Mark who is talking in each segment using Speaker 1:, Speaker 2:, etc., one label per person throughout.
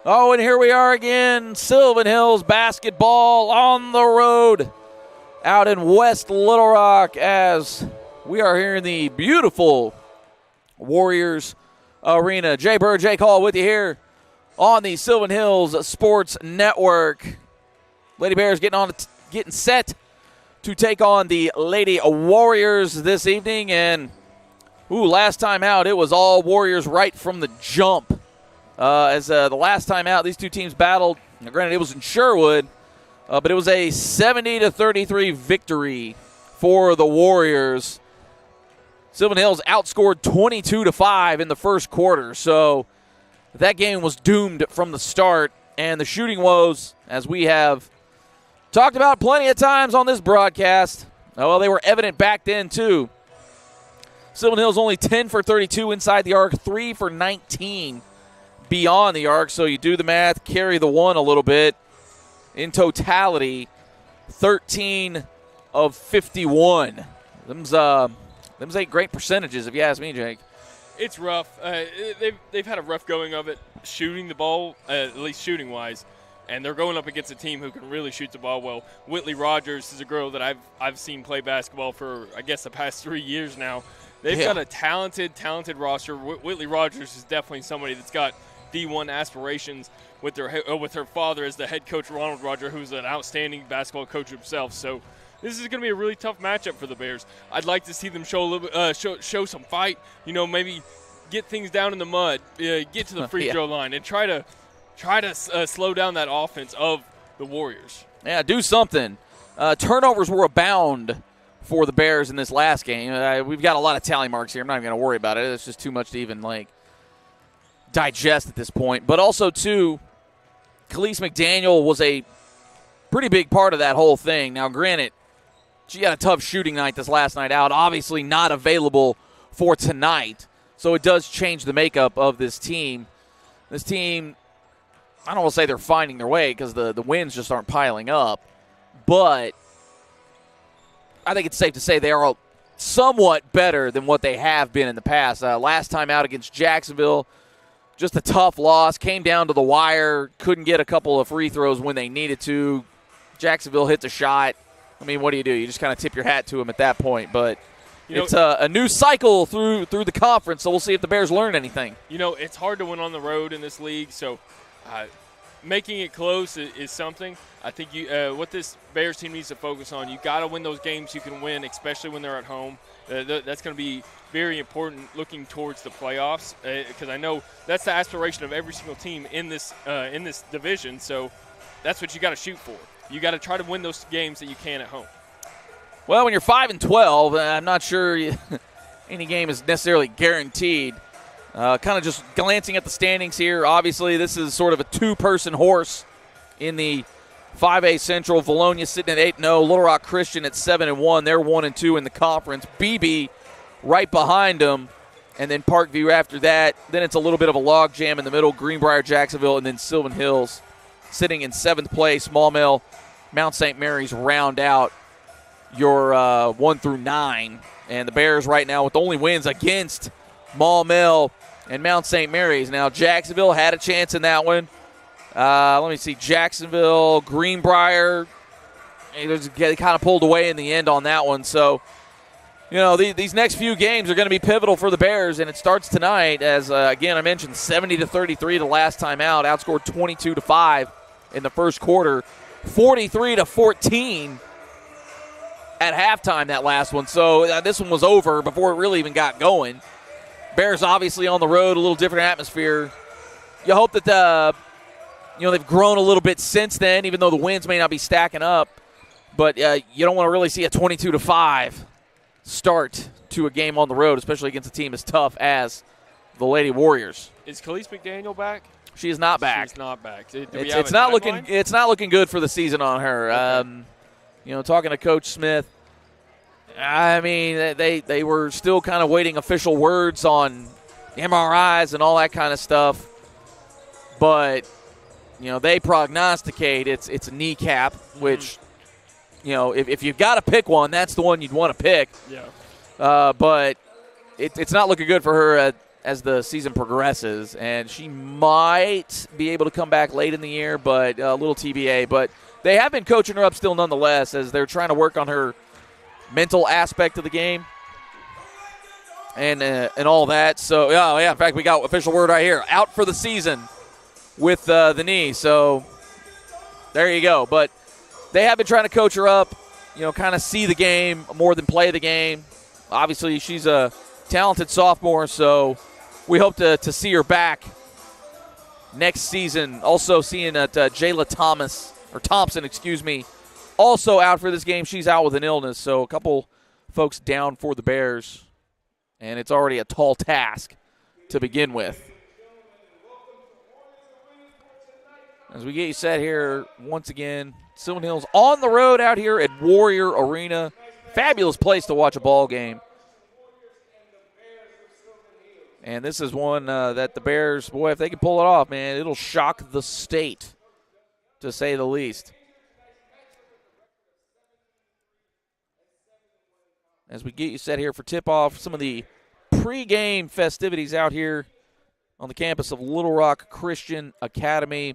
Speaker 1: Oh, and here we are again. Sylvan Hills basketball on the road out in West Little Rock as we are here in the beautiful Warriors Arena. Jay Bird, Jake Hall with you here on the Sylvan Hills Sports Network. Lady Bears getting set to take on the Lady Warriors this evening. And, last time out, it was all Warriors right from the jump. The last time out, these two teams battled. Now, granted, it was in Sherwood, but it was a 70-33 victory for the Warriors. Sylvan Hills outscored 22-5 in the first quarter, so that game was doomed from the start. And the shooting woes, as we have talked about plenty of times on this broadcast, they were evident back then too. Sylvan Hills only 10 for 32 inside the arc, 3 for 19 beyond the arc, so you do the math, carry the one a little bit. In totality, 13 of 51. Them's ain't great percentages, if you ask me, Jake.
Speaker 2: It's rough. They've had a rough going of it shooting the ball, at least shooting-wise, and they're going up against a team who can really shoot the ball well. Whitley Rogers is a girl that I've seen play basketball for, I guess, the past 3 years now. They've got a talented roster. Whitley Rogers is definitely somebody that's got D1 aspirations with her father as the head coach, Ronald Roger, who's an outstanding basketball coach himself. So this is going to be a really tough matchup for the Bears. I'd like to see them show a little bit, show some fight. Maybe get things down in the mud, get to the free throw line, and try to slow down that offense of the Warriors.
Speaker 1: Yeah, do something. Turnovers were abound for the Bears in this last game. We've got a lot of tally marks here. I'm not even going to worry about it. It's just too much to even digest at this point. But also, too, Khalees McDaniel was a pretty big part of that whole thing. Now, granted, she had a tough shooting night this last night out, obviously not available for tonight. So it does change the makeup of this team. This team, I don't want to say they're finding their way because the wins just aren't piling up. But I think it's safe to say they are somewhat better than what they have been in the past. Last time out against Jacksonville, just a tough loss. Came down to the wire. Couldn't get a couple of free throws when they needed to. Jacksonville hit the shot. I mean, what do? You just kind of tip your hat to them at that point. But it's a new cycle through the conference, so we'll see if the Bears learn anything.
Speaker 2: It's hard to win on the road in this league, so making it close is something. I think what this Bears team needs to focus on, you got to win those games you can win, especially when they're at home. That's going to be very important looking towards the playoffs because I know that's the aspiration of every single team in this division. So that's what you got to shoot for. You got to try to win those games that you can at home.
Speaker 1: Well, when you're 5-12, I'm not sure any game is necessarily guaranteed. Kind of just glancing at the standings here. Obviously, this is sort of a two-person horse in the 5A Central. Valonia sitting at 8-0. Little Rock Christian at 7-1. They're 1-2 in the conference. BB right behind them, and then Parkview after that. Then it's a little bit of a log jam in the middle. Greenbrier, Jacksonville, and then Sylvan Hills sitting in 7th place. Maumelle, Mount St. Mary's round out your 1 through 9. And the Bears right now with only wins against Maumelle and Mount St. Mary's. Now, Jacksonville had a chance in that one. Let me see. Jacksonville, Greenbrier, they kind of pulled away in the end on that one. So, these next few games are going to be pivotal for the Bears, and it starts tonight as, again, I mentioned 70-33 the last time out, outscored 22-5 in the first quarter, 43-14 at halftime that last one. So this one was over before it really even got going. Bears obviously on the road, a little different atmosphere. You hope that they've grown a little bit since then, even though the wins may not be stacking up. But you don't want to really see a 22-5 start to a game on the road, especially against a team as tough as the Lady Warriors.
Speaker 2: Is Khalees McDaniel back?
Speaker 1: She is not back.
Speaker 2: She's not back.
Speaker 1: It's not looking good for the season on her. Okay. Talking to Coach Smith, I mean, they were still kind of waiting official words on MRIs and all that kind of stuff. But, they prognosticate it's a kneecap, which, if you've got to pick one, that's the one you'd want to pick.
Speaker 2: Yeah.
Speaker 1: But it's not looking good for her as the season progresses, and she might be able to come back late in the year, but a little TBA. But they have been coaching her up still nonetheless as they're trying to work on her mental aspect of the game and all that. So, yeah, in fact, we got official word right here. Out for the season with the knee. So there you go. But they have been trying to coach her up, kind of see the game more than play the game. Obviously, she's a talented sophomore, so we hope to see her back next season. Also seeing that Jayla Thompson, also out for this game. She's out with an illness, so a couple folks down for the Bears, and it's already a tall task to begin with. As we get you set here once again, Sylvan Hills on the road out here at Warrior Arena. Fabulous place to watch a ball game. And this is one that the Bears, boy, if they can pull it off, man, it'll shock the state, to say the least. As we get you set here for tip-off, some of the pregame festivities out here on the campus of Little Rock Christian Academy.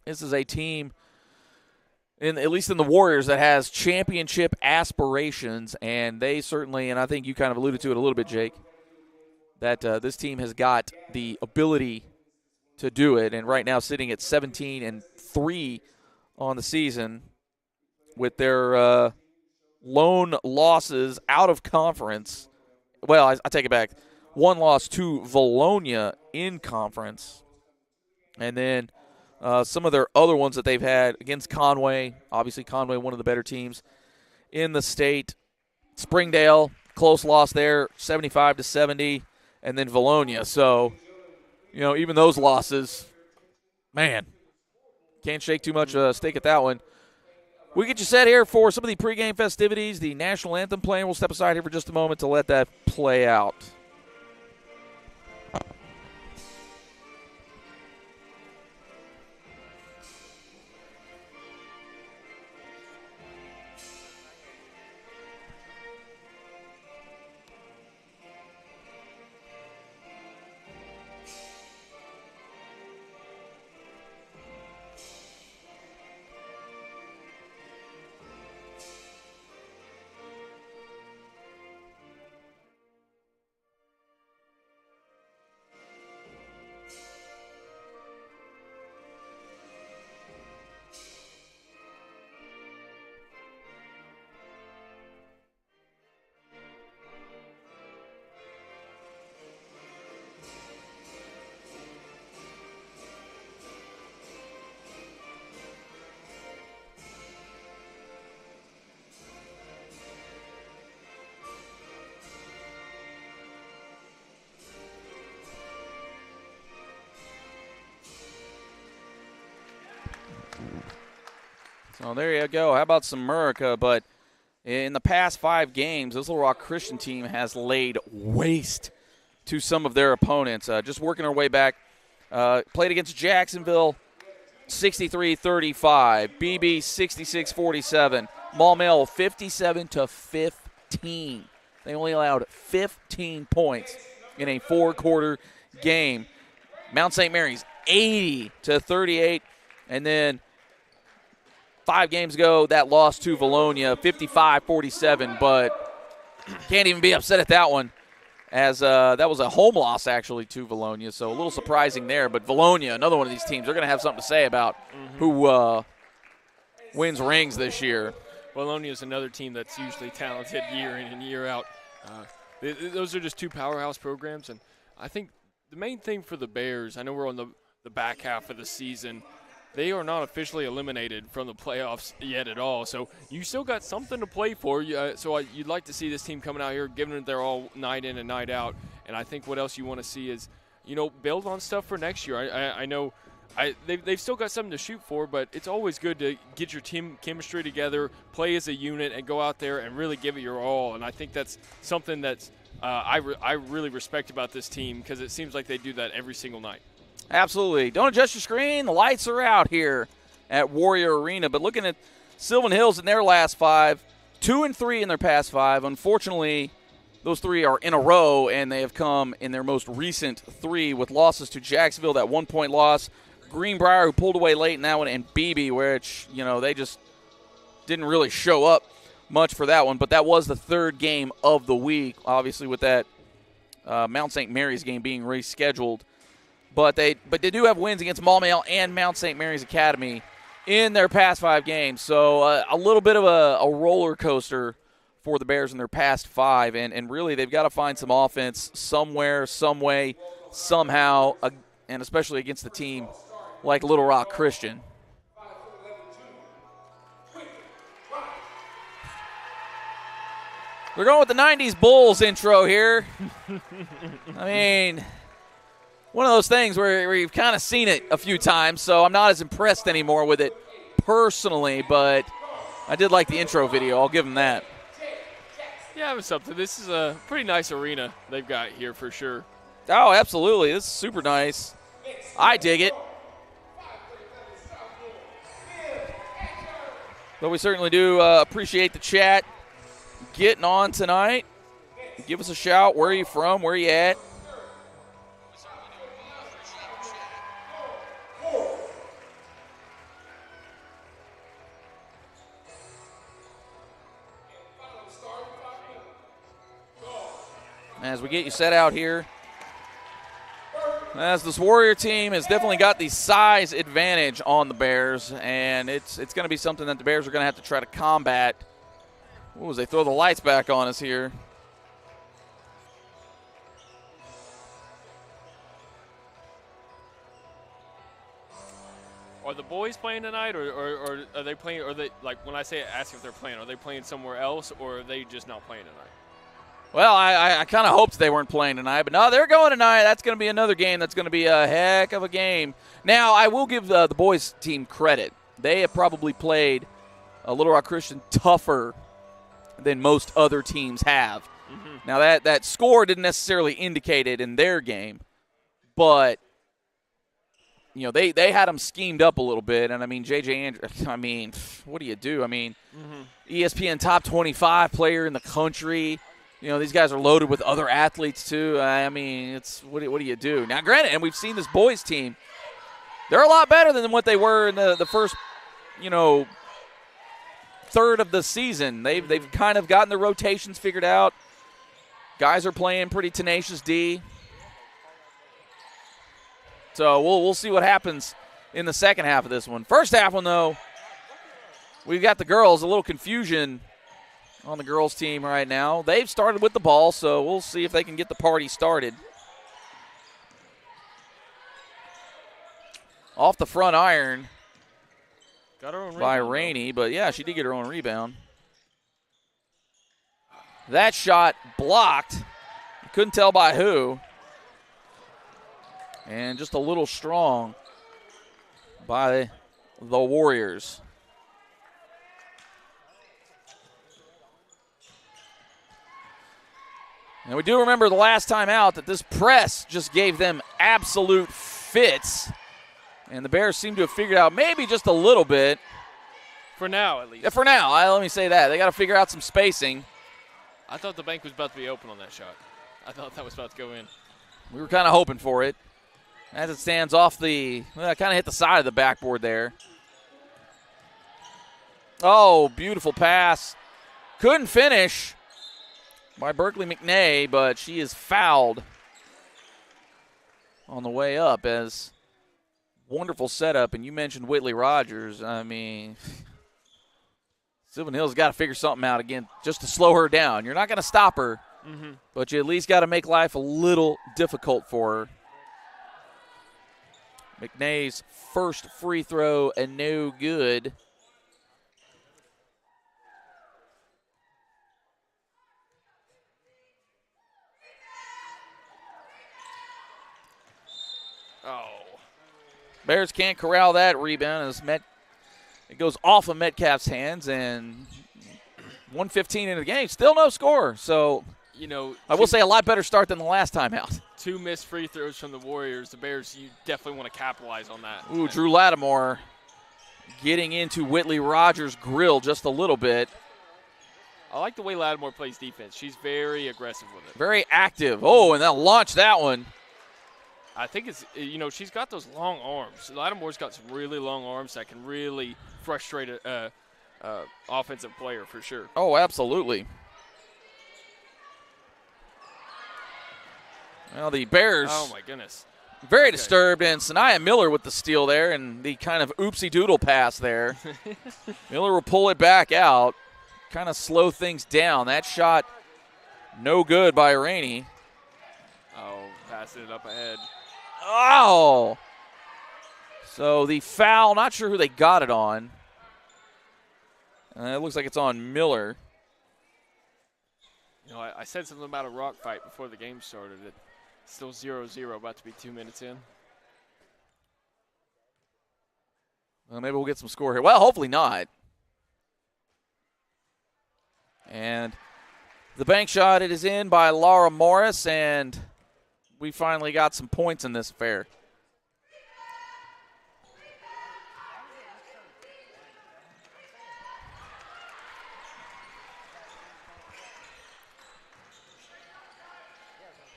Speaker 1: This is a team, at least in the Warriors, that has championship aspirations, and they certainly, and I think you kind of alluded to it a little bit, Jake, that this team has got the ability to do it, and right now sitting at 17-3 on the season with their lone losses out of conference. Well, I take it back. One loss to Valonia in conference, and then some of their other ones that they've had against Conway. Obviously, Conway, one of the better teams in the state. Springdale, close loss there, 75-70. And then Valonia. So, even those losses, man, can't shake too much stake at that one. We get you set here for some of the pregame festivities, the national anthem playing. We'll step aside here for just a moment to let that play out. So there you go. How about some America? But in the past 5 games, this Little Rock Christian team has laid waste to some of their opponents. Just working our way back. Played against Jacksonville, 63-35. BB, 66-47. Maumelle, 57-15. They only allowed 15 points in a 4-quarter game. Mount St. Mary's, 80-38. And then 5 games ago, that loss to Valonia, 55-47, but can't even be upset at that one, as that was a home loss, actually, to Valonia, so a little surprising there. But Valonia, another one of these teams, they're going to have something to say about who wins rings this year.
Speaker 2: Valonia is another team that's usually talented year in and year out. Those are just 2 powerhouse programs, and I think the main thing for the Bears, I know we're on the back half of the season, they are not officially eliminated from the playoffs yet at all. So you still got something to play for. So you'd like to see this team coming out here, given that they're all night in and night out. And I think what else you want to see is, build on stuff for next year. I know they've still got something to shoot for, but it's always good to get your team chemistry together, play as a unit, and go out there and really give it your all. And I think that's something that's I really respect about this team, because it seems like they do that every single night.
Speaker 1: Absolutely. Don't adjust your screen. The lights are out here at Warrior Arena. But looking at Sylvan Hills in their last 5, 2-3 in their past 5. Unfortunately, those 3 are in a row, and they have come in their most recent 3 with losses to Jacksonville, that 1-point loss, Greenbrier, who pulled away late in that one, and Beebe, which, they just didn't really show up much for that one. But that was the 3rd game of the week, obviously with that Mount St. Mary's game being rescheduled. But they do have wins against Maumelle and Mount St. Mary's Academy in their past 5 games. So a little bit of a roller coaster for the Bears in their past 5. And really they've got to find some offense somewhere, some way, somehow, and especially against a team like Little Rock Christian. We're going with the 90s Bulls intro here. I mean, one of those things where you've kind of seen it a few times, so I'm not as impressed anymore with it personally, but I did like the intro video. I'll give them that.
Speaker 2: Yeah, it was something. This is a pretty nice arena they've got here for sure.
Speaker 1: Oh, absolutely. This is super nice. I dig it. But we certainly do appreciate the chat getting on tonight. Give us a shout. Where are you from? Where are you at? As we get you set out here, as this Warrior team has definitely got the size advantage on the Bears, and it's going to be something that the Bears are going to have to try to combat. Ooh, as they throw the lights back on us here.
Speaker 2: Are the boys playing tonight, or are they playing? Or they, like, when I say ask if they're playing, are they playing somewhere else, or are they just not playing tonight?
Speaker 1: Well, I kind of hoped they weren't playing tonight, but no, they're going tonight. That's going to be another game. That's going to be a heck of a game. Now, I will give the boys team credit. They have probably played Little Rock Christian tougher than most other teams have. Mm-hmm. Now, that score didn't necessarily indicate it in their game, but they had them schemed up a little bit. And, I mean, J.J. Andrews, I mean, what do you do? I mean, ESPN top 25 player in the country. These guys are loaded with other athletes, too. I mean, it's what do you do? Now, granted, and we've seen this boys team, they're a lot better than what they were in the first, third of the season. They've kind of gotten the rotations figured out. Guys are playing pretty tenacious D. So we'll see what happens in the second half of this one. First half one, though, we've got the girls, a little confusion on the girls' team right now. They've started with the ball, so we'll see if they can get the party started. Off the front iron
Speaker 2: got her own
Speaker 1: by
Speaker 2: rebound,
Speaker 1: Rainey, but, yeah, she did get her own rebound. That shot blocked. Couldn't tell by who. And just a little strong by the Warriors. And we do remember the last time out that this press just gave them absolute fits. And the Bears seem to have figured out maybe just a little bit.
Speaker 2: For now, at least.
Speaker 1: Yeah, for now. Let me say that. They got to figure out some spacing.
Speaker 2: I thought the bank was about to be open on that shot. I thought that was about to go in.
Speaker 1: We were kind of hoping for it. As it stands off kind of hit the side of the backboard there. Oh, beautiful pass. Couldn't finish by Berkeley McNay, but she is fouled on the way up. As wonderful setup, and you mentioned Whitley Rogers. I mean, Sylvan Hill's got to figure something out again just to slow her down. You're not going to stop her, but you at least got to make life a little difficult for her. McNay's first free throw and no good.
Speaker 2: Oh.
Speaker 1: Bears can't corral that rebound as it goes off of Metcalf's hands, and 1:15 into the game, still no score. So, I will say a lot better start than the last time out.
Speaker 2: 2 missed free throws from the Warriors. The Bears, you definitely want to capitalize on that.
Speaker 1: Ooh, Drew Lattimore getting into Whitley Rogers' grill just a little bit.
Speaker 2: I like the way Lattimore plays defense. She's very aggressive with it.
Speaker 1: Very active. Oh, and they'll launch that one.
Speaker 2: I think it's, she's got those long arms. Lattimore's got some really long arms that can really frustrate a offensive player for sure.
Speaker 1: Oh, absolutely. Well, the Bears.
Speaker 2: Oh, my goodness.
Speaker 1: Very disturbed, and Sanaya Miller with the steal there and the kind of oopsie-doodle pass there. Miller will pull it back out, kind of slow things down. That shot no good by Rainey.
Speaker 2: Oh, passing it up ahead.
Speaker 1: Oh! So the foul, not sure who they got it on. It looks like it's on Miller.
Speaker 2: I said something about a rock fight before the game started. It's still 0-0, about to be 2 minutes in.
Speaker 1: Well, maybe we'll get some score here. Well, hopefully not. And the bank shot, it is in by Laura Morris, and we finally got some points in this affair.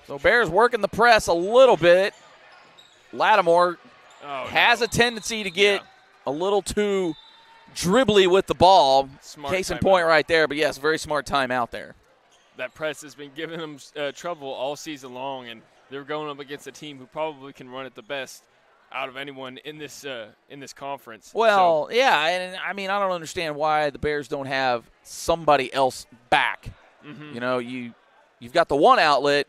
Speaker 1: So Bears working the press a little bit. Lattimore has a tendency to get a little too dribbly with the ball.
Speaker 2: Smart
Speaker 1: Case in point right there, but yes, very smart timeout there.
Speaker 2: That press has been giving them trouble all season long, and they're going up against a team who probably can run it the best out of anyone in this conference.
Speaker 1: Well, yeah, and I mean, I don't understand why the Bears don't have somebody else back. Mm-hmm. You've got the one outlet,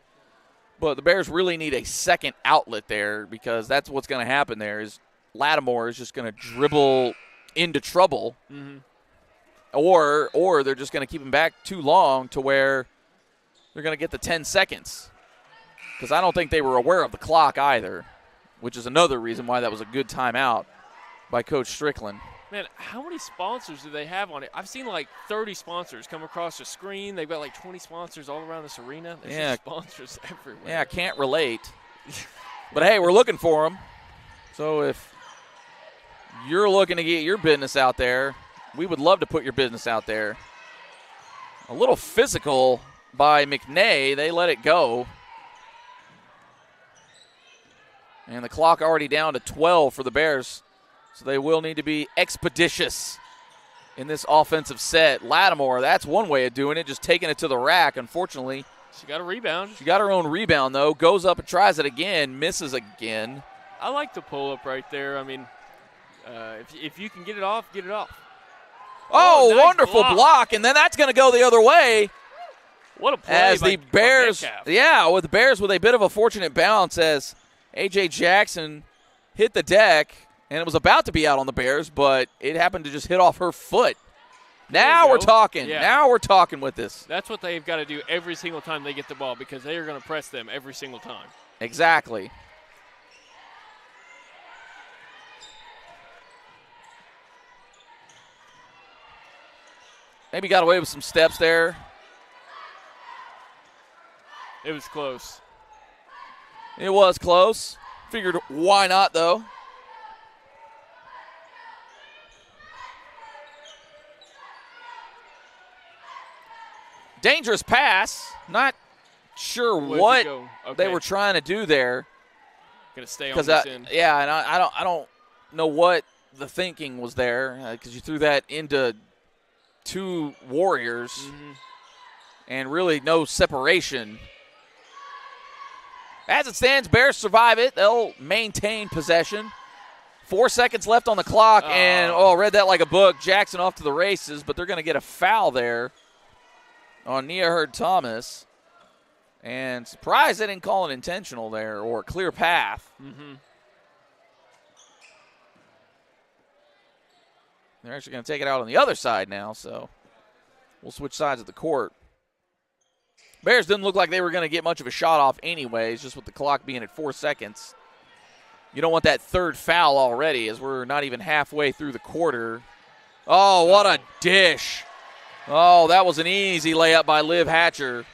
Speaker 1: but the Bears really need a second outlet there, because that's what's going to happen there is Lattimore is just going to dribble into trouble,
Speaker 2: mm-hmm.
Speaker 1: or they're just going to keep him back too long to where they're going to get the 10 seconds, because I don't think they were aware of the clock either, which is another reason why that was a good timeout by Coach Strickland.
Speaker 2: Man, how many sponsors do they have on it? I've seen like 30 sponsors come across the screen. They've got like 20 sponsors all around this arena. There's just sponsors everywhere.
Speaker 1: Yeah, I can't relate. But, hey, we're looking for them. So if you're looking to get your business out there, we would love to put your business out there. A little physical by McNay. They let it go. And the clock already down to 12 for the Bears. So they will need to be expeditious in this offensive set. Lattimore, that's one way of doing it, just taking it to the rack. Unfortunately,
Speaker 2: she got a rebound.
Speaker 1: She got her own rebound, though. Goes up and tries it again, misses again.
Speaker 2: I like the pull-up right there. I mean, if you can get it off, get it off.
Speaker 1: Oh,
Speaker 2: nice
Speaker 1: wonderful block, and then that's going to go the other way.
Speaker 2: What a play
Speaker 1: as
Speaker 2: by
Speaker 1: the Bears,
Speaker 2: Metcalf.
Speaker 1: with the Bears with a bit of a fortunate bounce as A.J. Jackson hit the deck. And it was about to be out on the Bears, but it happened to just hit off her foot. Now we're talking.
Speaker 2: Yeah.
Speaker 1: Now we're talking with this.
Speaker 2: That's what they've got to do every single time they get the ball, because they are going to press them every single time.
Speaker 1: Exactly. Maybe got away with some steps there.
Speaker 2: It was close.
Speaker 1: It was close. Figured why not, though. Dangerous pass. Not sure what they were trying to do there.
Speaker 2: Gonna stay on this end.
Speaker 1: Yeah, and I don't know what the thinking was there, because you threw that into two Warriors,
Speaker 2: mm-hmm.
Speaker 1: and really no separation. As it stands, Bears survive it. They'll maintain possession. 4 seconds left on the clock, and read that like a book. Jackson off to the races, but they're going to get a foul there on Nia Hurd-Thomas. And surprised they didn't call it intentional there, or a clear path.
Speaker 2: Mm-hmm.
Speaker 1: They're actually going to take it out on the other side now, so we'll switch sides of the court. Bears didn't look like they were going to get much of a shot off anyways, just with the clock being at 4 seconds. You don't want that third foul already, as we're not even halfway through the quarter. Oh, what a dish. Oh, that was an easy layup by Liv Hatcher.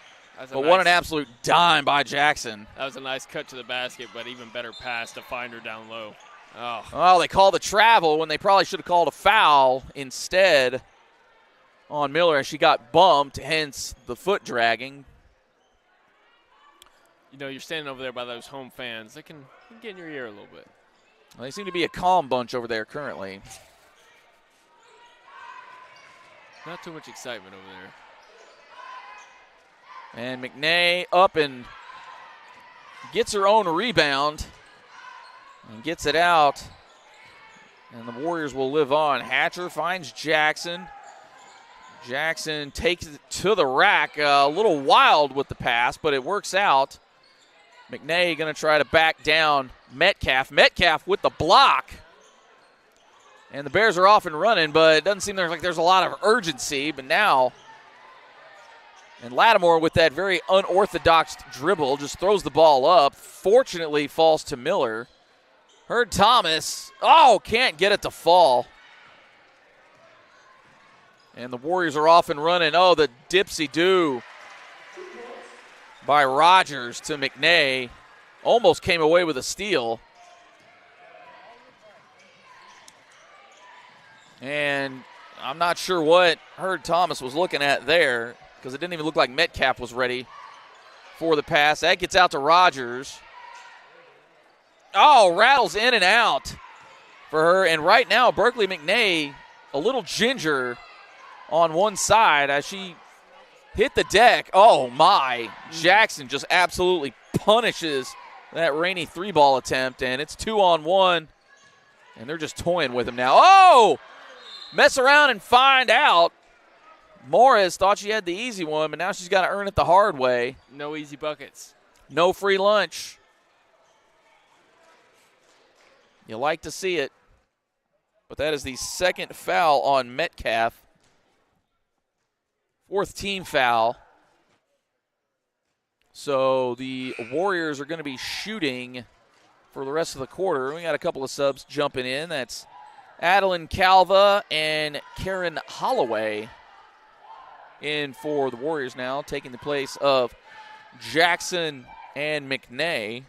Speaker 1: But what an absolute dime by Jackson.
Speaker 2: That was a nice cut to the basket, but even better pass to find her down low.
Speaker 1: Oh, they called a travel when they probably should have called a foul instead. on Miller as she got bumped, hence the foot dragging.
Speaker 2: You know, you're standing over there by those home fans. They can get in your ear a little bit.
Speaker 1: Well, they seem to be a calm bunch over there currently.
Speaker 2: Not too much excitement over there.
Speaker 1: And McNay up and gets her own rebound and gets it out. And the Warriors will live on. Hatcher finds Jackson. Jackson takes it to the rack. A little wild with the pass, but it works out. McNay going to try to back down Metcalf. Metcalf with the block. And the Bears are off and running, but it doesn't seem like there's a lot of urgency. But now, and Lattimore with that very unorthodox dribble just throws the ball up. Fortunately, falls to Miller. Hurd Thomas, can't get it to fall. And the Warriors are off and running. The dipsy-do by Rogers to McNay. Almost came away with a steal. And I'm not sure what Hurd Thomas was looking at there because it didn't even look like Metcalf was ready for the pass. That gets out to Rogers. Rattles in and out for her. And right now, Berkeley McNay, a little ginger on one side as she hit the deck. Oh, my. Jackson just absolutely punishes that Rainey 3-ball attempt, and it's 2-on-1. And they're just toying with him now. Mess around and find out. Morris thought she had the easy one, but now she's got to earn it the hard way.
Speaker 2: No easy buckets.
Speaker 1: No free lunch. You like to see it. But that is the second foul on Metcalf. Fourth team foul. So the Warriors are going to be shooting for the rest of the quarter. We got a couple of subs jumping in. That's Adeline Calva and Karen Holloway in for the Warriors now, taking the place of Jackson and McNay.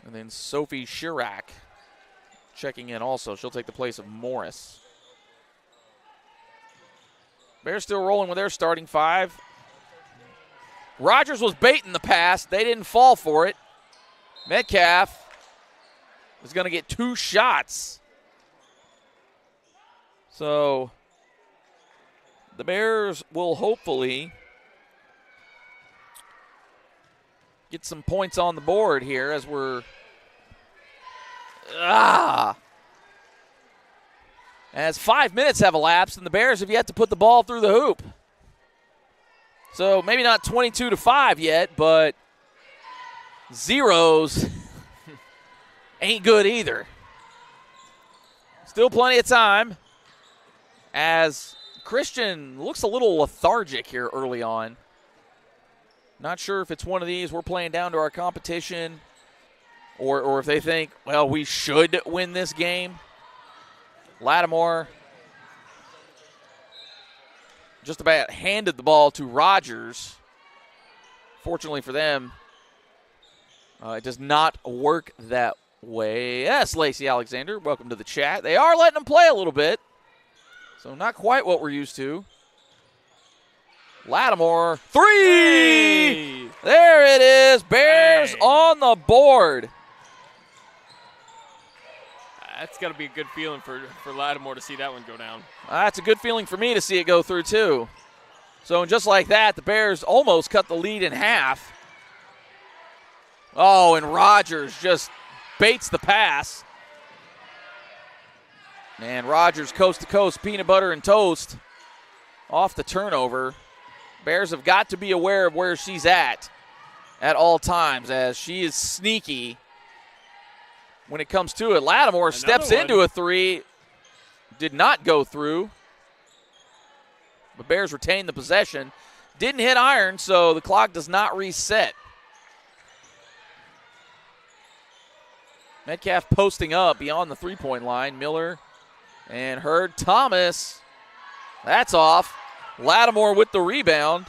Speaker 1: And then Sophie Chirac checking in also. She'll take the place of Morris. Bears still rolling with their starting five. Rogers was baiting the pass. They didn't fall for it. Metcalf is going to get 2 shots. So the Bears will hopefully get some points on the board here as we're as 5 minutes have elapsed and the Bears have yet to put the ball through the hoop. So maybe not 22-5 yet, but zeros ain't good either. Still plenty of time as Christian looks a little lethargic here early on. Not sure if it's one of these we're playing down to our competition or if they think, well, we should win this game. Lattimore just about handed the ball to Rogers. Fortunately for them, it does not work that way. Yes, Lacey Alexander, welcome to the chat. They are letting them play a little bit, so not quite what we're used to. Lattimore, 3! Hey. There it is. Bears on the board.
Speaker 2: That's got to be a good feeling for Lattimore to see that one go down.
Speaker 1: That's a good feeling for me to see it go through, too. So just like that, the Bears almost cut the lead in half. And Rogers just baits the pass. And Rogers coast to coast, peanut butter and toast off the turnover. Bears have got to be aware of where she's at all times as she is sneaky when it comes to it. Lattimore steps into a 3. Did not go through. The Bears retain the possession. Didn't hit iron, so the clock does not reset. Metcalf posting up beyond the three-point line. Miller and Hurd Thomas. That's off. Lattimore with the rebound.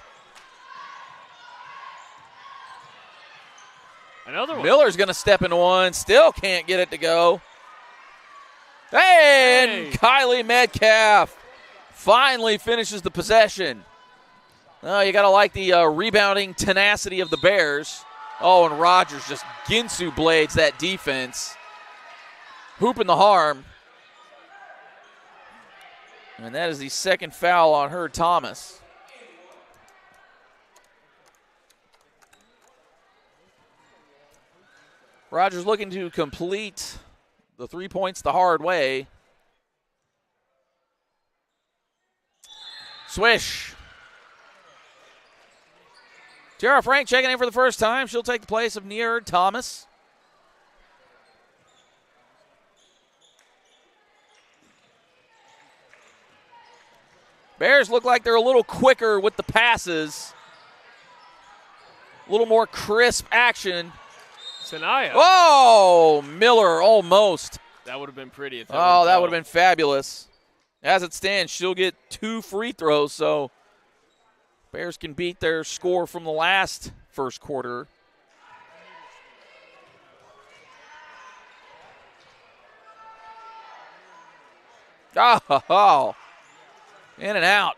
Speaker 3: Another one.
Speaker 1: Miller's going to step into one. Still can't get it to go. Hey, and Kylie Metcalf finally finishes the possession. Oh, you got to like the rebounding tenacity of the Bears. Oh, and Rogers just Ginsu blades that defense. Hooping the harm. And that is the second foul on her, Thomas. Rogers looking to complete the 3 points the hard way. Swish. Tara Frank checking in for the first time. She'll take the place of Near Thomas. Bears look like they're a little quicker with the passes. A little more crisp action.
Speaker 3: Sanaya.
Speaker 1: Oh, Miller almost.
Speaker 2: That would have been pretty. If that
Speaker 1: That would have been fabulous. As it stands, she'll get 2 free throws, so Bears can beat their score from the last first quarter. Oh, in and out.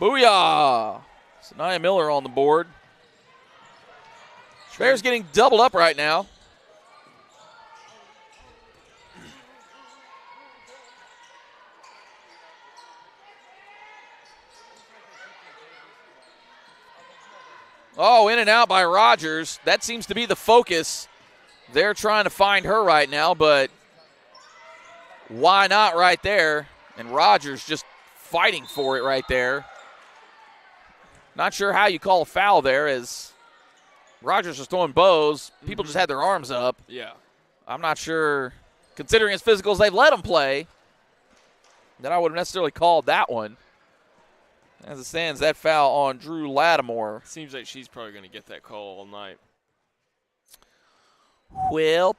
Speaker 1: Booyah! Sanaya Miller on the board. Bears getting doubled up right now. Oh, in and out by Rogers. That seems to be the focus. They're trying to find her right now, but why not right there? And Rogers just fighting for it right there. Not sure how you call a foul there as Rogers was throwing bows. People just had their arms up.
Speaker 2: Yeah.
Speaker 1: I'm not sure, considering as physical as they've let him play, that I would have necessarily called that one. As it stands, that foul on Drew Lattimore.
Speaker 2: Seems like she's probably going to get that call all night.
Speaker 1: Well,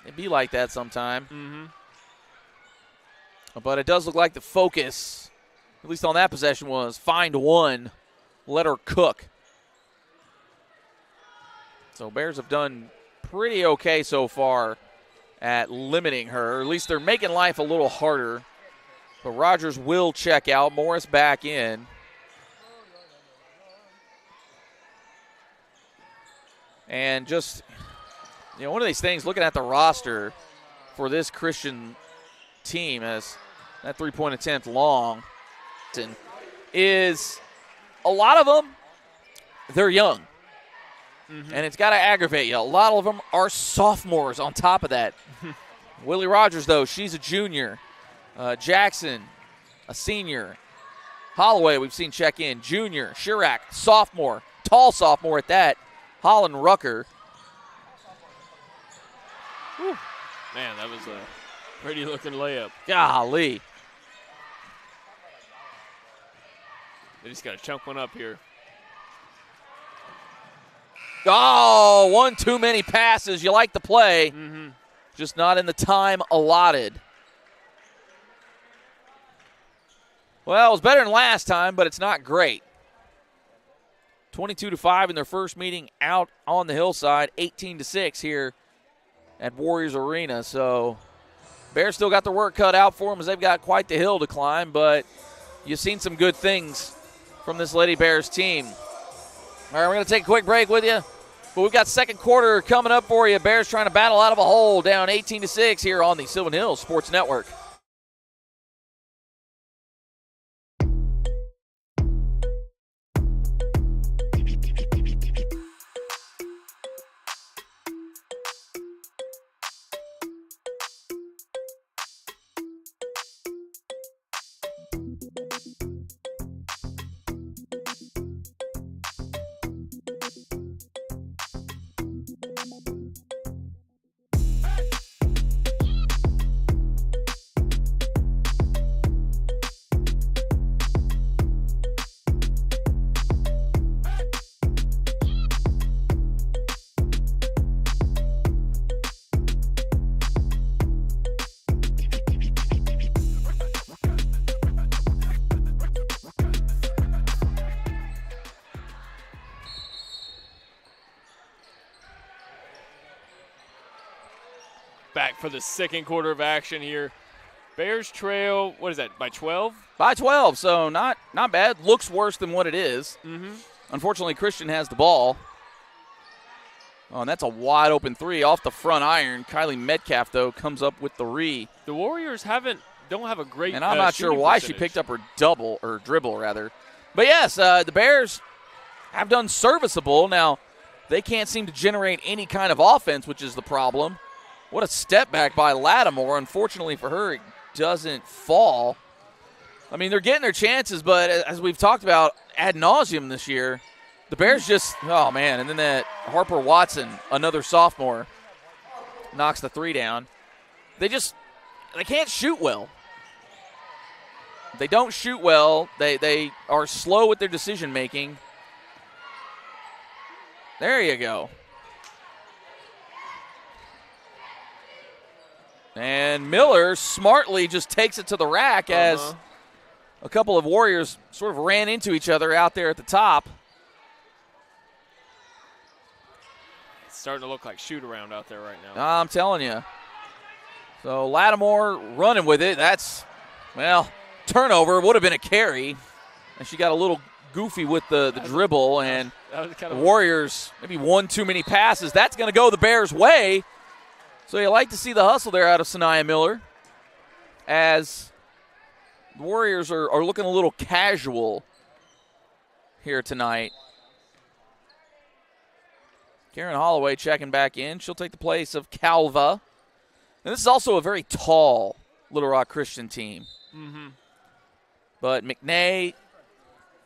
Speaker 1: it'd be like that sometime.
Speaker 2: Mm-hmm.
Speaker 1: But it does look like the focus, at least on that possession, was find one, let her cook. So Bears have done pretty okay so far at limiting her. At least they're making life a little harder. But Rogers will check out. Morris back in. And just, one of these things, looking at the roster for this Christian team as that three-point attempt long is a lot of them, they're young.
Speaker 2: Mm-hmm.
Speaker 1: And it's got to aggravate you. A lot of them are sophomores on top of that. Willie Rogers, though, she's a junior. Jackson, a senior. Holloway, we've seen check in. Junior. Chirac, sophomore. Tall sophomore at that. Holland Rucker.
Speaker 2: Whew. Man, that was a pretty-looking layup.
Speaker 1: Golly.
Speaker 2: They just got to chunk one up here.
Speaker 1: Oh, one too many passes. You like the play.
Speaker 2: Mm-hmm.
Speaker 1: Just not in the time allotted. Well, it was better than last time, but it's not great. 22-5 in their first meeting out on the hillside. 18-6 here at Warriors Arena. So Bears still got their work cut out for them as they've got quite the hill to climb, but you've seen some good things from this Lady Bears team. All right, we're going to take a quick break with you, but we've got second quarter coming up for you. Bears trying to battle out of a hole, down 18-6 here on the Sylvan Hills Sports Network.
Speaker 2: back for the second quarter of action here. Bears trail, what is that, by 12?
Speaker 1: By 12, so not bad. Looks worse than what it is.
Speaker 2: Mm-hmm.
Speaker 1: Unfortunately, Christian has the ball. Oh, and that's a wide open three off the front iron. Kylie Metcalf, though, comes up with the re.
Speaker 2: The Warriors don't have a great
Speaker 1: And I'm not sure why she picked up her dribble, rather. But yes, the Bears have done serviceable. Now, they can't seem to generate any kind of offense, which is the problem. What a step back by Lattimore. Unfortunately for her, it doesn't fall. I mean, they're getting their chances, but as we've talked about ad nauseum this year, the Bears just, oh, man. And then that Harper Watson, another sophomore, knocks the three down. They can't shoot well. They don't shoot well. They are slow with their decision-making. There you go. And Miller smartly just takes it to the rack as a couple of Warriors sort of ran into each other out there at the top.
Speaker 2: It's starting to look like shoot-around out there right now.
Speaker 1: I'm telling you. So Lattimore running with it. That's, well, turnover. Would have been a carry. And she got a little goofy with the dribble. And the Warriors, maybe one too many passes. That's going to go the Bears' way. So you like to see the hustle there out of Sanaya Miller as the Warriors are looking a little casual here tonight. Karen Holloway checking back in. She'll take the place of Calva. And this is also a very tall Little Rock Christian team.
Speaker 2: Mm-hmm.
Speaker 1: But McNay,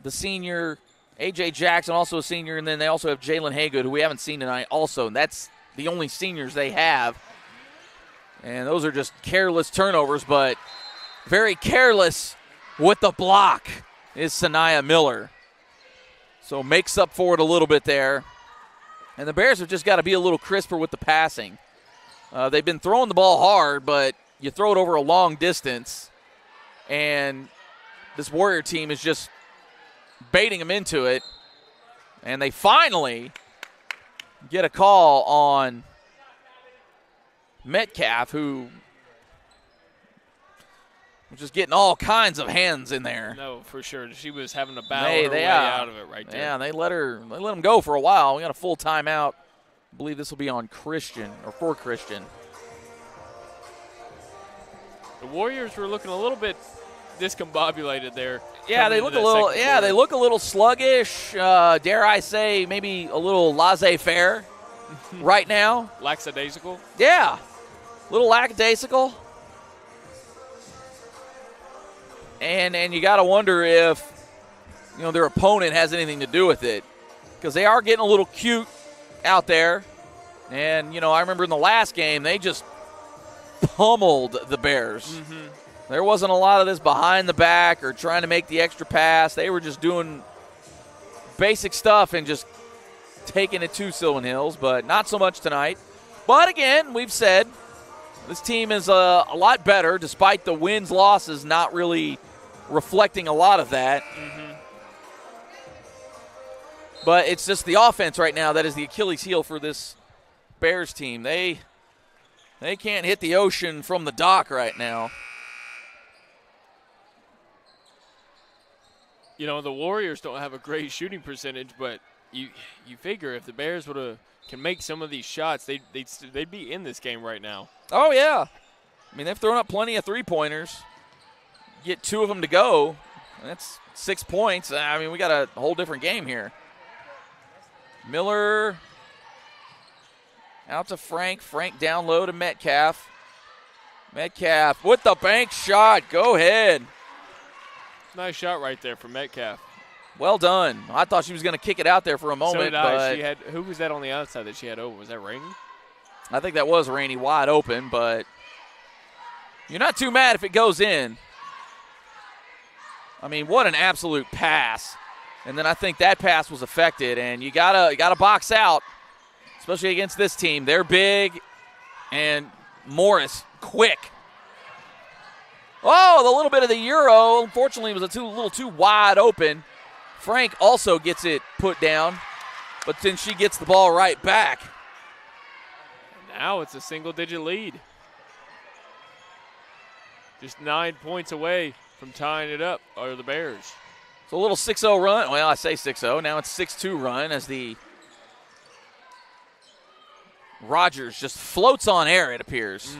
Speaker 1: the senior, A.J. Jackson, also a senior, and then they also have Jalen Haygood, who we haven't seen tonight also. And that's the only seniors they have. And those are just careless turnovers, but very careless with the block is Sanaya Miller. So makes up for it a little bit there. And the Bears have just got to be a little crisper with the passing. They've been throwing the ball hard, but you throw it over a long distance, and this Warrior team is just baiting them into it. And they finally get a call on Metcalf, who was just getting all kinds of hands in there.
Speaker 2: No, for sure. She was having to battle her way out of it right there.
Speaker 1: Yeah, they let him go for a while. We got a full timeout. I believe this will be on Christian, or for Christian.
Speaker 2: The Warriors were looking a little bit discombobulated there.
Speaker 1: Yeah, they look a little. Yeah, they look a little sluggish. Dare I say, maybe a little laissez-faire right now.
Speaker 2: Lackadaisical.
Speaker 1: Yeah, a little lackadaisical. And you got to wonder if their opponent has anything to do with it, because they are getting a little cute out there. And I remember in the last game they just pummeled the Bears.
Speaker 2: Mm-hmm.
Speaker 1: There wasn't a lot of this behind the back or trying to make the extra pass. They were just doing basic stuff and just taking it to Sylvan Hills, but not so much tonight. But again, we've said this team is a lot better, despite the wins, losses not really reflecting a lot of that.
Speaker 2: Mm-hmm.
Speaker 1: But it's just the offense right now that is the Achilles heel for this Bears team. They can't hit the ocean from the dock right now.
Speaker 2: The Warriors don't have a great shooting percentage, but you figure if the Bears can make some of these shots, they'd be in this game right now.
Speaker 1: Oh, yeah. I mean, they've thrown up plenty of three-pointers. Get two of them to go, that's 6 points. I mean, we got a whole different game here. Miller out to Frank. Frank down low to Metcalf. Metcalf with the bank shot. Go ahead.
Speaker 2: Nice shot right there from Metcalf.
Speaker 1: Well done. I thought she was going to kick it out there for a moment.
Speaker 2: So did I.
Speaker 1: But
Speaker 2: who was that on the outside that she had over? Was that Rainey?
Speaker 1: I think that was Rainey wide open, but you're not too mad if it goes in. I mean, what an absolute pass. And then I think that pass was affected, and you gotta box out, especially against this team. They're big, and Morris quick. Oh, the little bit of the Euro, unfortunately, was a little too wide open. Frank also gets it put down, but then she gets the ball right back.
Speaker 2: Now it's a single-digit lead. Just 9 points away from tying it up are the Bears.
Speaker 1: So a little 6-0 run. Well, I say 6-0. Now it's 6-2 run as the Rogers just floats on air, it appears.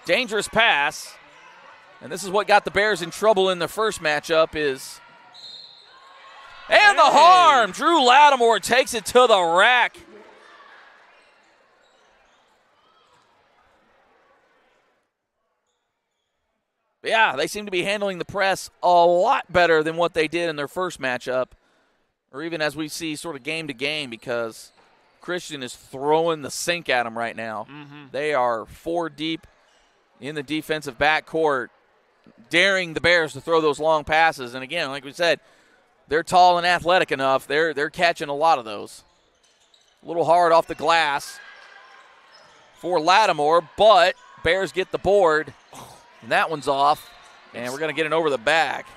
Speaker 1: Dangerous pass. And this is what got the Bears in trouble in the first matchup is. And the harm. Drew Lattimore takes it to the rack. Yeah, they seem to be handling the press a lot better than what they did in their first matchup, or even as we see sort of game to game, because Christian is throwing the sink at them right now. They are 4 deep in the defensive backcourt, daring the Bears to throw those long passes. And again, like we said, they're tall and athletic enough. They're catching a lot of those. A little hard off the glass for Lattimore, but Bears get the board. And that one's off, and we're going to get it over the back.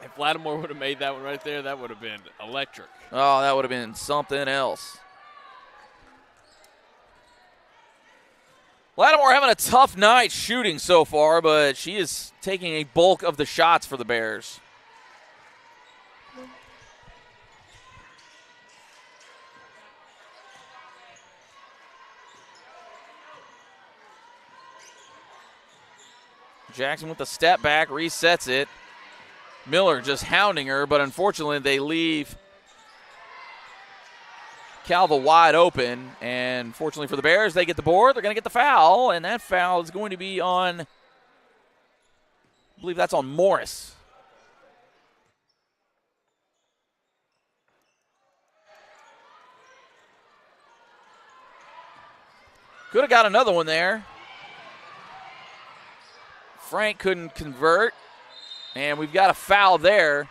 Speaker 2: If Lattimore would have made that one right there, that would have been electric.
Speaker 1: Oh, that would have been something else. Lattimore having a tough night shooting so far, but she is taking a bulk of the shots for the Bears. Jackson with the step back, resets it. Miller just hounding her, but unfortunately they leave Calva wide open. And fortunately for the Bears, they get the board. They're going to get the foul, and that foul is going to be on, I believe that's on Morris. Could have got another one there. Frank couldn't convert, and we've got a foul there.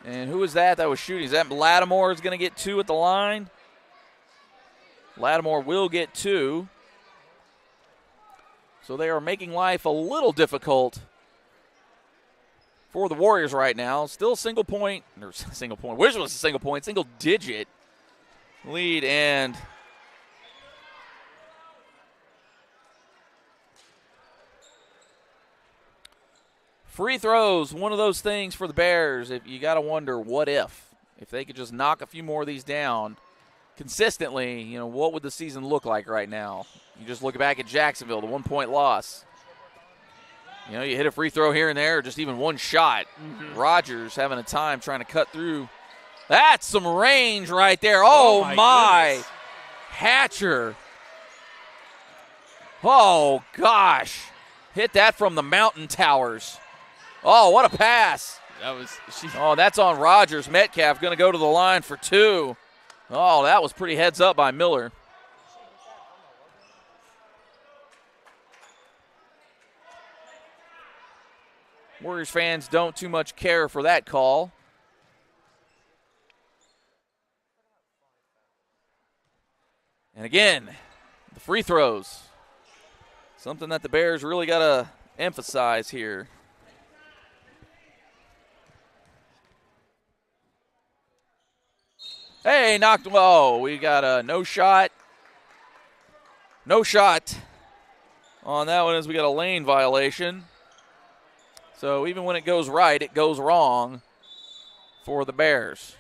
Speaker 1: And who was that was shooting? Is that Lattimore is going to get 2 at the line? Lattimore will get 2. So they are making life a little difficult for the Warriors right now. Still single point. Wish it was a single digit lead, and free throws, one of those things for the Bears. If you got to wonder, what if they could just knock a few more of these down consistently, what would the season look like right now? You just look back at Jacksonville, the 1-point loss. You hit a free throw here and there, or just even one shot. Rogers having a time trying to cut through. That's some range right there. Oh my. Goodness. Hatcher. Oh, gosh. Hit that from the mountain towers. Oh, what a pass. That's on Rogers. Metcalf going to go to the line for 2. Oh, that was pretty heads up by Miller. Warriors fans don't too much care for that call. And again, the free throws. Something that the Bears really got to emphasize here. Hey, knocked. Whoa, we got a no shot. No shot on that one as we got a lane violation. So even when it goes right, it goes wrong for the Bears.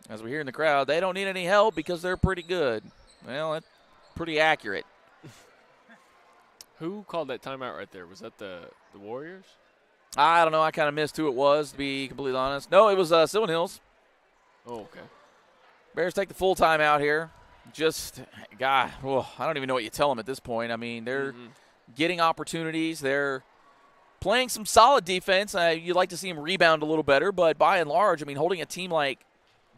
Speaker 1: As we hear in the crowd, they don't need any help because they're pretty good. Well, that's pretty accurate.
Speaker 2: Who called that timeout right there? Was that the Warriors?
Speaker 1: I don't know. I kind of missed who it was, to be completely honest. No, it was Sylvan Hills.
Speaker 2: Oh, okay.
Speaker 1: Bears take the full timeout here. I don't even know what you tell them at this point. I mean, they're getting opportunities. They're playing some solid defense. You'd like to see them rebound a little better, but by and large, I mean, holding a team like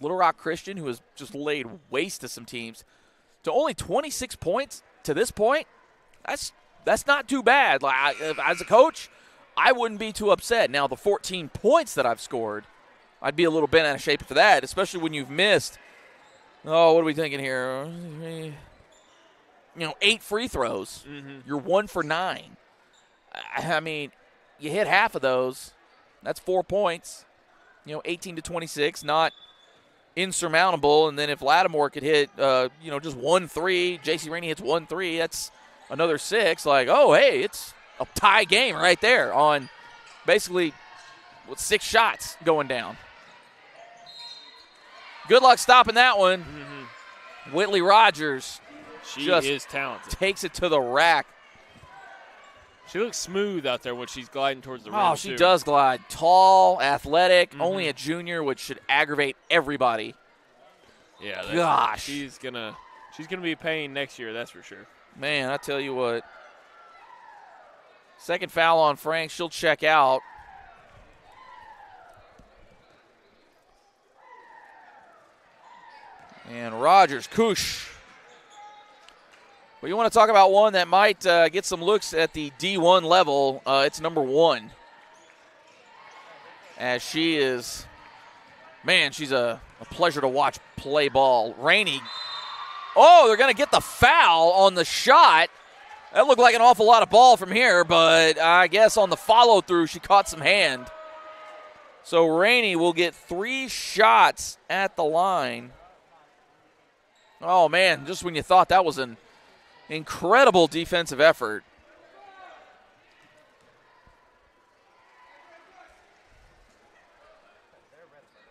Speaker 1: Little Rock Christian, who has just laid waste to some teams, to only 26 points to this point, that's not too bad. As a coach, I wouldn't be too upset. Now, the 14 points that I've scored, I'd be a little bent out of shape for that, especially when you've missed, what are we thinking here? 8 free throws. You're 1 for 9. I mean, you hit half of those. That's 4 points. 18 to 26, not insurmountable. And then if Lattimore could hit, just 1-3, J.C. Rainey hits 1-3, that's another 6. Like, oh, hey, it's a tie game right there on basically with 6 shots going down. Good luck stopping that one. Mm-hmm. Whitley Rogers.
Speaker 2: She is talented.
Speaker 1: Takes it to the rack.
Speaker 2: She looks smooth out there when she's gliding towards the rim.
Speaker 1: Oh, she does glide. Tall, athletic, only a
Speaker 2: Mm-hmm.
Speaker 1: junior, which should aggravate everybody.
Speaker 2: Yeah,
Speaker 1: gosh.
Speaker 2: She's gonna be a pain next year, that's for sure.
Speaker 1: Man, I tell you what. Second foul on Frank. She'll check out. And Rogers, Kush. Well, you want to talk about one that might get some looks at the D1 level. It's number 1. As she is, man, she's a pleasure to watch play ball. Rainey. Oh, they're going to get the foul on the shot. That looked like an awful lot of ball from here, but I guess on the follow-through, she caught some hand. So Rainey will get 3 shots at the line. Oh, man, just when you thought that was an incredible defensive effort.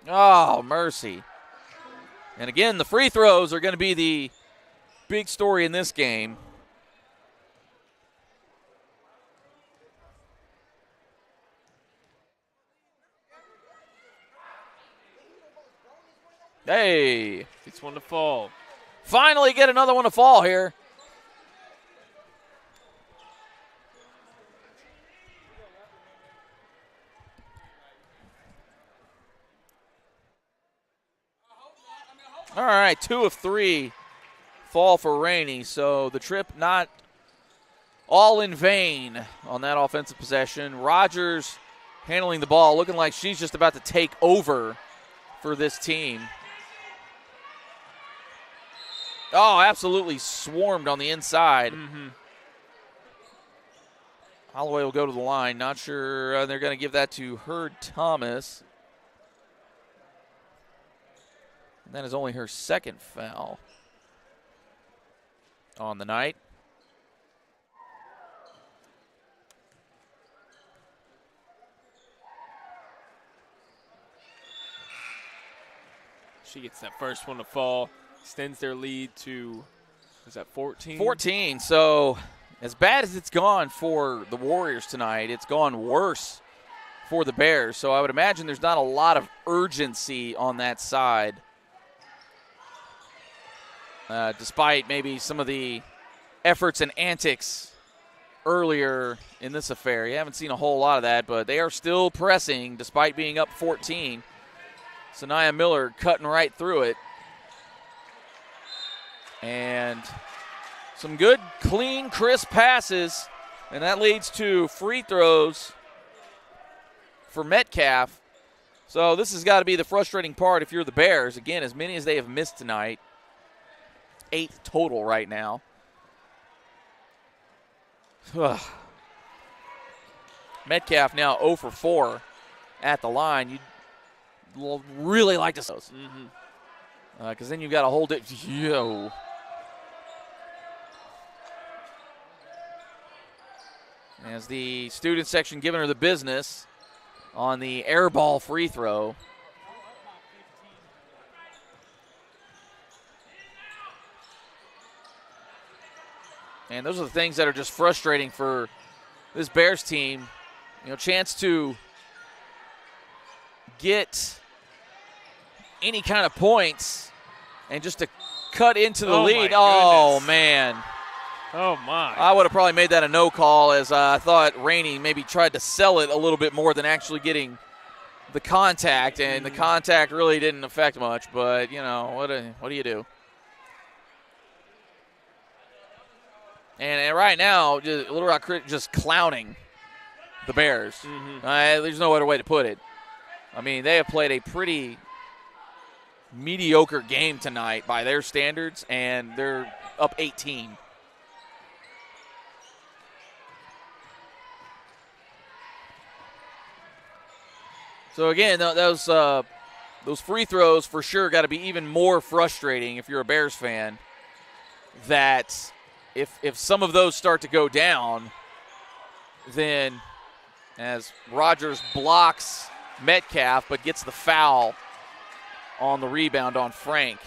Speaker 1: Oh, mercy. And again, the free throws are going to be the big story in this game. Hey.
Speaker 2: It's one to fall.
Speaker 1: Finally get another one to fall here. All right, 2 of 3 fall for Rainey. So the trip not all in vain on that offensive possession. Rogers handling the ball, looking like she's just about to take over for this team. Oh, absolutely swarmed on the inside.
Speaker 2: Mm-hmm.
Speaker 1: Holloway will go to the line. Not sure they're going to give that to Hurd Thomas. And that is only her second foul on the night.
Speaker 2: She gets that first one to fall. Extends their lead to, is that 14?
Speaker 1: 14. So as bad as it's gone for the Warriors tonight, it's gone worse for the Bears. So I would imagine there's not a lot of urgency on that side. Despite maybe some of the efforts and antics earlier in this affair. You haven't seen a whole lot of that, but they are still pressing despite being up 14. Sanaya Miller cutting right through it. And some good, clean, crisp passes. And that leads to free throws for Metcalf. So this has got to be the frustrating part if you're the Bears. Again, as many as they have missed tonight. 8 total right now. Metcalf now 0 for 4 at the line. You'd really like to see those. Because then you've got to hold it. Yo. As the student section giving her the business on the air ball free throw. And those are the things that are just frustrating for this Bears team. You know, chance to get any kind of points and just to cut into the lead. Oh, man.
Speaker 2: Oh, my.
Speaker 1: I would have probably made that a no call, as I thought Rainey maybe tried to sell it a little bit more than actually getting the contact, and the contact really didn't affect much. But, you know, what do you do? And right now, Little Rock just clowning the Bears. There's no other way to put it. I mean, they have played a pretty mediocre game tonight by their standards, and they're up 18. So, again, those those free throws for sure got to be even more frustrating if you're a Bears fan. That if some of those start to go down, then as Rogers blocks Metcalf but gets the foul on the rebound on Frank.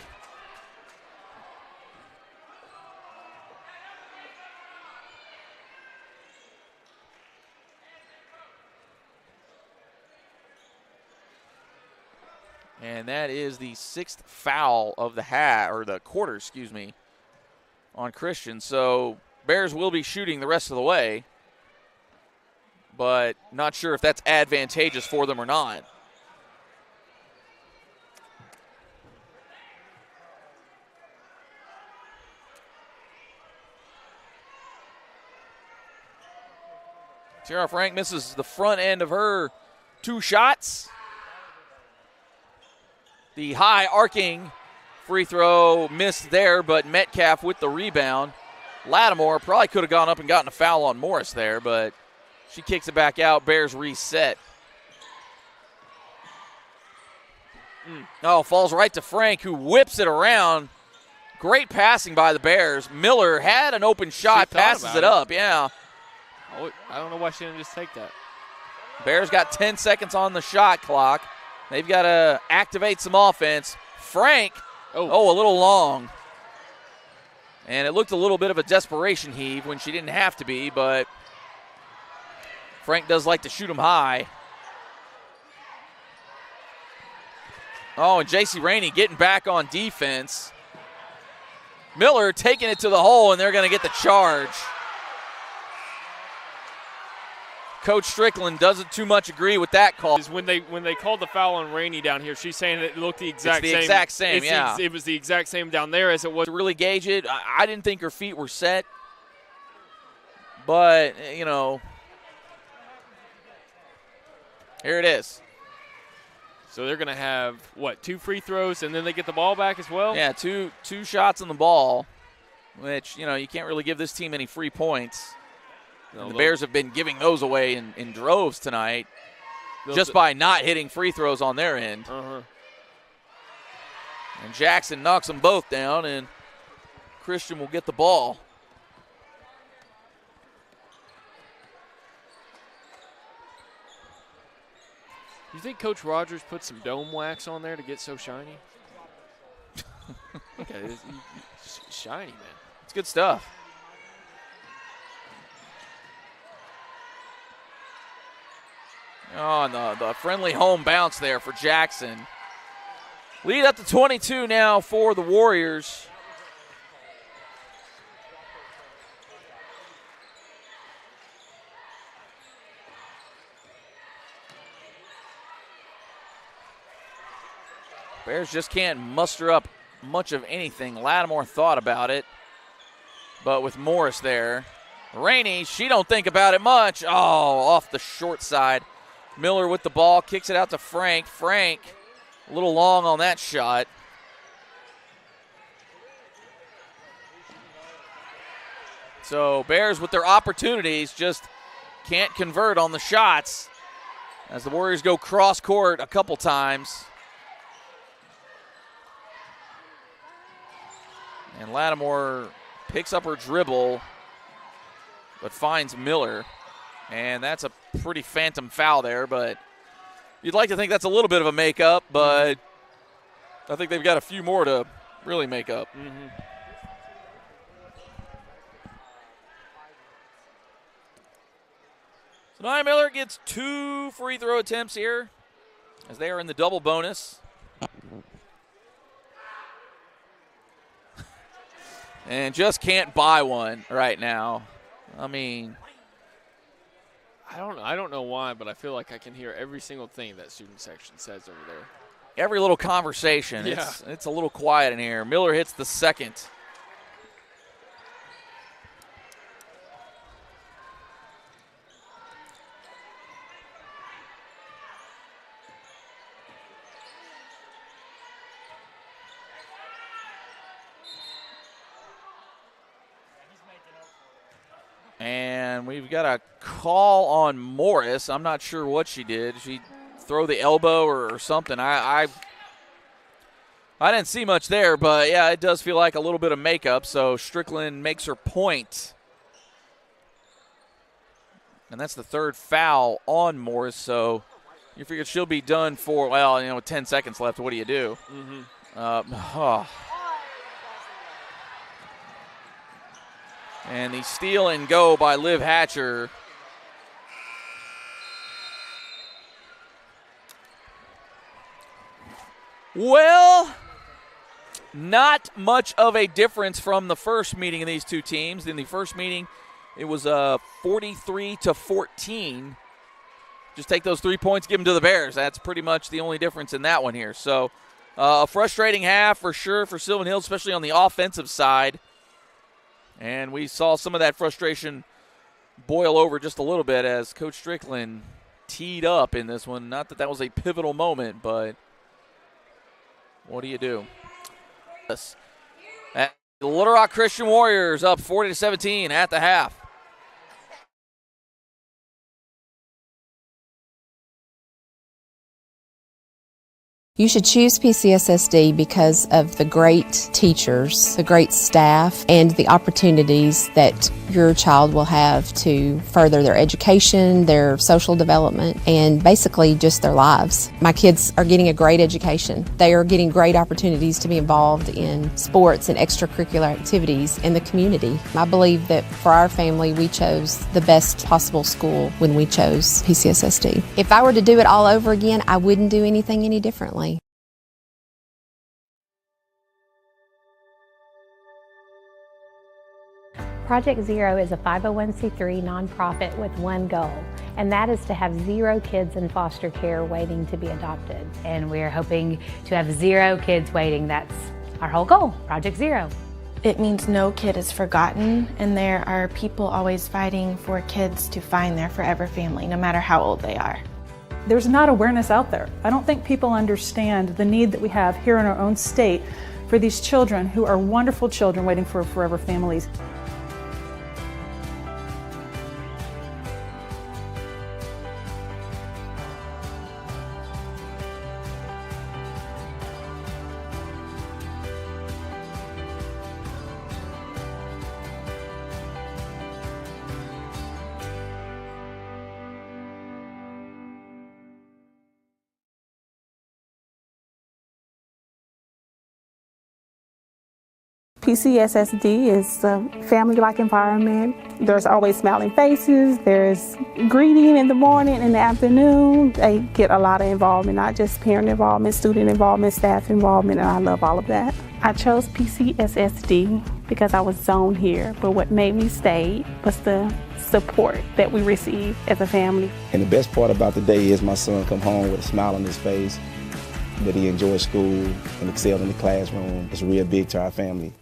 Speaker 1: And that is the 6th foul of the quarter, on Christian. So Bears will be shooting the rest of the way, but not sure if that's advantageous for them or not. Tara Frank misses the front end of her 2 shots. The high arcing free throw missed there, but Metcalf with the rebound. Lattimore probably could have gone up and gotten a foul on Morris there, but she kicks it back out. Bears reset. Oh, falls right to Frank, who whips it around. Great passing by the Bears. Miller had an open shot, passes it up. Yeah.
Speaker 2: Oh, I don't know why she didn't just take that.
Speaker 1: Bears got 10 seconds on the shot clock. They've got to activate some offense. Frank, a little long. And it looked a little bit of a desperation heave when she didn't have to be, but Frank does like to shoot him high. Oh, and J.C. Rainey getting back on defense. Miller taking it to the hole, and they're going to get the charge. Coach Strickland doesn't too much agree with that call.
Speaker 2: When they called the foul on Rainey down here, she's saying it looked the exact same.
Speaker 1: Exact same, yeah.
Speaker 2: It was the exact same down there as it was.
Speaker 1: To really gauge it, I didn't think her feet were set. But, here it is.
Speaker 2: So they're going to have, 2 free throws, and then they get the ball back as well?
Speaker 1: Yeah, two shots on the ball, which, you can't really give this team any free points. The Bears have been giving those away in droves tonight just by not hitting free throws on their end.
Speaker 2: Uh-huh.
Speaker 1: And Jackson knocks them both down, and Christian will get the ball.
Speaker 2: You think Coach Rogers put some dome wax on there to get so shiny? Okay, it's shiny, man.
Speaker 1: It's good stuff. Oh, and the friendly home bounce there for Jackson. Lead up to 22 now for the Warriors. Bears just can't muster up much of anything. Lattimore thought about it, but with Morris there. Rainey, she don't think about it much. Oh, off the short side. Miller with the ball, kicks it out to Frank. Frank, a little long on that shot. So Bears with their opportunities just can't convert on the shots as the Warriors go cross court a couple times. And Lattimore picks up her dribble but finds Miller. And that's a pretty phantom foul there, but you'd like to think that's a little bit of a make-up, but I think they've got a few more to really make up.
Speaker 2: Mm-hmm.
Speaker 1: So Nia Miller gets 2 free throw attempts here as they are in the double bonus. And just can't buy one right now. I mean,
Speaker 2: I don't know why, but I feel like I can hear every single thing that student section says over there.
Speaker 1: Every little conversation.
Speaker 2: Yeah.
Speaker 1: It's a little quiet in here. Miller hits the second. And we've got a call on Morris. I'm not sure what she did. She throw the elbow or something. I I didn't see much there, but yeah, it does feel like a little bit of makeup. So Strickland makes her point. And that's the third foul on Morris. So you figure she'll be done for, well, with 10 seconds left. What do you do?
Speaker 2: Mm-hmm.
Speaker 1: And the steal and go by Liv Hatcher. Well, not much of a difference from the first meeting of these two teams. In the first meeting, it was 43-14. Just take those 3 points, give them to the Bears. That's pretty much the only difference in that one here. So a frustrating half for sure for Sylvan Hills, especially on the offensive side. And we saw some of that frustration boil over just a little bit as Coach Strickland teed up in this one. Not that that was a pivotal moment, but what do you do? The Little Rock Christian Warriors up 40-17 at the half.
Speaker 3: You should choose PCSSD because of the great teachers, the great staff, and the opportunities that your child will have to further their education, their social development, and basically just their lives. My kids are getting a great education. They are getting great opportunities to be involved in sports and extracurricular activities in the community. I believe that for our family, we chose the best possible school when we chose PCSSD. If I were to do it all over again, I wouldn't do anything any differently.
Speaker 4: Project Zero is a 501c3 nonprofit with one goal, and that is to have 0 kids in foster care waiting to be adopted.
Speaker 5: And we're hoping to have 0 kids waiting. That's our whole goal, Project Zero.
Speaker 6: It means no kid is forgotten, and there are people always fighting for kids to find their forever family, no matter how old they are.
Speaker 7: There's not awareness out there. I don't think people understand the need that we have here in our own state for these children who are wonderful children waiting for forever families.
Speaker 8: PCSSD is a family-like environment. There's always smiling faces, there's greeting in the morning, in the afternoon. They get a lot of involvement, not just parent involvement, student involvement, staff involvement, and I love all of that. I chose PCSSD because I was zoned here, but what made me stay was the support that we receive as a family.
Speaker 9: And the best part about the day is my son come home with a smile on his face, that he enjoys school and excelled in the classroom. It's real big to our family.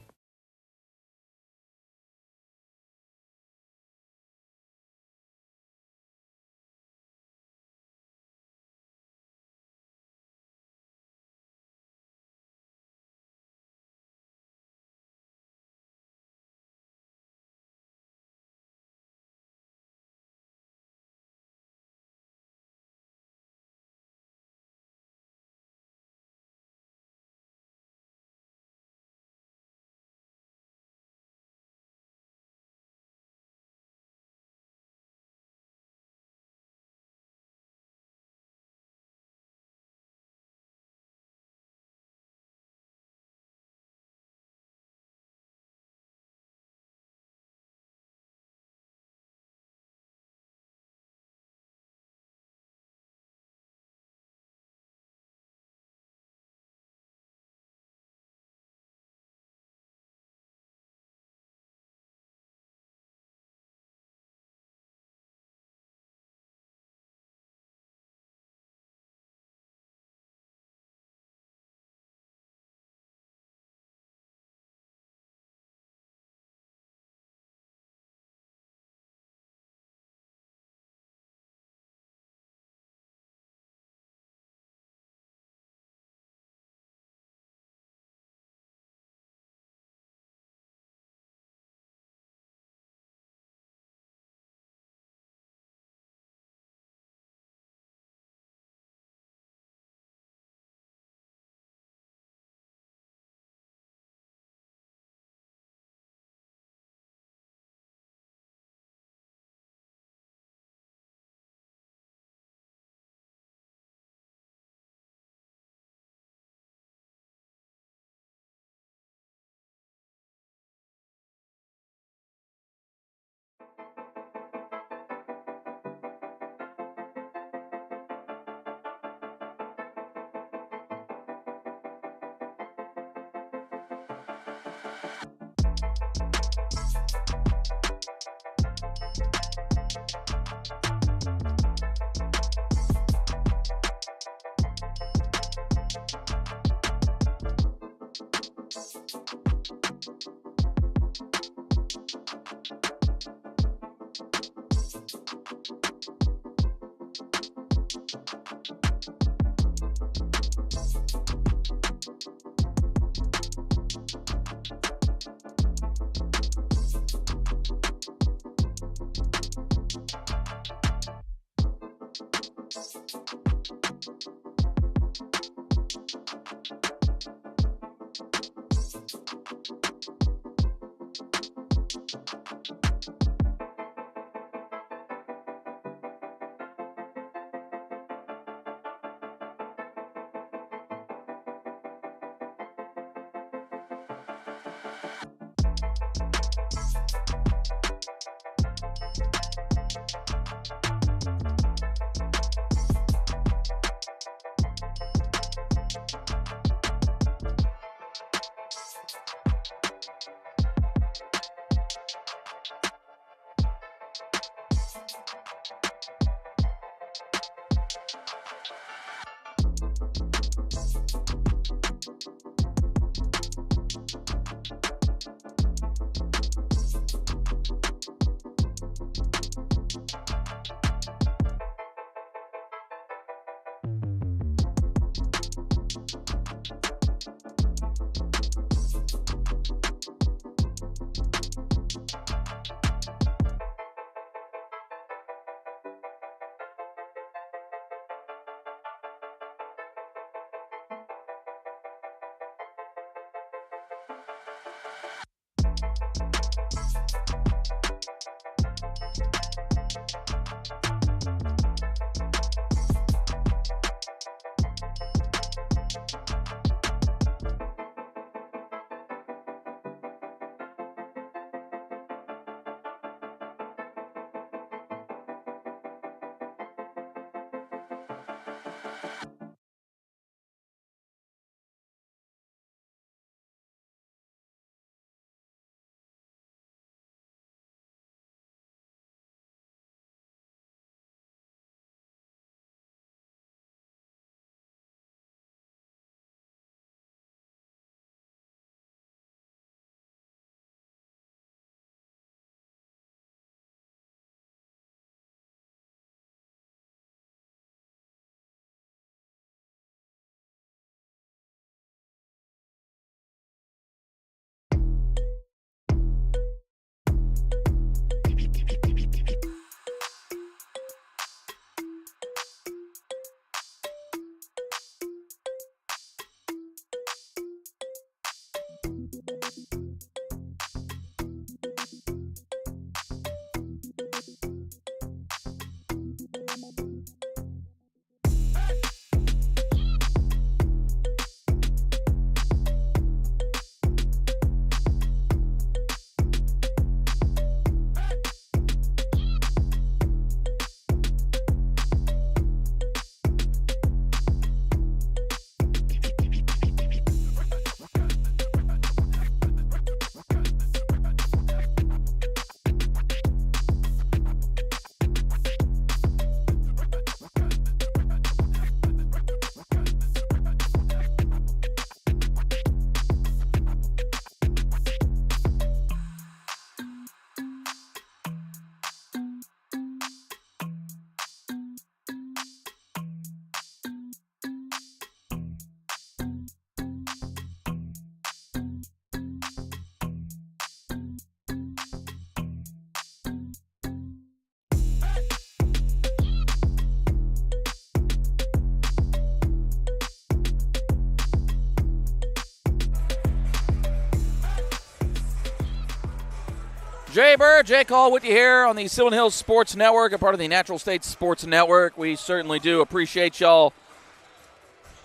Speaker 1: Jay Burr, Jay Call with you here on the Sylvan Hills Sports Network, a part of the Natural States Sports Network. We certainly do appreciate y'all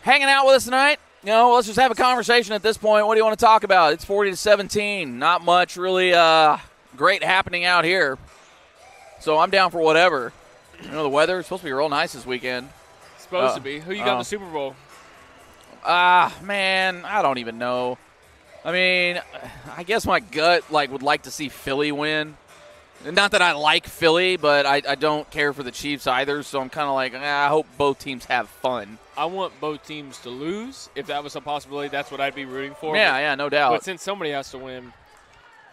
Speaker 1: hanging out with us tonight. You know, let's just have a conversation at this point. What do you want to talk about? It's 40-17. Not much really great happening out here. So I'm down for whatever. You know, the weather is supposed to be real nice this weekend.
Speaker 2: Supposed to be. Who you got in the Super Bowl?
Speaker 1: Man, I don't even know. I mean, I guess my gut would like to see Philly win. Not that I like Philly, but I don't care for the Chiefs either, so I'm kind of like, I hope both teams have fun.
Speaker 2: I want both teams to lose. If that was a possibility, that's what I'd be rooting for.
Speaker 1: Yeah, no doubt.
Speaker 2: But since somebody has to win,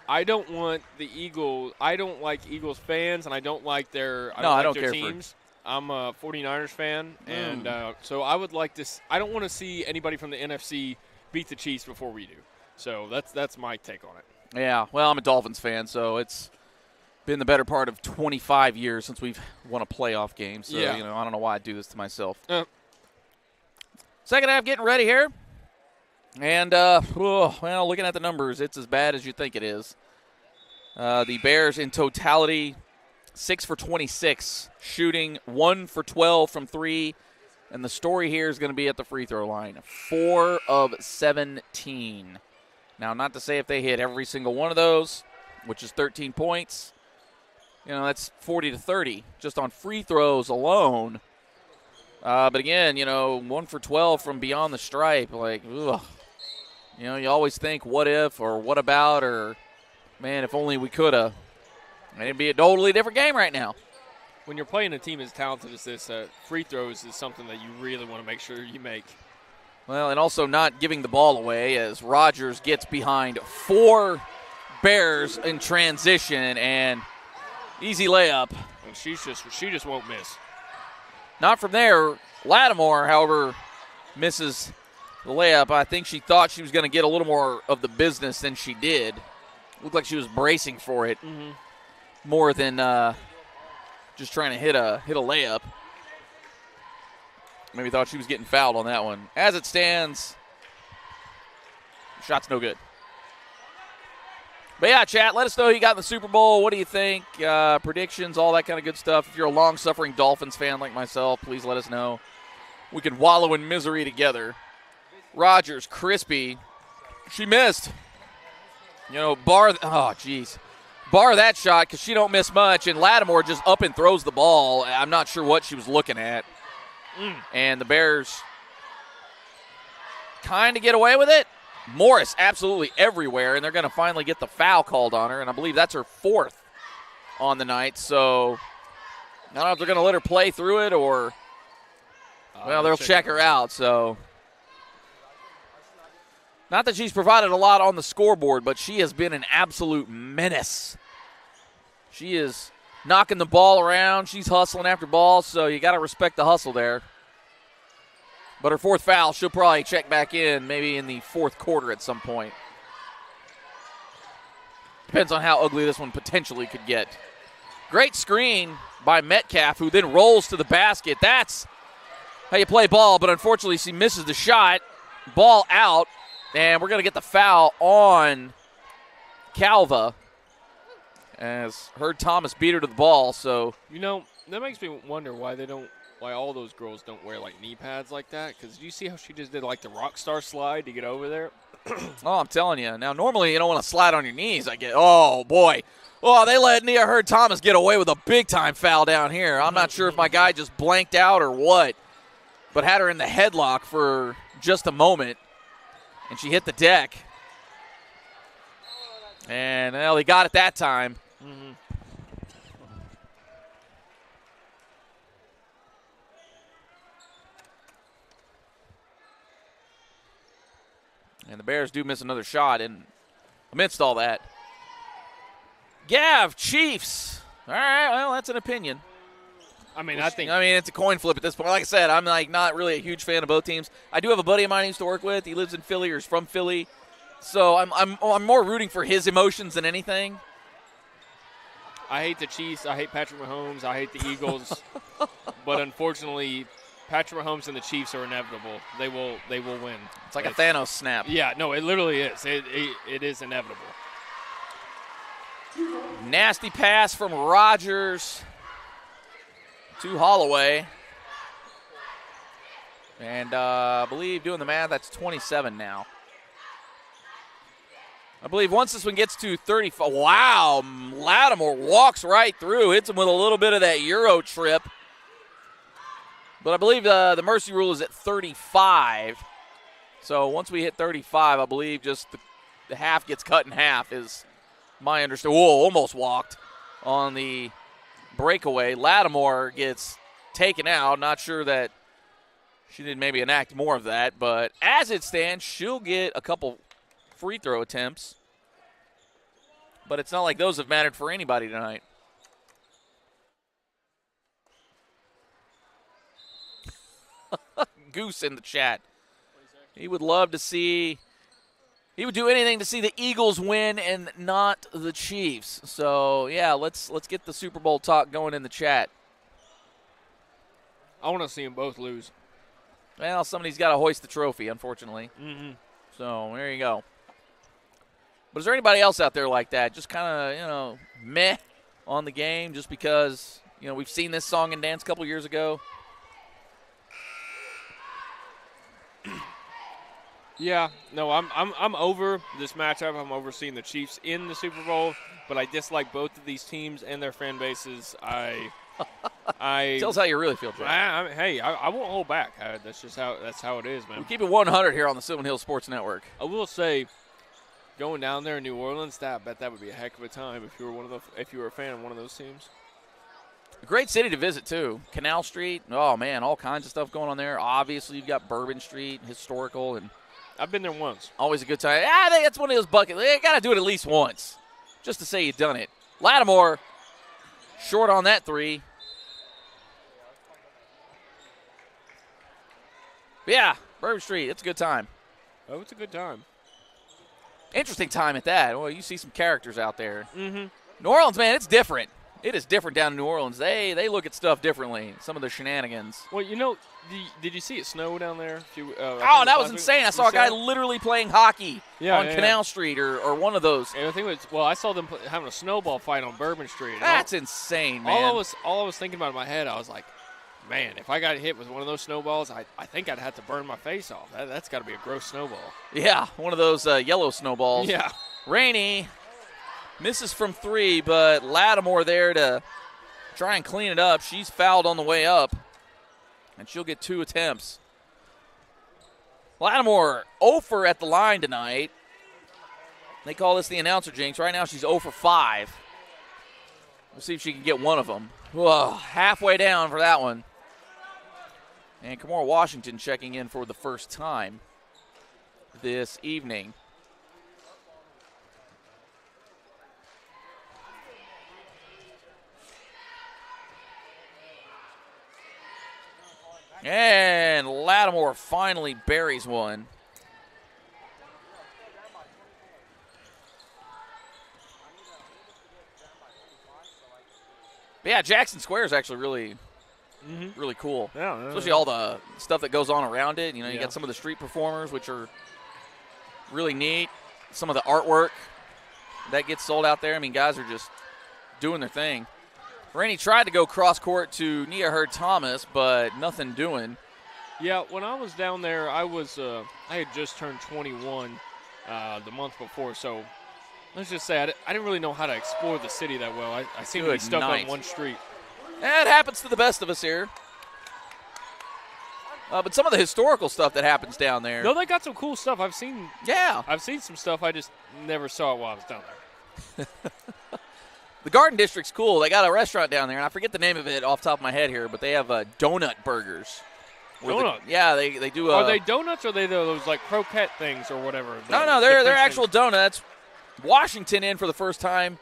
Speaker 2: I don't want the Eagles. I don't like Eagles fans, and I don't like their their teams. I'm a 49ers fan, and so I would like this. I don't want to see anybody from the NFC beat the Chiefs before we do. So that's my take on it.
Speaker 1: Yeah, well, I'm a Dolphins fan, so it's been the better part of 25 years since we've won a playoff game. So,
Speaker 2: yeah.
Speaker 1: I don't know why I do this to myself. Second half getting ready here. And, well, looking at the numbers, it's as bad as you think it is. The Bears in totality, 6 for 26 shooting, 1 for 12 from 3. And the story here is going to be at the free throw line, 4 of 17. Now, not to say if they hit every single one of those, which is 13 points, that's 40 to 30 just on free throws alone. But again, 1 for 12 from beyond the stripe, like, ugh. You always think what if or what about or, man, if only we could have. It'd be a totally different game right now.
Speaker 2: When you're playing a team as talented as this, free throws is something that you really want to make sure you make.
Speaker 1: Well, and also not giving the ball away as Rogers gets behind 4 Bears in transition and easy layup.
Speaker 2: And she just won't miss.
Speaker 1: Not from there. Lattimore, however, misses the layup. I think she thought she was going to get a little more of the business than she did. Looked like she was bracing for it more than just trying to hit a layup. Maybe thought she was getting fouled on that one. As it stands, shot's no good. But yeah, chat, let us know who you got in the Super Bowl. What do you think? Predictions, all that kind of good stuff. If you're a long-suffering Dolphins fan like myself, please let us know. We can wallow in misery together. Rogers, crispy. She missed. Bar that shot because she don't miss much, and Lattimore just up and throws the ball. I'm not sure what she was looking at. And the Bears kind of get away with it. Morris absolutely everywhere, and they're going to finally get the foul called on her, and I believe that's her 4th on the night. So I don't know if they're going to let her play through it or, they'll check her out. So not that she's provided a lot on the scoreboard, but she has been an absolute menace. She is knocking the ball around. She's hustling after balls, so you got to respect the hustle there. But her 4th foul, she'll probably check back in maybe in the 4th quarter at some point. Depends on how ugly this one potentially could get. Great screen by Metcalf, who then rolls to the basket. That's how you play ball, but unfortunately she misses the shot. Ball out, and we're going to get the foul on Calva as Heard Thomas beat her to the ball. So
Speaker 2: that makes me wonder why all those girls don't wear like knee pads like that. Because you see how she just did like the rock star slide to get over there?
Speaker 1: Oh, I'm telling you. Now, normally you don't want to slide on your knees. Oh, boy. Oh, they let Nia Heard Thomas get away with a big-time foul down here. I'm not sure if my guy just blanked out or what, but had her in the headlock for just a moment, and she hit the deck. And, he got it that time. And the Bears do miss another shot, and amidst all that, Gav, Chiefs. All right, well, that's an opinion.
Speaker 2: I mean,
Speaker 1: it's a coin flip at this point. Like I said, I'm not really a huge fan of both teams. I do have a buddy of mine I used to work with. He lives in Philly or is from Philly, so I'm more rooting for his emotions than anything.
Speaker 2: I hate the Chiefs. I hate Patrick Mahomes. I hate the Eagles. But unfortunately, Patrick Mahomes and the Chiefs are inevitable. They will win.
Speaker 1: It's like a Thanos snap.
Speaker 2: Yeah, no, it literally is. It is inevitable.
Speaker 1: Nasty pass from Rogers to Holloway. And I believe, doing the math, that's 27 now. I believe once this one gets to 35. Wow, Lattimore walks right through, hits him with a little bit of that Euro trip. But I believe the mercy rule is at 35. So once we hit 35, I believe just the half gets cut in half is my understanding. Whoa, almost walked on the breakaway. Lattimore gets taken out. Not sure that she did maybe enact more of that. But as it stands, she'll get a couple free throw attempts. But it's not like those have mattered for anybody tonight. Goose in the chat. He would love to see, he would do anything to see the Eagles win and not the Chiefs. So, yeah, let's get the Super Bowl talk going in the chat.
Speaker 2: I want to see them both lose.
Speaker 1: Well, somebody's got to hoist the trophy, unfortunately. So there you go. But is there anybody else out there like that? Just kind of, meh on the game just because, we've seen this song and dance a couple years ago?
Speaker 2: Yeah, no, I'm over this matchup. I'm over seeing the Chiefs in the Super Bowl, but I dislike both of these teams and their fan bases. I
Speaker 1: Tell us how you really feel, Jack.
Speaker 2: I won't hold back. That's how it is, man.
Speaker 1: We keep it 100 here on the Sylvan Hills Sports Network.
Speaker 2: I will say, going down there in New Orleans, I bet that would be a heck of a time if you were a fan of one of those teams.
Speaker 1: A great city to visit too. Canal Street. Oh man, all kinds of stuff going on there. Obviously, you've got Bourbon Street, historical, and
Speaker 2: I've been there once.
Speaker 1: Always a good time. I think that's one of those buckets. You got to do it at least once, just to say you've done it. Lattimore, short on that three. But yeah, Bourbon Street. It's a good time.
Speaker 2: Oh, it's a good time.
Speaker 1: Interesting time at that. Well, you see some characters out there.
Speaker 2: Mm-hmm.
Speaker 1: New Orleans, man, it's different. It is different down in New Orleans. They look at stuff differently. Some of the shenanigans.
Speaker 2: Well, did you see it snow down there?
Speaker 1: That was insane. I saw a guy literally playing hockey on Canal Street or one of those.
Speaker 2: And I saw them having a snowball fight on Bourbon Street.
Speaker 1: That's insane, man.
Speaker 2: All I was thinking about in my head, I was like, man, if I got hit with one of those snowballs, I think I'd have to burn my face off. That's got to be a gross snowball.
Speaker 1: Yeah, one of those yellow snowballs.
Speaker 2: Yeah.
Speaker 1: Rainey misses from three, but Lattimore there to try and clean it up. She's fouled on the way up, and she'll get 2 attempts. Lattimore 0 for at the line tonight. They call this the announcer jinx. Right now she's 0 for 5. We'll see if she can get one of them. Whoa, halfway down for that one. And Kamora Washington checking in for the first time this evening. And Lattimore finally buries one. But yeah, Jackson Square is actually really cool.
Speaker 2: Yeah,
Speaker 1: especially all the stuff that goes on around it. You got some of the street performers, which are really neat. Some of the artwork that gets sold out there. I mean, guys are just doing their thing. Rainey tried to go cross court to Nia Hurd Thomas, but nothing doing.
Speaker 2: Yeah, when I was down there, I had just turned 21 the month before, so let's just say I didn't really know how to explore the city that well. I seem to be stuck on one street.
Speaker 1: It happens to the best of us here. But some of the historical stuff that happens down there.
Speaker 2: No, they got some cool stuff. I've seen some stuff. I just never saw it while I was down there.
Speaker 1: The Garden District's cool. They got a restaurant down there, and I forget the name of it off the top of my head here, but they have donut burgers.
Speaker 2: Donut?
Speaker 1: They do.
Speaker 2: Are they donuts or are they those like croquette things or whatever?
Speaker 1: No, they're actual donuts. Washington in for the first time,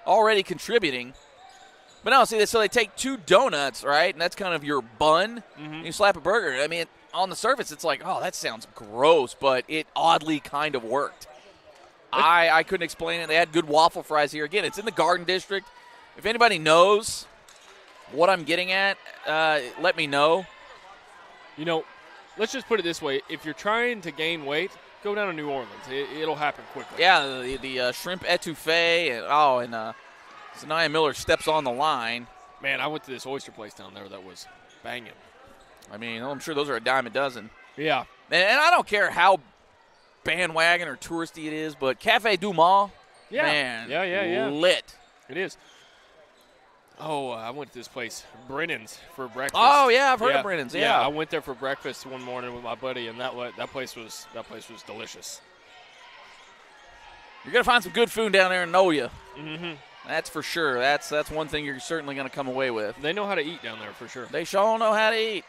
Speaker 1: already contributing. But no, so they take 2 donuts, right, and that's kind of your bun. And you slap a burger. I mean, on the surface, it's like, oh, that sounds gross, but it oddly kind of worked. I couldn't explain it. They had good waffle fries here. Again, it's in the Garden District. If anybody knows what I'm getting at, let me know.
Speaker 2: Let's just put it this way. If you're trying to gain weight, go down to New Orleans. It'll happen quickly.
Speaker 1: Yeah, the shrimp etouffee, and Sanaya Miller steps on the line.
Speaker 2: Man, I went to this oyster place down there that was banging.
Speaker 1: I mean, I'm sure those are a dime a dozen.
Speaker 2: Yeah.
Speaker 1: And I don't care how bandwagon or touristy it is, but Cafe Du Mont, man, lit.
Speaker 2: It is. Oh, I went to this place, Brennan's, for breakfast.
Speaker 1: Oh yeah, I've heard of Brennan's. Yeah,
Speaker 2: I went there for breakfast one morning with my buddy, and that place was delicious.
Speaker 1: You're gonna find some good food down there in Noya.
Speaker 2: Mm-hmm.
Speaker 1: That's for sure. That's one thing you're certainly gonna come away with.
Speaker 2: They know how to eat down there for sure.
Speaker 1: They sure know how to eat.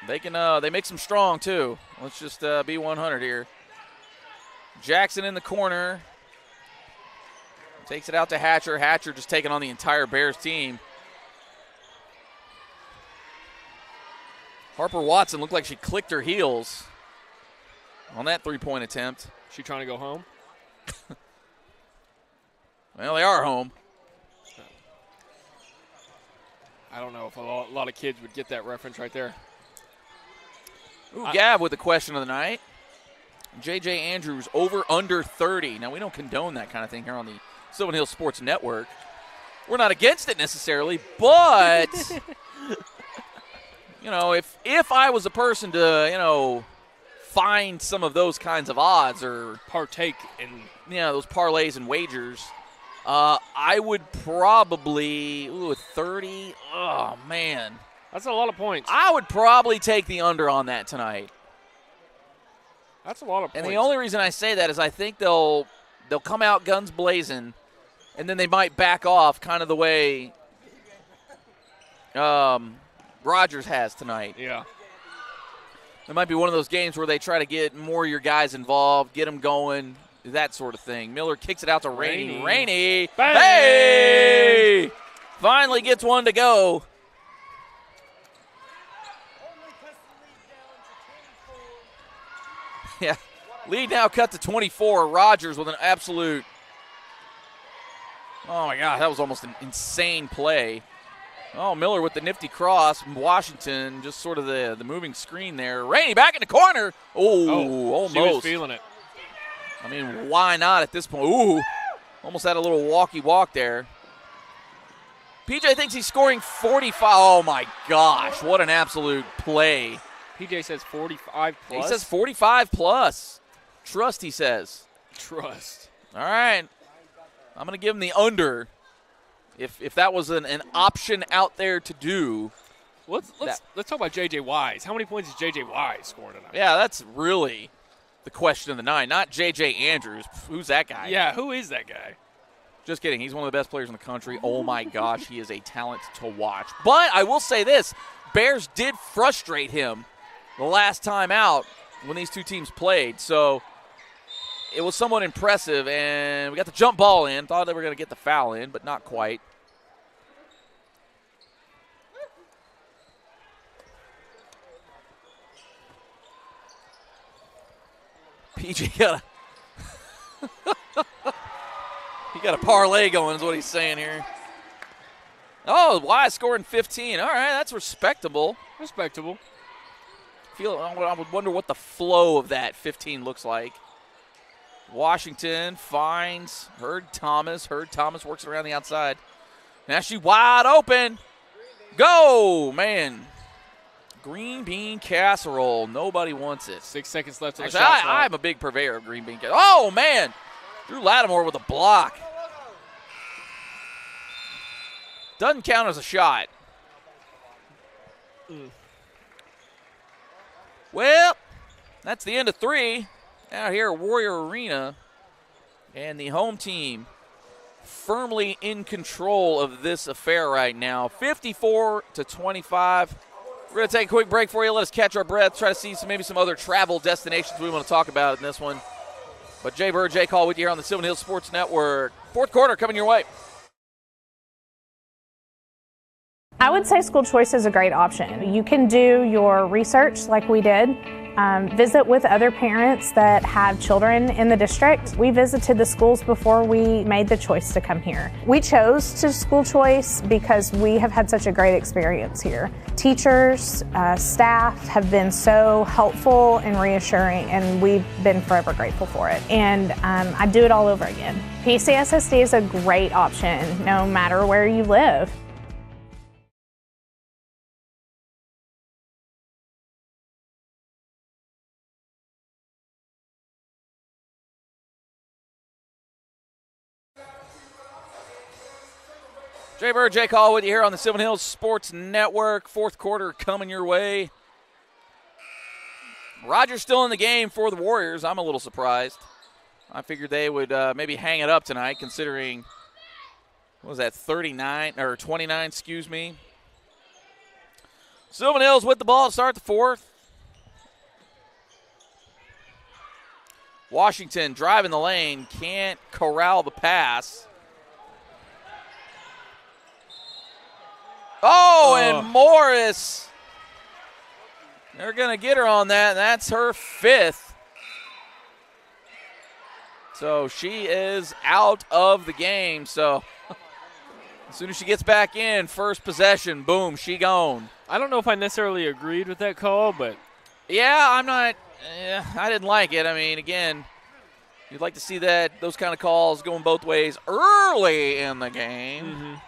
Speaker 1: They can. They make them strong too. Let's just be 100 here. Jackson in the corner. Takes it out to Hatcher. Hatcher just taking on the entire Bears team. Harper Watson looked like she clicked her heels on that three-point attempt.
Speaker 2: She trying to go home?
Speaker 1: Well, they are home.
Speaker 2: I don't know if a lot of kids would get that reference right there.
Speaker 1: Ooh, Gav with the question of the night. J.J. Andrews over under 30. Now, we don't condone that kind of thing here on the Sylvan Hills Sports Network. We're not against it necessarily, but, if I was a person to, find some of those kinds of odds or
Speaker 2: partake in
Speaker 1: those parlays and wagers, I would probably 30. Oh man,
Speaker 2: that's a lot of points.
Speaker 1: I would probably take the under on that tonight.
Speaker 2: That's a lot of points.
Speaker 1: And the only reason I say that is I think they'll come out guns blazing, and then they might back off, kind of the way Rogers has tonight.
Speaker 2: Yeah.
Speaker 1: It might be one of those games where they try to get more of your guys involved, get them going, that sort of thing. Miller kicks it out to Rainey. Rainey. Hey! Finally gets one to go. Yeah. Lead now cut to 24. Rogers with an absolute. Oh, my God. That was almost an insane play. Oh, Miller with the nifty cross. Washington just sort of the moving screen there. Rainey back in the corner. Oh, almost.
Speaker 2: She was feeling it.
Speaker 1: I mean, why not at this point? Ooh, almost had a little walkie walk there. PJ thinks he's scoring 45. Oh, my gosh. What an absolute play.
Speaker 2: PJ says 45 plus.
Speaker 1: He says 45 plus. Trust, he says.
Speaker 2: Trust.
Speaker 1: All right. I'm going to give him the under. If that was an option out there to do.
Speaker 2: Let's talk about J.J. Wise. How many points is J.J. Wise scoring tonight?
Speaker 1: Yeah, that's really the question of the night. Not J.J. Andrews. Who's that guy?
Speaker 2: Yeah, who is that guy?
Speaker 1: Just kidding. He's one of the best players in the country. Oh, my gosh, he is a talent to watch. But I will say this. Bears did frustrate him the last time out when these two teams played. So it was somewhat impressive, and we got the jump ball in. Thought they were going to get the foul in, but not quite. PJ got a parlay going is what he's saying here. Oh, Wise scoring 15. All right, that's respectable.
Speaker 2: Respectable.
Speaker 1: I would wonder what the flow of that 15 looks like. Washington finds Hurd Thomas. Hurd Thomas works it around the outside. Now she wide open. Go, man. Green bean casserole. Nobody wants it.
Speaker 2: 6 seconds left on the
Speaker 1: Actually,
Speaker 2: shot clock.
Speaker 1: I'm a big purveyor of green bean casserole. Oh, man. Drew Lattimore with a block. Doesn't count as a shot. Well, that's the end of 3 out here at Warrior Arena. And the home team firmly in control of this affair right now. 54-25. We're going to take a quick break for you. Let us catch our breath, try to see maybe some other travel destinations we want to talk about in this one. But Jay Bird, Jay Call with you here on the Sylvan Hills Sports Network. Fourth quarter coming your way.
Speaker 10: I would say school choice is a great option. You can do your research like we did, visit with other parents that have children in the district. We visited the schools before we made the choice to come here. We chose to school choice because we have had such a great experience here. Teachers, staff have been so helpful and reassuring, and we've been forever grateful for it. And I'd do it all over again. PCSSD is a great option no matter where you live.
Speaker 1: Jay Bird, Jay Call with you here on the Sylvan Hills Sports Network. Fourth quarter coming your way. Rogers still in the game for the Warriors. I'm a little surprised. I figured they would maybe hang it up tonight, considering, what was that, 29, excuse me. Sylvan Hills with the ball to start the fourth. Washington driving the lane, can't corral the pass. Oh, and Morris. They're going to get her on that, and that's her 5th. So she is out of the game. So as soon as she gets back in, first possession, boom, she gone.
Speaker 2: I don't know if I necessarily agreed with that call, but.
Speaker 1: Yeah, I'm not. I didn't like it. I mean, again, you'd like to see those kind of calls going both ways early in the game.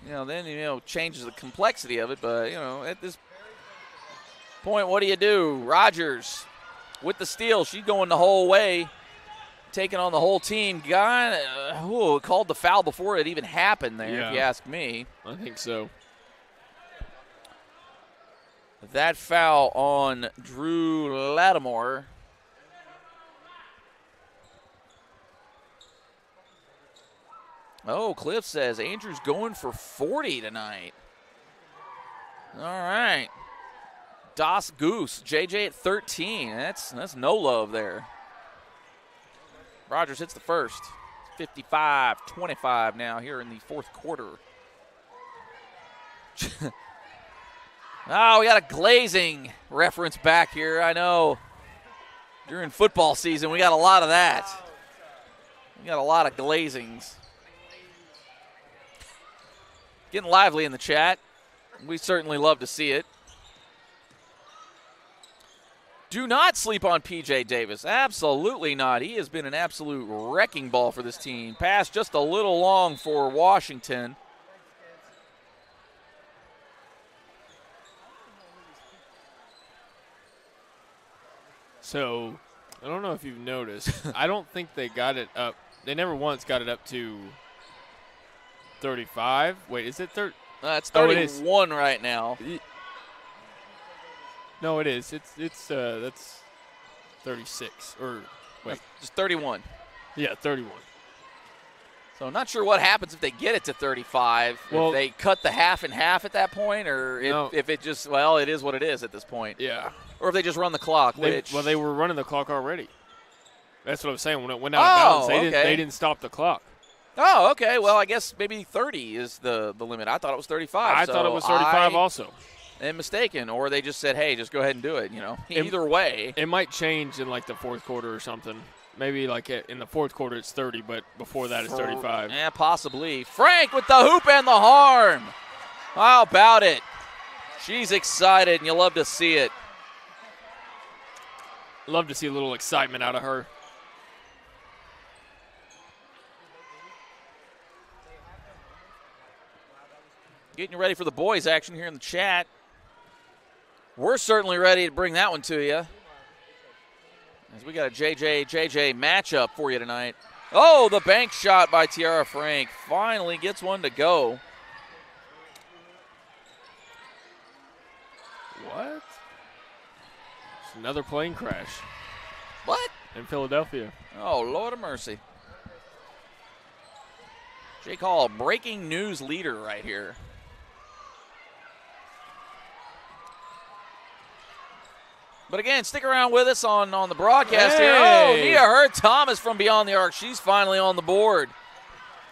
Speaker 2: Mm-hmm.
Speaker 1: Then changes the complexity of it. But at this point, what do? Rogers with the steal. She's going the whole way, taking on the whole team. Guy called the foul before it even happened there, if you ask me.
Speaker 2: I think so.
Speaker 1: That foul on Drew Lattimore. Oh, Cliff says Andrew's going for 40 tonight. All right. Das Goose, JJ at 13. That's no love there. Rogers hits the first. 55-25 now here in the fourth quarter. Oh, we got a glazing reference back here. I know during football season we got a lot of that. We got a lot of glazings. Getting lively in the chat. We certainly love to see it. Do not sleep on P.J. Davis. Absolutely not. He has been an absolute wrecking ball for this team. Pass just a little long for Washington.
Speaker 2: So, I don't know if you've noticed. I don't think they got it up. They never once got it up to 35. Wait, is it 30?
Speaker 1: It's 31 right now.
Speaker 2: No, it is. It's that's 36 or wait,
Speaker 1: just 31.
Speaker 2: Yeah, 31.
Speaker 1: So not sure what happens if they get it to 35.
Speaker 2: Well,
Speaker 1: if they cut the half in half at that point, or if it just it is what it is at this point.
Speaker 2: Yeah.
Speaker 1: Or if they just run the clock.
Speaker 2: They were running the clock already. That's what I'm saying. When it went out of bounds, they didn't stop the clock.
Speaker 1: Oh, okay. Well, I guess maybe 30 is the limit. I thought it was 35.
Speaker 2: I thought it was 35 also.
Speaker 1: And mistaken, or they just said, "Hey, just go ahead and do it." Either way,
Speaker 2: it might change in like the fourth quarter or something. Maybe like in the fourth quarter it's 30, but before that it's 35.
Speaker 1: Yeah, possibly. Frank with the hoop and the harm. How about it? She's excited, and you love to see it.
Speaker 2: Love to see a little excitement out of her.
Speaker 1: Getting you ready for the boys' action here in the chat. We're certainly ready to bring that one to you, as we got a JJ matchup for you tonight. Oh, the bank shot by Tiara Frank finally gets one to go.
Speaker 2: What? It's another plane crash.
Speaker 1: What?
Speaker 2: In Philadelphia.
Speaker 1: Oh, Lord of mercy. Jake Hall, breaking news leader right here. But again, stick around with us on the broadcast here. Oh, Nia Hurd Thomas from beyond the arc. She's finally on the board.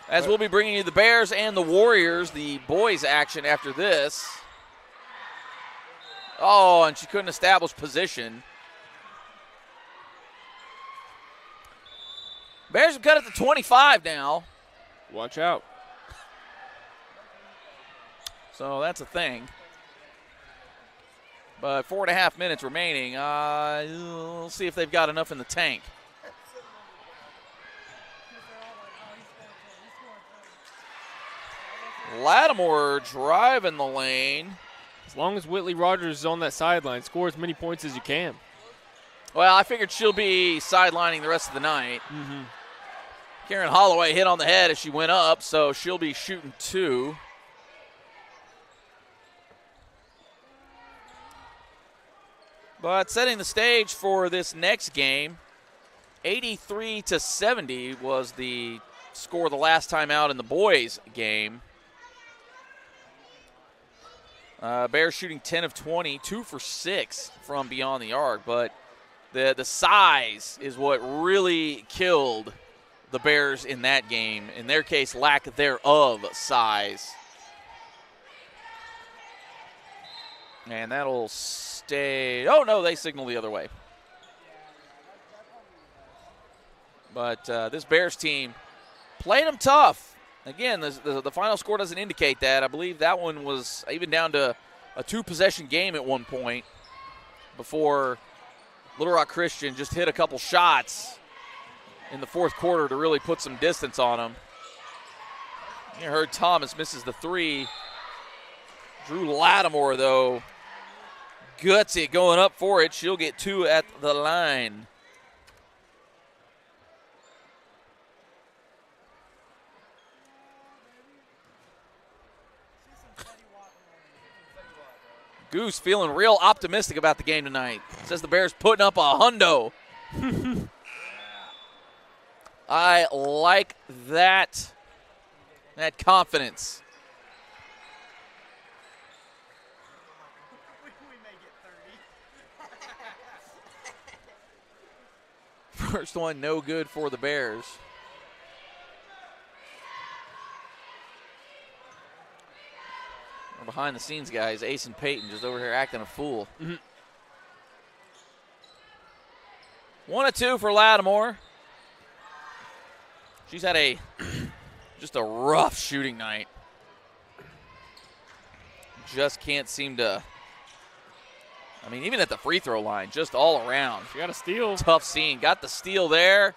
Speaker 1: As we'll be bringing you the Bears and the Warriors, the boys' action after this. Oh, and she couldn't establish position. Bears have cut it to 25 now.
Speaker 2: Watch out.
Speaker 1: So that's a thing. But 4.5 minutes remaining. We'll see if they've got enough in the tank. Lattimore driving the lane.
Speaker 2: As long as Whitley Rogers is on that sideline, score as many points as you can.
Speaker 1: Well, I figured she'll be sidelining the rest of the night.
Speaker 2: Mm-hmm.
Speaker 1: Karen Holloway hit on the head as she went up, so she'll be shooting 2. But setting the stage for this next game, 83-70 was the score the last time out in the boys' game. Bears shooting 10 of 20, 2 for 6 from beyond the arc. But the size is what really killed the Bears in that game. In their case, lack thereof size. And that'll stay. Oh, no, they signal the other way. But this Bears team played them tough. Again, the final score doesn't indicate that. I believe that one was even down to a 2-possession game at one point before Little Rock Christian just hit a couple shots in the fourth quarter to really put some distance on them. You heard Thomas misses the three. Drew Lattimore, though, guts it going up for it. She'll get 2 at the line. Goose feeling real optimistic about the game tonight. Says the Bears putting up a hundo. I like that confidence. First one, no good for the Bears. Our behind the scenes guys, Ace and Peyton, just over here acting a fool. 1 of 2 for Lattimore. She's had just a rough shooting night. Just can't seem to, I mean, even at the free throw line, just all around.
Speaker 2: She got a steal.
Speaker 1: Tough scene. Got the steal there.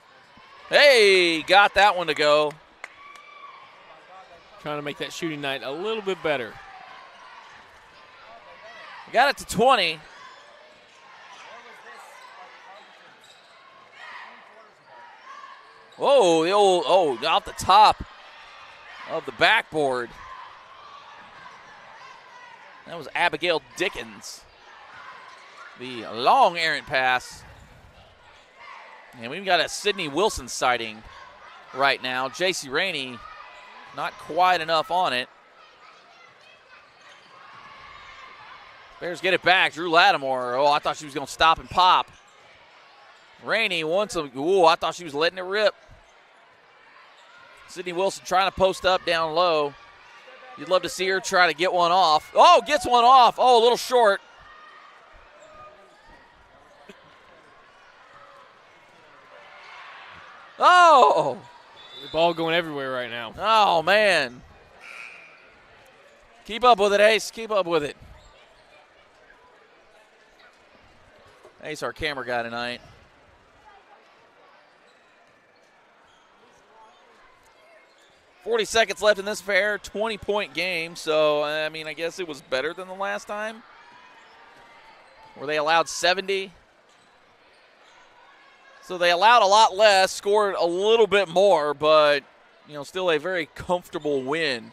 Speaker 1: Hey, got that one to go.
Speaker 2: Trying to make that shooting night a little bit better.
Speaker 1: Got it to 20. Whoa, the old, off the top of the backboard. That was Abigail Dickens. The long errant pass. And we've got a Sydney Wilson sighting right now. J.C. Rainey not quite enough on it. Bears get it back. Drew Lattimore. Oh, I thought she was going to stop and pop. Rainey wants a, I thought she was letting it rip. Sydney Wilson trying to post up down low. You'd love to see her try to get one off. Oh, gets one off. Oh, a little short. Oh!
Speaker 2: The ball going everywhere right now.
Speaker 1: Oh, man. Keep up with it, Ace. Keep up with it. Ace, our camera guy tonight. .40 seconds left in this affair, 20-point game. So, I mean, I guess it was better than the last time. Where they allowed 70. So they allowed a lot less, scored a little bit more, but, you know, still a very comfortable win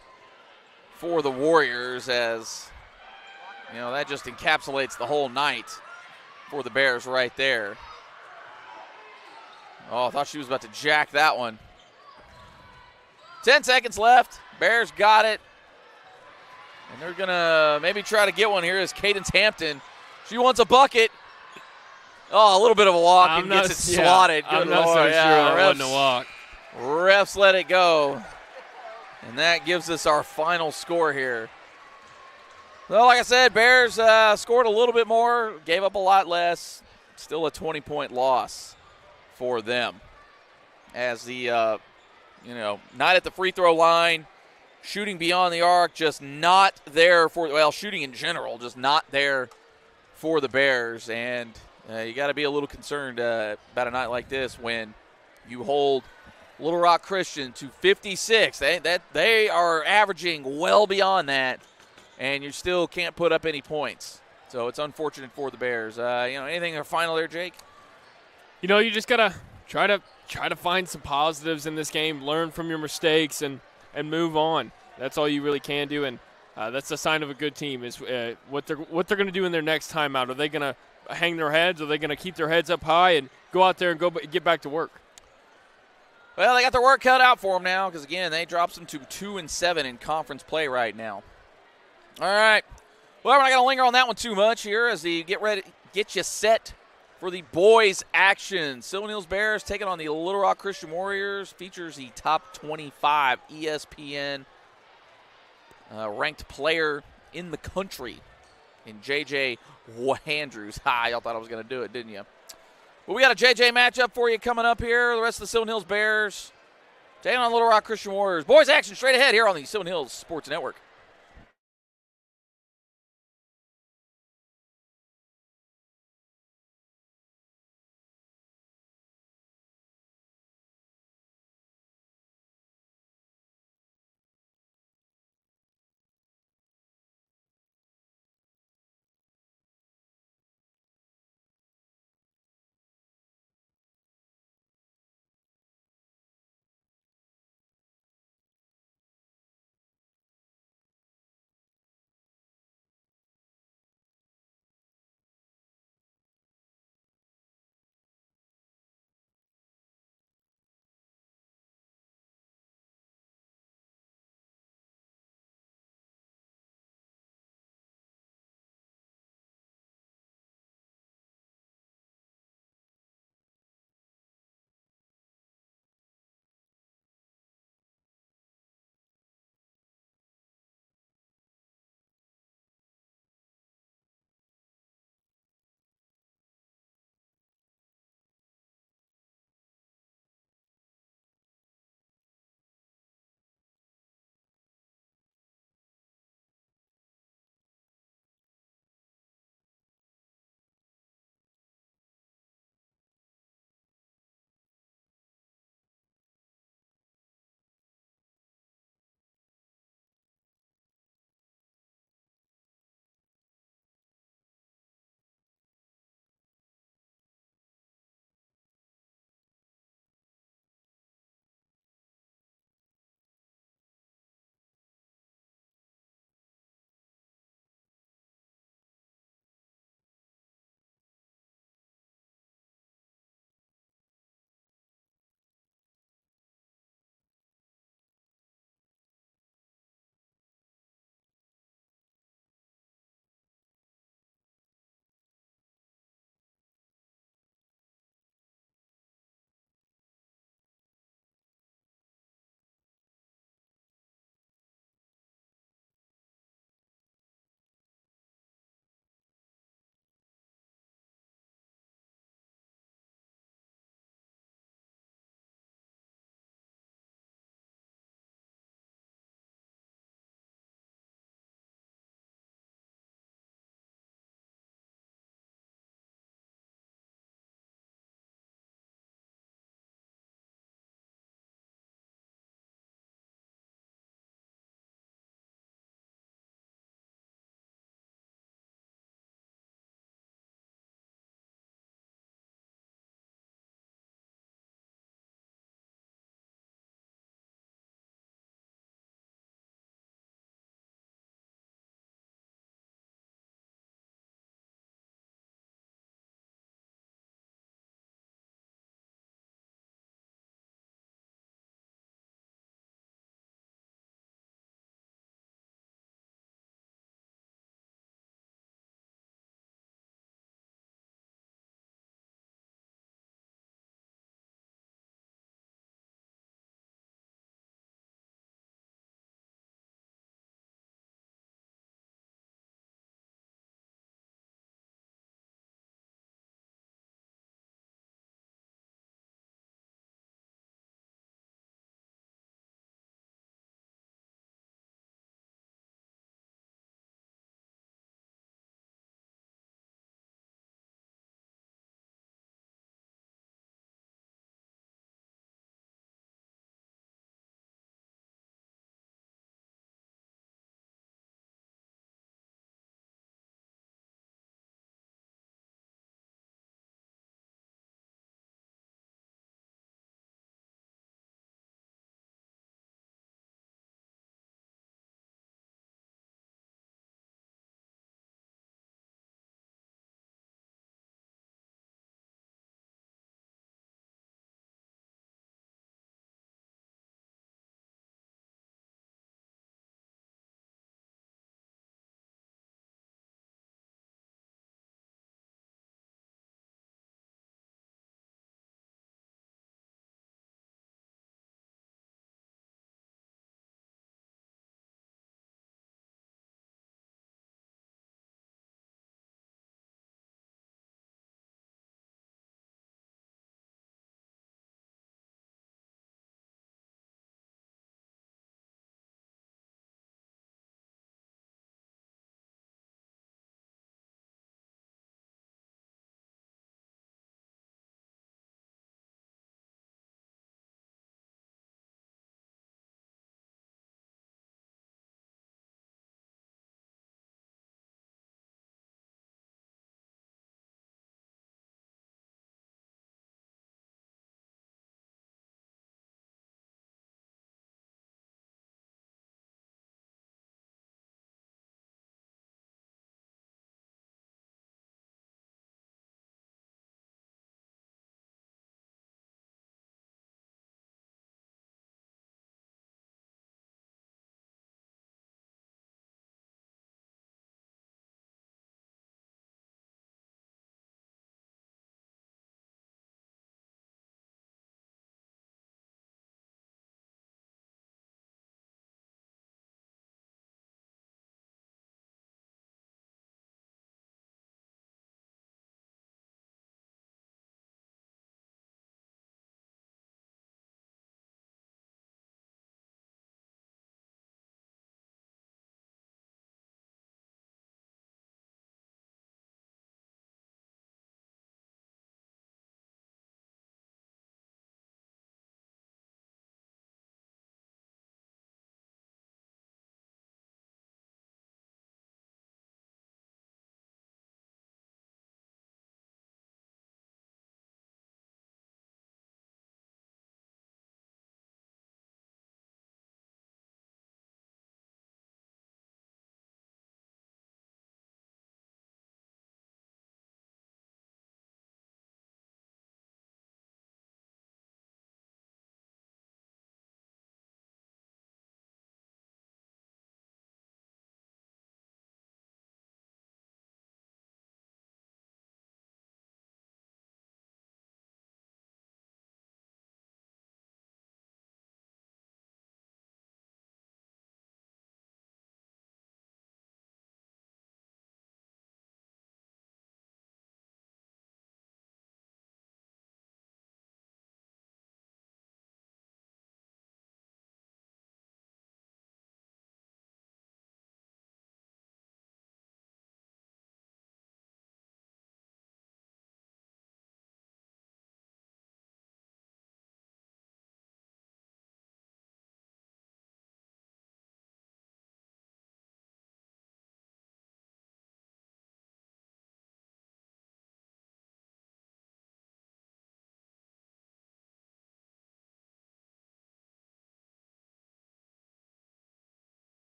Speaker 1: for the Warriors as, you know, that just encapsulates the whole night for the Bears right there. Oh, I thought she was about to jack that one. 10 seconds left. Bears got it. And they're going to maybe try to get one here as Cadence Hampton. She wants a bucket. Oh, a little bit of a walk and gets it swatted.
Speaker 2: I'm not so sure that wasn't a walk.
Speaker 1: Refs let it go. And that gives us our final score here. Well, like I said, Bears scored a little bit more, gave up a lot less. Still a 20-point loss for them. As the, not at the free throw line, shooting beyond the arc, just not there for, well, shooting in general, just not there for the Bears. And you got to be a little concerned about a night like this when you hold Little Rock Christian to 56. They are averaging well beyond that, and you still can't put up any points. So it's unfortunate for the Bears. Anything in the final there, Jake?
Speaker 2: You just got to try to find some positives in this game, learn from your mistakes, and move on. That's all you really can do, and that's a sign of a good team is what they're going to do in their next timeout. Are they going to hang their heads? Are they going to keep their heads up high and go out there and get back to work?
Speaker 1: Well, they got their work cut out for them now because, again, they dropped them to 2-7 in conference play right now. All right. Well, we're not going to linger on that one too much here as they get you set for the boys' action. Sylvan Hills Bears taking on the Little Rock Christian Warriors. Features the top 25 ESPN ranked player in the country in J.J. Andrews. Y'all thought I was going to do it, didn't you? Well, we got a J.J. matchup for you coming up here. The rest of the Sylvan Hills Bears taking on Little Rock Christian Warriors. Boys' action straight ahead here on the Sylvan Hills Sports Network.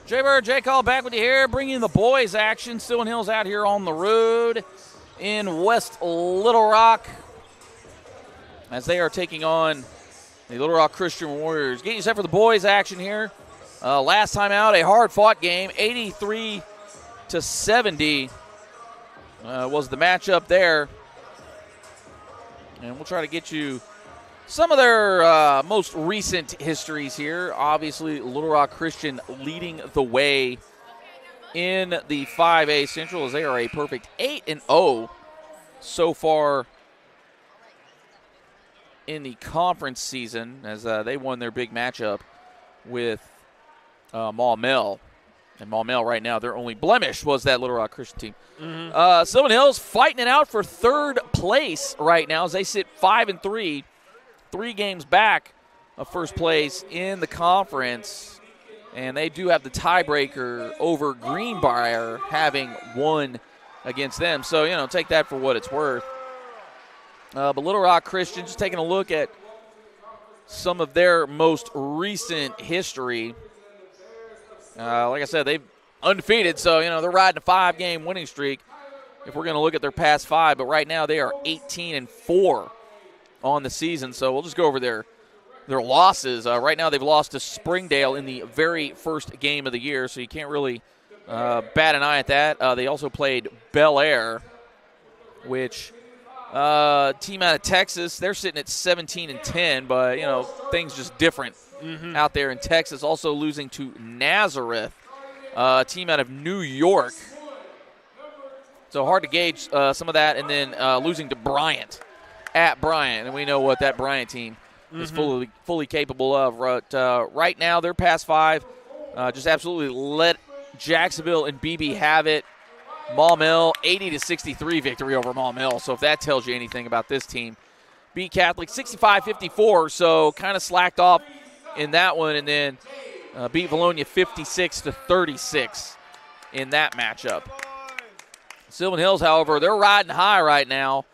Speaker 1: Jay Bird, Jay Call back with you here, bringing the boys action. Sylvan Hills out here on the road in West Little Rock as they are taking on the Little Rock Christian Warriors. Getting you set for the boys action here. Last time out, a hard-fought game, 83-70 was the matchup there. And we'll try to get you some of their most recent histories here. Obviously, Little Rock Christian leading the way in the 5A Central as they are a perfect 8-0 so far in the conference season as they won their big matchup with Maumelle. And Maumelle right now, their only blemish was that Little Rock Christian team. Sylvan Hills fighting it out for third place right now as they sit 5-3. 3 games back of first place in the conference, and they do have the tiebreaker over Greenbrier having won against them. So, take that for what it's worth. But Little Rock Christian, just taking a look at some of their most recent history. Like I said, they've undefeated, so, they're riding a 5-game winning streak if we're going to look at their past 5. But right now they are 18-4. On the season, so we'll just go over their losses. Right now they've lost to Springdale in the very first game of the year, so you can't really bat an eye at that. They also played Bel Air, which team out of Texas. They're sitting at 17-10, but things just different out there in Texas. Also losing to Nazareth, team out of New York. So hard to gauge some of that, and then losing to Bryant. At Bryant, and we know what that Bryant team is fully capable of. Right now, their past 5 just absolutely let Jacksonville and BB have it. Maumelle, 80-63 victory over Maumelle. So if that tells you anything about this team, beat Catholic 65-54. So kind of slacked off in that one, and then beat Valonia 56-36 in that matchup. Sylvan Hills, however, they're riding high right now,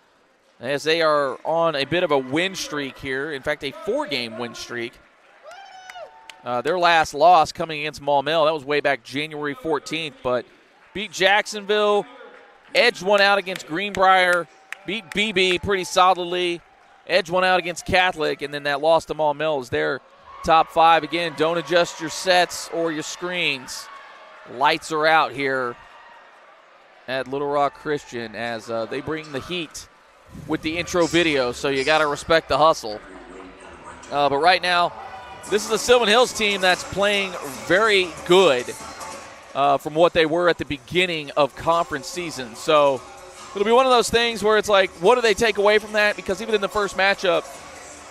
Speaker 1: as they are on a bit of a win streak here. In fact, a 4-game win streak. Their last loss coming against Maumelle, that was way back January 14th, but beat Jacksonville, edged one out against Greenbrier, beat BB pretty solidly, edged one out against Catholic, and then that loss to Maumelle is their top 5. Again, don't adjust your sets or your screens. Lights are out here at Little Rock Christian as they bring the heat with the intro video, so you got to respect the hustle. But right now, this is a Sylvan Hills team that's playing very good from what they were at the beginning of conference season. So it'll be one of those things where it's like, what do they take away from that? Because even in the first matchup,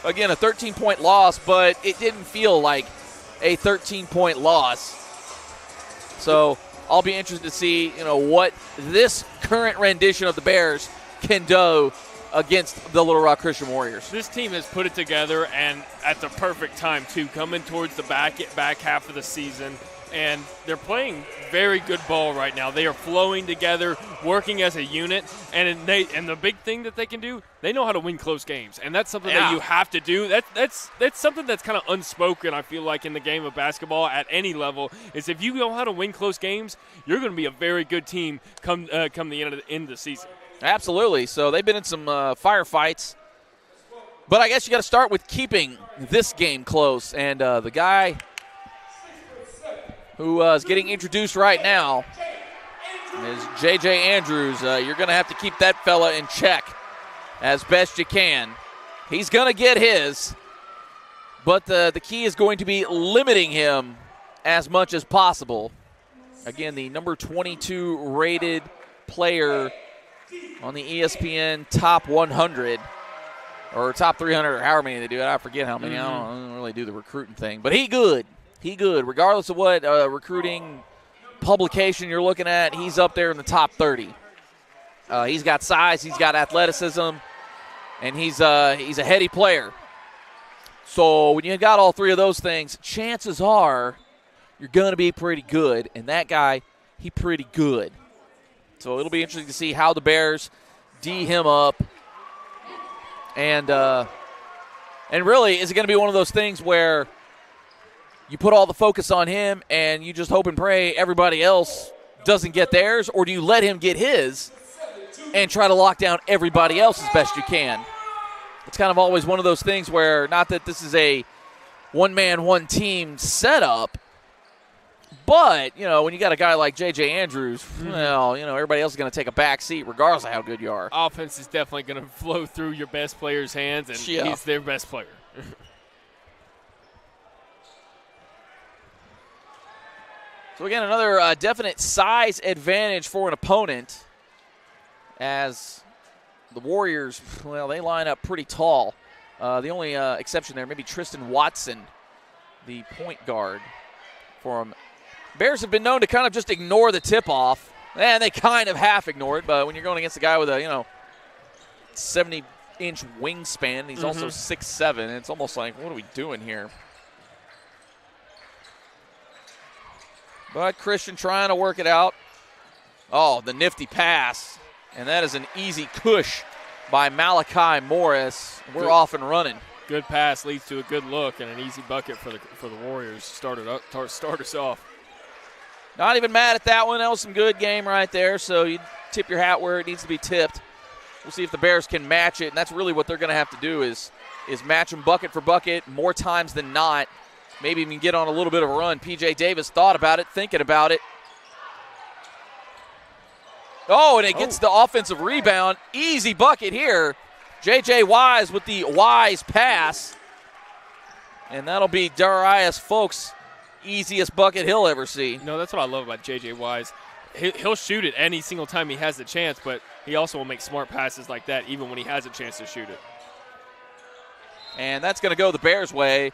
Speaker 1: again, a 13-point loss, but it didn't feel like a 13-point loss. So I'll be interested to see, what this current rendition of the Bears can do against the Little Rock Christian Warriors.
Speaker 2: This team has put it together, and at the perfect time, too, coming towards the back half of the season, and they're playing very good ball right now. They are flowing together, working as a unit, and the big thing that they can do, they know how to win close games, and that's something that you have to do. That's something that's kind of unspoken, I feel like, in the game of basketball at any level, is if you know how to win close games, you're going to be a very good team come the end of the season.
Speaker 1: Absolutely. So they've been in some firefights. But I guess you got to start with keeping this game close. And the guy who is getting introduced right now is J.J. Andrews. You're going to have to keep that fella in check as best you can. He's going to get his. But the key is going to be limiting him as much as possible. Again, the number 22 rated player on the ESPN Top 100 or Top 300 or however many they do. I forget how many. I don't really do the recruiting thing. But he good. Regardless of what recruiting publication you're looking at, he's up there in the top 30. He's got size. He's got athleticism. And he's a heady player. So when you got all 3 of those things, chances are you're going to be pretty good. And that guy, he pretty good. So it'll be interesting to see how the Bears D him up. And really, is it going to be one of those things where you put all the focus on him and you just hope and pray everybody else doesn't get theirs, or do you let him get his and try to lock down everybody else as best you can? It's kind of always one of those things where, not that this is a one-man, one-team setup, but, when you got a guy like J.J. Andrews, well, everybody else is going to take a back seat regardless of how good you are.
Speaker 2: Offense is definitely going to flow through your best player's hands, and he's their best player.
Speaker 1: So, again, another definite size advantage for an opponent as the Warriors, well, they line up pretty tall. The only exception there, maybe Tristan Watson, the point guard for them. Bears have been known to kind of just ignore the tip-off, and they kind of half ignore it, but when you're going against a guy with a, 70-inch wingspan, and he's also 6'7", it's almost like, what are we doing here? But Christian trying to work it out. Oh, the nifty pass. And that is an easy cush by Malachi Morris. We're off and running.
Speaker 2: Good pass leads to a good look and an easy bucket for the Warriors. Start us off.
Speaker 1: Not even mad at that one. That was some good game right there. So you tip your hat where it needs to be tipped. We'll see if the Bears can match it, and that's really what they're going to have to do is match them bucket for bucket more times than not. Maybe even get on a little bit of a run. P.J. Davis thought about it, thinking about it. Oh, and it gets the offensive rebound. Easy bucket here. J.J. Wise with the Wise pass. And that'll be Darius Folks' easiest bucket he'll ever see.
Speaker 2: No, that's what I love about J.J. Wise. He'll shoot it any single time he has the chance, but he also will make smart passes like that even when he has a chance to shoot it.
Speaker 1: And that's going to go the Bears' way,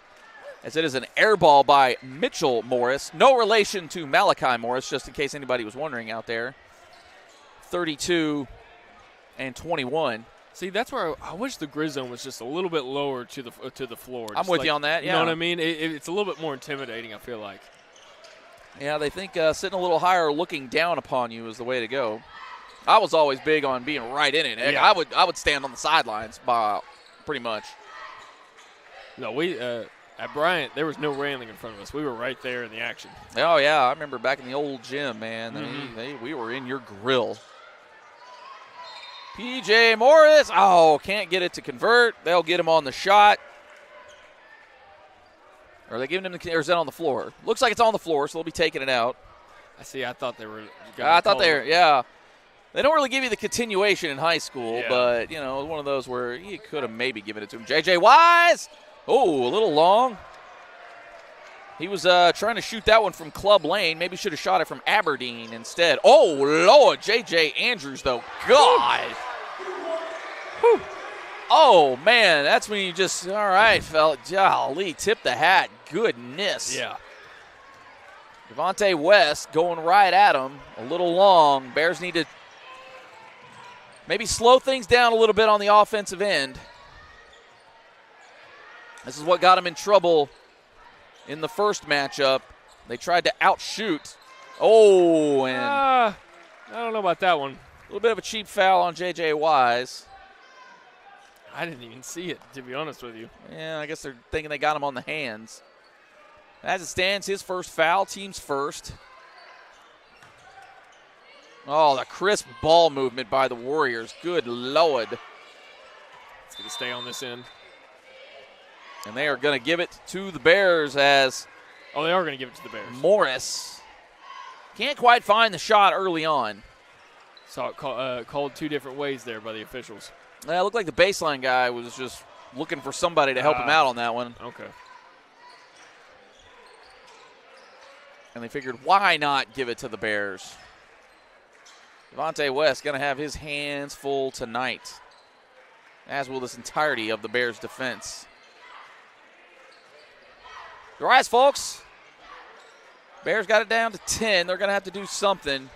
Speaker 1: as it is an air ball by Mitchell Morris. No relation to Malachi Morris, just in case anybody was wondering out there. 32 and 21.
Speaker 2: See, that's where I wish the grid zone was just a little bit lower to the floor.
Speaker 1: I'm with you on that, yeah.
Speaker 2: You know what I mean? It's a little bit more intimidating, I feel like.
Speaker 1: Yeah, they think sitting a little higher looking down upon you is the way to go. I was always big on being right in it. Yeah. I would stand on the sidelines pretty much.
Speaker 2: No, at Bryant, there was no railing in front of us. We were right there in the action.
Speaker 1: Oh, yeah. I remember back in the old gym, man. We were in your grill. P.J. Morris. Oh, can't get it to convert. They'll get him on the shot. Are they giving him or is that on the floor? Looks like it's on the floor, so they'll be taking it out.
Speaker 2: I see. I thought they were.
Speaker 1: Yeah. They don't really give you the continuation in high school, but, one of those where you could have maybe given it to him. J.J. Wise. Oh, a little long. He was trying to shoot that one from Club Lane. Maybe should have shot it from Aberdeen instead. Oh, Lord, J.J. Andrews, though. God. Whew. Oh, man, that's when you just, all right, fella. Golly, tip the hat. Goodness.
Speaker 2: Yeah.
Speaker 1: Devontae West going right at him. A little long. Bears need to maybe slow things down a little bit on the offensive end. This is what got him in trouble in the first matchup. They tried to outshoot. Oh, and
Speaker 2: I don't know about that one.
Speaker 1: A little bit of a cheap foul on J.J. Wise.
Speaker 2: I didn't even see it, to be honest with you.
Speaker 1: Yeah, I guess they're thinking they got him on the hands. As it stands, his first foul, team's first. Oh, the crisp ball movement by the Warriors. Good Lord.
Speaker 2: It's going to stay on this end.
Speaker 1: And they are going to give it to the Bears as
Speaker 2: they are going to give it to the Bears.
Speaker 1: Morris can't quite find the shot early on.
Speaker 2: Saw it called two different ways there by the officials.
Speaker 1: It looked like the baseline guy was just looking for somebody to help him out on that one.
Speaker 2: Okay.
Speaker 1: And they figured, why not give it to the Bears? Devontae West going to have his hands full tonight, as will this entirety of the Bears' defense. Rise, folks. Bears got it down to 10. They're going to have to do something.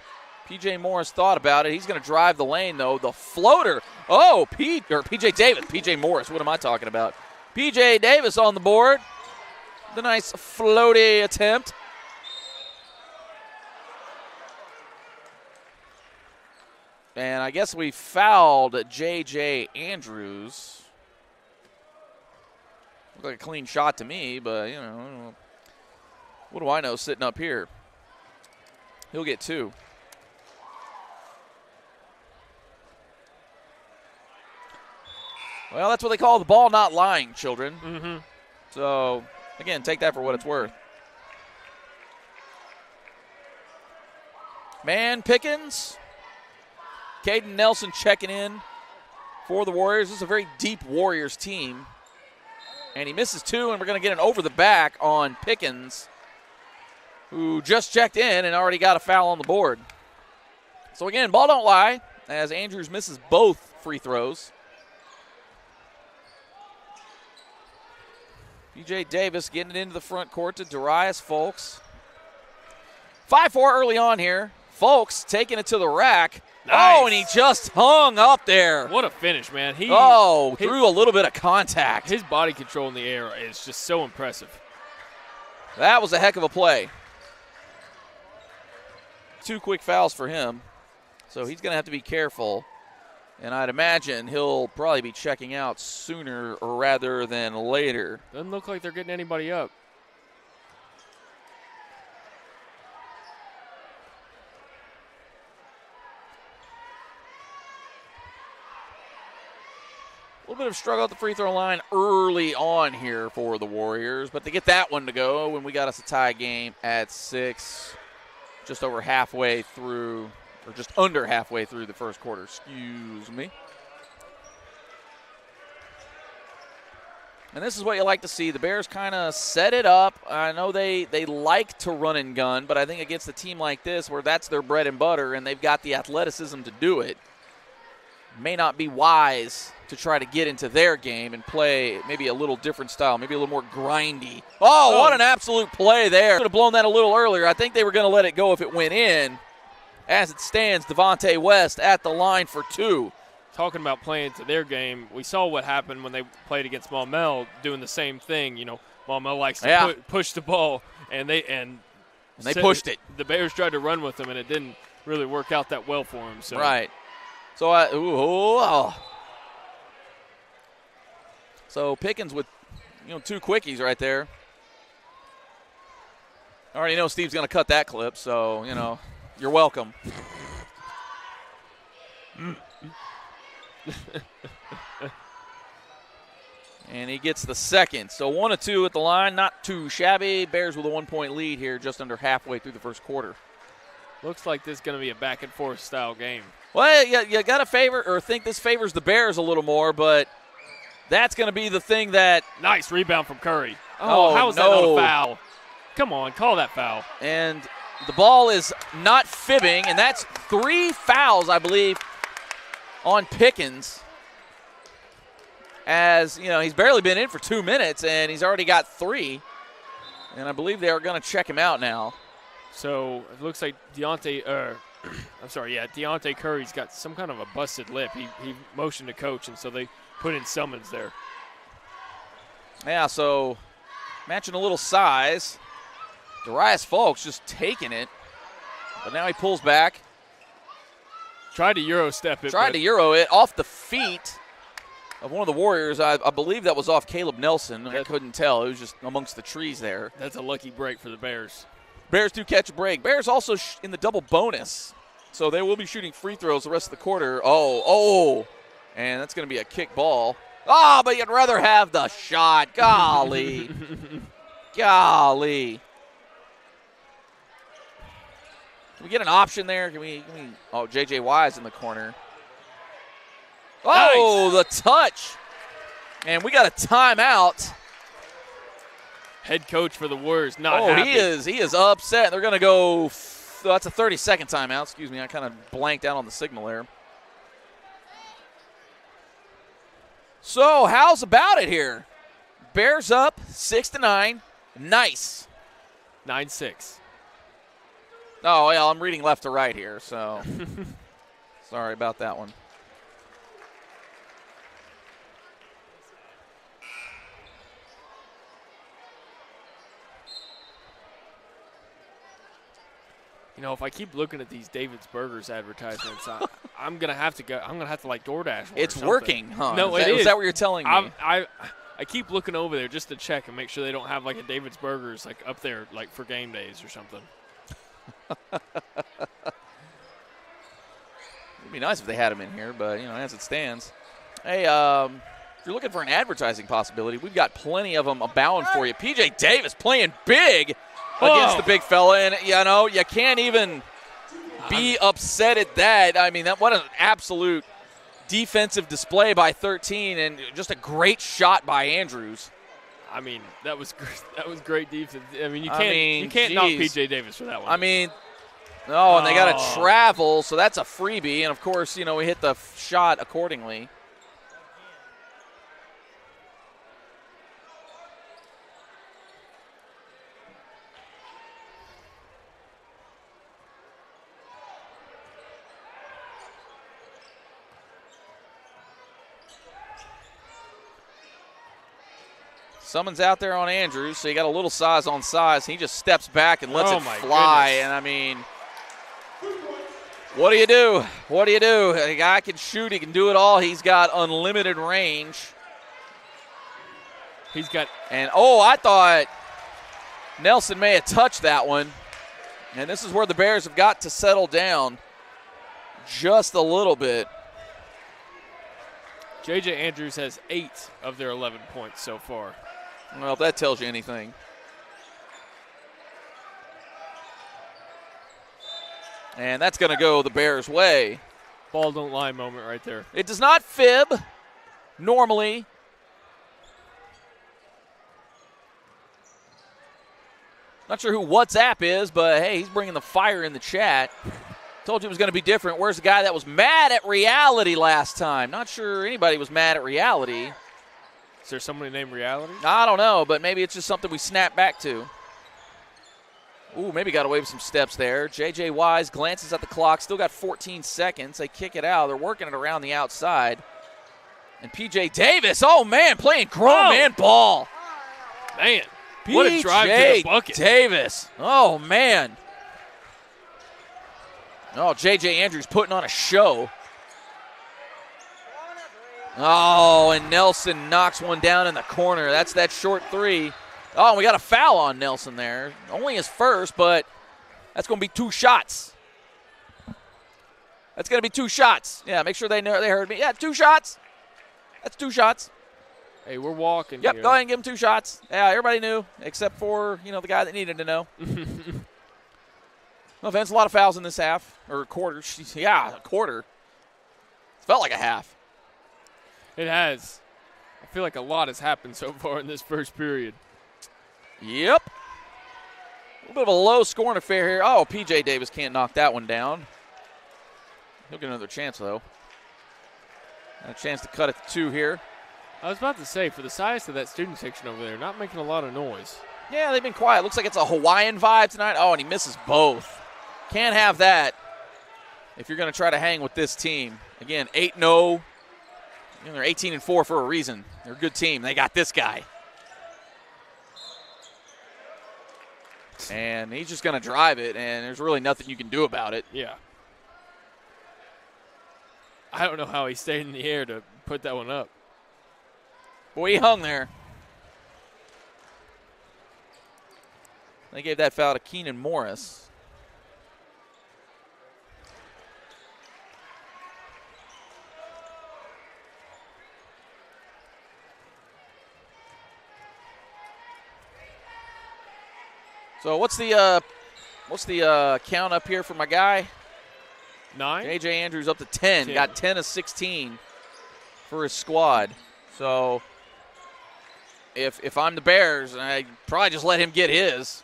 Speaker 1: P.J. Morris thought about it. He's going to drive the lane, though. The floater. Oh, P.J. Davis. P.J. Morris. What am I talking about? P.J. Davis on the board. The nice floaty attempt. And I guess we fouled J.J. Andrews. Looked like a clean shot to me, but, What do I know sitting up here? He'll get 2. Well, that's what they call the ball not lying, children.
Speaker 2: Mm-hmm.
Speaker 1: So, again, take that for what it's worth. Man Pickens. Caden Nelson checking in for the Warriors. This is a very deep Warriors team. And he misses 2, and we're going to get an over the back on Pickens, who just checked in and already got a foul on the board. So, again, ball don't lie, as Andrews misses both free throws. PJ Davis getting it into the front court to Darius Folks. 5-4 early on here. Folks taking it to the rack.
Speaker 2: Nice.
Speaker 1: Oh, and he just hung up there.
Speaker 2: What a finish, man. Through
Speaker 1: a little bit of contact.
Speaker 2: His body control in the air is just so impressive.
Speaker 1: That was a heck of a play. 2 quick fouls for him, so he's going to have to be careful. And I'd imagine he'll probably be checking out sooner rather than later.
Speaker 2: Doesn't look like they're getting anybody up.
Speaker 1: A little bit of struggle at the free throw line early on here for the Warriors, but they get that one to go when we got us a tie game at 6, just over halfway through, or just under halfway through the first quarter, excuse me. And this is what you like to see. The Bears kind of set it up. I know they like to run and gun, but I think against a team like this where that's their bread and butter and they've got the athleticism to do it, may not be wise to try to get into their game and play maybe a little different style, maybe a little more grindy. Oh, what an absolute play there. Could have blown that a little earlier. I think they were going to let it go if it went in. As it stands, Devontae West at the line for 2.
Speaker 2: Talking about playing to their game, we saw what happened when they played against Maumelle, doing the same thing. You know, Maumelle likes to push the ball, and they
Speaker 1: pushed it.
Speaker 2: The Bears tried to run with them, and it didn't really work out that well for them. So.
Speaker 1: Right. So Pickens with 2 quickies right there. I already know Steve's going to cut that clip, so you're welcome. And he gets the second. So 1 of 2 at the line, not too shabby. Bears with a 1-point lead here, just under halfway through the first quarter.
Speaker 2: Looks like this is going to be a back-and-forth style game.
Speaker 1: Well, you got to think this favors the Bears a little more, but that's going to be the thing that.
Speaker 2: Nice rebound from Curry. Oh, how is that not a foul? Come on, call that foul.
Speaker 1: And the ball is not fibbing, and that's 3 fouls, I believe, on Pickens. As, he's barely been in for 2 minutes, and he's already got 3. And I believe they are going to check him out now.
Speaker 2: So it looks like Deontay Curry's got some kind of a busted lip. He motioned to coach, and so they put in summons there.
Speaker 1: Yeah, so matching a little size. Darius Folks just taking it, but now he pulls back.
Speaker 2: Tried to Euro step it.
Speaker 1: Tried to Euro it off the feet of one of the Warriors. I believe that was off Caleb Nelson. I couldn't tell. It was just amongst the trees there.
Speaker 2: That's a lucky break for the Bears.
Speaker 1: Bears do catch a break. Bears also in the double bonus, so they will be shooting free throws the rest of the quarter. And that's going to be a kick ball. But you'd rather have the shot. Golly. Golly. Can we get an option there? Can we? J.J. Wise in the corner. Oh, nice. The touch. And we got a timeout.
Speaker 2: Head coach for the Warriors not happy.
Speaker 1: He is upset. They're going to go. That's a 30-second timeout. Excuse me, I kind of blanked out on the signal there. So, how's about it here? Bears up 6-9. Nice.
Speaker 2: 9-6.
Speaker 1: Oh, yeah, I'm reading left to right here, so sorry about that one.
Speaker 2: If I keep looking at these David's Burgers advertisements, I'm gonna have to go. I'm gonna have to DoorDash.
Speaker 1: It's working, huh?
Speaker 2: No, it is.
Speaker 1: Is that what you're telling me?
Speaker 2: I keep looking over there just to check and make sure they don't have like a David's Burgers like up there like for game days or something.
Speaker 1: It'd be nice if they had him in here, but, as it stands. Hey, if you're looking for an advertising possibility, we've got plenty of them abound for you. P.J. Davis playing big against the big fella, and, you can't even be upset at that. I mean, what an absolute defensive display by 13, and just a great shot by Andrews.
Speaker 2: I mean, that was great defense. I mean, you can't knock P.J. Davis for that one.
Speaker 1: I mean, no, and they got to travel, so that's a freebie. And, of course, we hit the shot accordingly. Someone's out there on Andrews, so you got a little size on size. He just steps back and lets it fly.
Speaker 2: Goodness.
Speaker 1: And, I mean, what do you do? What do you do? A guy can shoot. He can do it all. He's got unlimited range. And, I thought Nelson may have touched that one. And this is where the Bears have got to settle down just a little bit.
Speaker 2: J.J. Andrews has 8 of their 11 points so far.
Speaker 1: Well, if that tells you anything. And that's going to go the Bears' way.
Speaker 2: Ball don't lie moment right there.
Speaker 1: It does not fib normally. Not sure who WhatsApp is, but, hey, he's bringing the fire in the chat. Told you it was going to be different. Where's the guy that was mad at reality last time? Not sure anybody was mad at reality.
Speaker 2: Is there somebody named Reality?
Speaker 1: I don't know, but maybe it's just something we snap back to. Ooh, maybe got away with some steps there. J.J. Wise glances at the clock. Still got 14 seconds. They kick it out. They're working it around the outside. And P.J. Davis, playing grown man ball.
Speaker 2: Man, what a drive to the bucket.
Speaker 1: Davis, man. J.J. Andrews putting on a show. And Nelson knocks one down in the corner. That's that short three. And we got a foul on Nelson there. Only his first, but that's going to be 2 shots. That's going to be 2 shots. Yeah, make sure they heard me. Yeah, 2 shots. That's 2 shots.
Speaker 2: Hey, we're walking
Speaker 1: Yep,
Speaker 2: here.
Speaker 1: go ahead and give him 2 shots. Yeah, everybody knew, except for, the guy that needed to know. No offense, a lot of fouls in this half, or quarter. Yeah, a quarter. It felt like a half.
Speaker 2: It has. I feel like a lot has happened so far in this first period.
Speaker 1: Yep. A little bit of a low-scoring affair here. P.J. Davis can't knock that one down. He'll get another chance, though. Got a chance to cut it to 2 here.
Speaker 2: I was about to say, for the size of that student section over there, not making a lot of noise.
Speaker 1: Yeah, they've been quiet. Looks like it's a Hawaiian vibe tonight. And he misses both. Can't have that if you're going to try to hang with this team. Again, 8-0. They're 18-4 for a reason. They're a good team. They got this guy. And he's just going to drive it, and there's really nothing you can do about it.
Speaker 2: Yeah. I don't know how he stayed in the air to put that one up.
Speaker 1: Boy, he hung there. They gave that foul to Keenan Morris. So what's the count up here for my guy?
Speaker 2: 9.
Speaker 1: J.J. Andrews up to 10. Got 10 of 16 for his squad. So if I'm the Bears, I'd probably just let him get his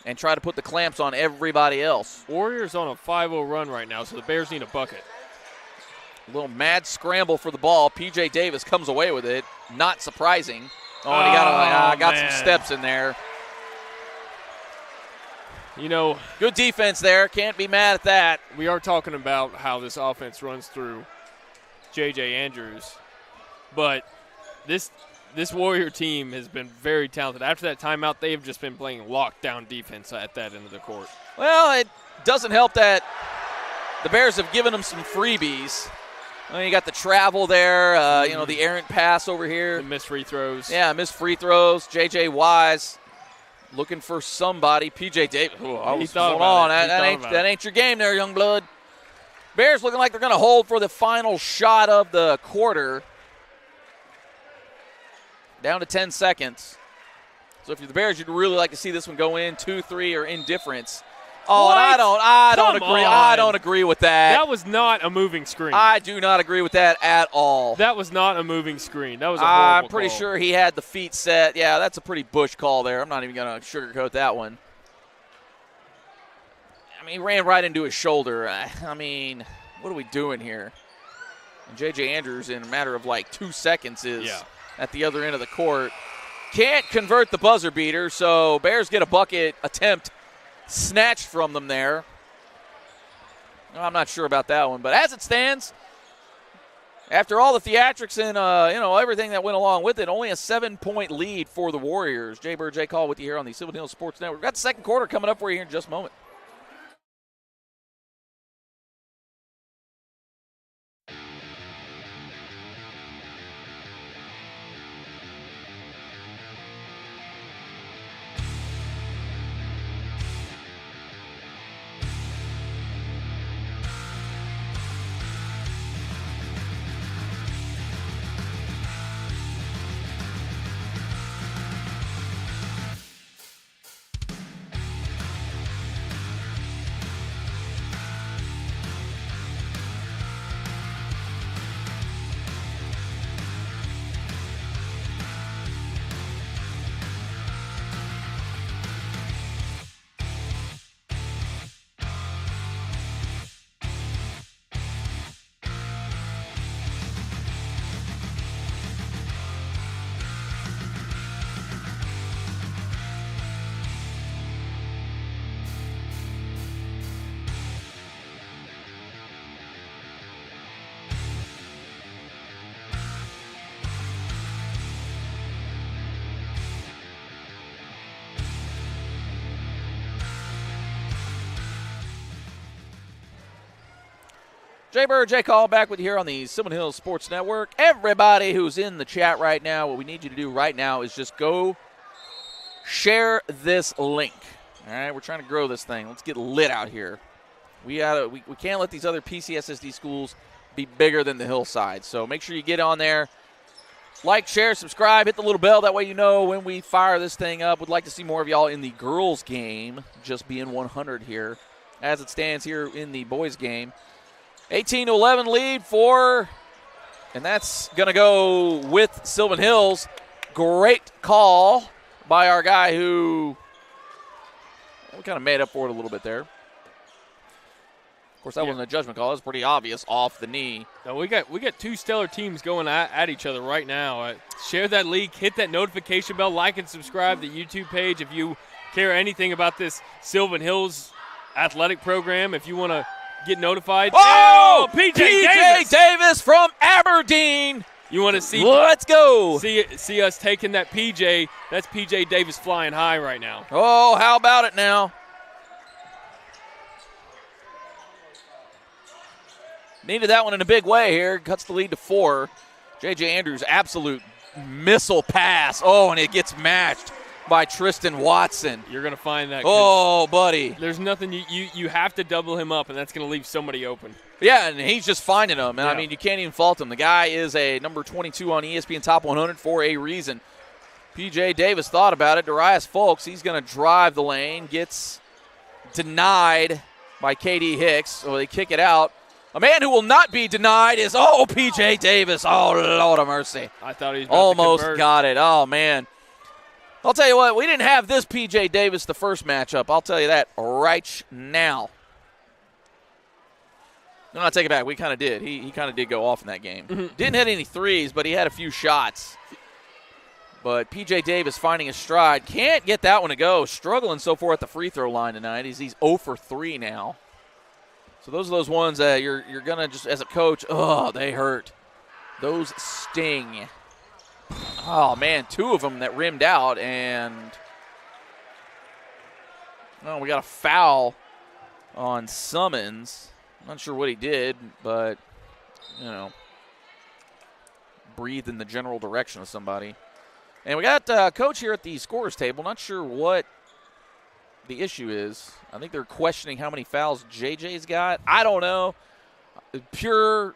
Speaker 1: and try to put the clamps on everybody else.
Speaker 2: Warriors on a 5-0 run right now, so the Bears need a bucket.
Speaker 1: A little mad scramble for the ball. P.J. Davis comes away with it. Not surprising. And he got some steps in there.
Speaker 2: Good
Speaker 1: defense there. Can't be mad at that.
Speaker 2: We are talking about how this offense runs through J.J. Andrews. But this Warrior team has been very talented. After that timeout, they've just been playing lockdown defense at that end of the court.
Speaker 1: Well, it doesn't help that the Bears have given them some freebies. Well, you got the travel there, you know, the errant pass over here.
Speaker 2: The missed free throws.
Speaker 1: Yeah, missed free throws. J.J. Wise looking for somebody. P.J. Davis. Hold on. That ain't your game there, young blood. Bears looking like they're going to hold for the final shot of the quarter. Down to 10 seconds. So if you're the Bears, you'd really like to see this one go in 2-3 or indifference. Oh, and I don't agree. I don't agree with that.
Speaker 2: That was not a moving screen.
Speaker 1: I do not agree with that at all.
Speaker 2: That was not a moving screen. That was a horrible
Speaker 1: I'm pretty
Speaker 2: call.
Speaker 1: sure he had the feet set. Yeah, that's a pretty Bush call there. I'm not even going to sugarcoat that one. I mean, he ran right into his shoulder. I mean, what are we doing here? And J.J. Andrews, in a matter of like 2 seconds, is at the other end of the court. Can't convert the buzzer beater, so Bears get a bucket attempt snatched from them there. I'm not sure about that one, but as it stands, after all the theatrics and everything that went along with it, only a 7-point lead for the Warriors. Jay Bird, Jay Call with you here on the Silver Hills Sports Network. We've got the second quarter coming up for you here in just a moment. Jay Bird, Jay Call back with you here on the Silver Hills Sports Network. Everybody who's in the chat right now, what we need you to do right now is just go share this link. All right, we're trying to grow this thing. Let's get lit out here. We can't let these other PCSSD schools be bigger than the Hillside. So make sure you get on there. Like, share, subscribe, hit the little bell. That way you know when we fire this thing up. Would like to see more of y'all in the girls' game, just being 100 here. As it stands here in the boys' game. 18-11 lead and that's going to go with Sylvan Hills. Great call by our guy who we kind of made up for it a little bit there. Of course, that wasn't a judgment call. That was pretty obvious off the knee.
Speaker 2: No, we got two stellar teams going at each other right now. Share that league, hit that notification bell, like and subscribe to the YouTube page if you care anything about this Sylvan Hills athletic program. If you want to get notified.
Speaker 1: Oh, P.J. Davis from Aberdeen.
Speaker 2: You want to see?
Speaker 1: Let's go.
Speaker 2: See us taking that P.J. That's P.J. Davis flying high right now.
Speaker 1: Oh, how about it now? Needed that one in a big way here. Cuts the lead to 4. J.J. Andrews, absolute missile pass. Oh, and it gets matched by Tristan Watson.
Speaker 2: You're going to find that.
Speaker 1: Oh, buddy.
Speaker 2: There's nothing. You have to double him up, and that's going to leave somebody open.
Speaker 1: Yeah, and he's just finding them. And, I mean, you can't even fault him. The guy is a number 22 on ESPN Top 100 for a reason. P.J. Davis thought about it. Darius Folks, he's going to drive the lane. Gets denied by K.D. Hicks. So they kick it out. A man who will not be denied is, P.J. Davis. Oh, Lord of mercy.
Speaker 2: I thought he was about
Speaker 1: almost
Speaker 2: to convert.
Speaker 1: Got it. Oh, man. I'll tell you what, we didn't have this P.J. Davis the first matchup. I'll tell you that right now. No, I take it back. We kind of did. He kind of did go off in that game. Didn't hit any threes, but he had a few shots. But P.J. Davis finding his stride. Can't get that one to go. Struggling so far at the free throw line tonight. He's 0 for 3 now. So those are those ones that you're going to just, as a coach, they hurt. Those sting. Oh, man, 2 of them that rimmed out, and we got a foul on Summons. Not sure what he did, but breathe in the general direction of somebody. And we got Coach here at the scorer's table. Not sure what the issue is. I think they're questioning how many fouls JJ's got. I don't know. Pure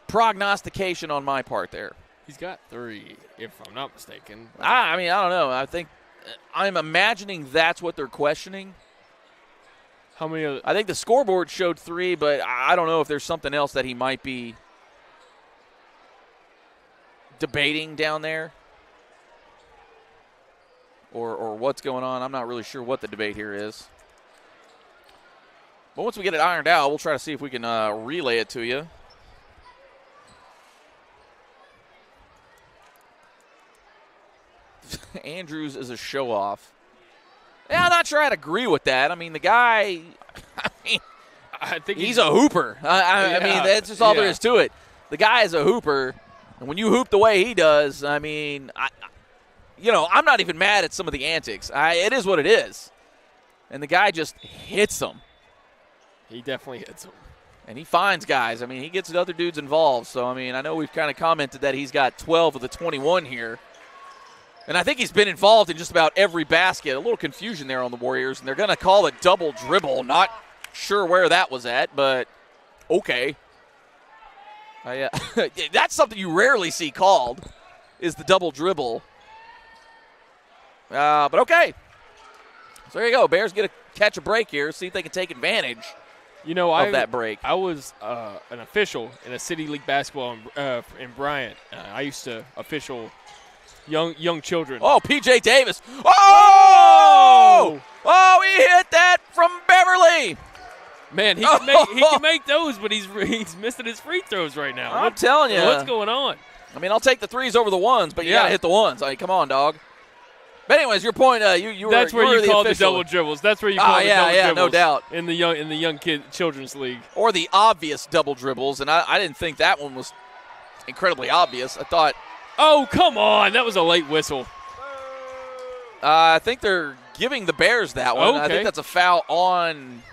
Speaker 1: prognostication on my part there.
Speaker 2: He's got 3, if I'm not mistaken.
Speaker 1: I don't know. I think I'm imagining that's what they're questioning.
Speaker 2: How many?
Speaker 1: I think the scoreboard showed 3, but I don't know if there's something else that he might be debating down there. Or what's going on. I'm not really sure what the debate here is. But once we get it ironed out, we'll try to see if we can relay it to you. Andrews is a show-off. Yeah, I'm not sure I'd agree with that. I mean, the guy,
Speaker 2: I think
Speaker 1: he's a hooper. I mean, that's just all there is to it. The guy is a hooper, and when you hoop the way he does, I mean, I'm not even mad at some of the antics. It is what it is. And the guy just hits them.
Speaker 2: He definitely hits them.
Speaker 1: And he finds guys. I mean, he gets the other dudes involved. So, I mean, I know we've kind of commented that he's got 12 of the 21 here. And I think he's been involved in just about every basket. A little confusion there on the Warriors. And they're going to call a double dribble. Not sure where that was at, but okay. That's something you rarely see called, is the double dribble. But okay. So there you go. Bears get to catch a break here, see if they can take advantage of that break.
Speaker 2: I was an official in a City League basketball in Bryant. I used to official young children.
Speaker 1: Oh, P.J. Davis. Oh! Oh, he hit that from Beverly.
Speaker 2: Man, he can make those, but he's missing his free throws right now.
Speaker 1: I'm telling you.
Speaker 2: What's going on?
Speaker 1: I mean, I'll take the threes over the ones, but you got to hit the ones. I mean, come on, dog. But anyways, your point,
Speaker 2: That's where you call the double dribbles. That's where you call the double dribbles.
Speaker 1: No doubt.
Speaker 2: In the young children's league.
Speaker 1: Or the obvious double dribbles, and I didn't think that one was incredibly obvious. I thought.
Speaker 2: Oh, come on. That was a late whistle.
Speaker 1: I think they're giving the Bears that one.
Speaker 2: Okay.
Speaker 1: I think that's a foul on.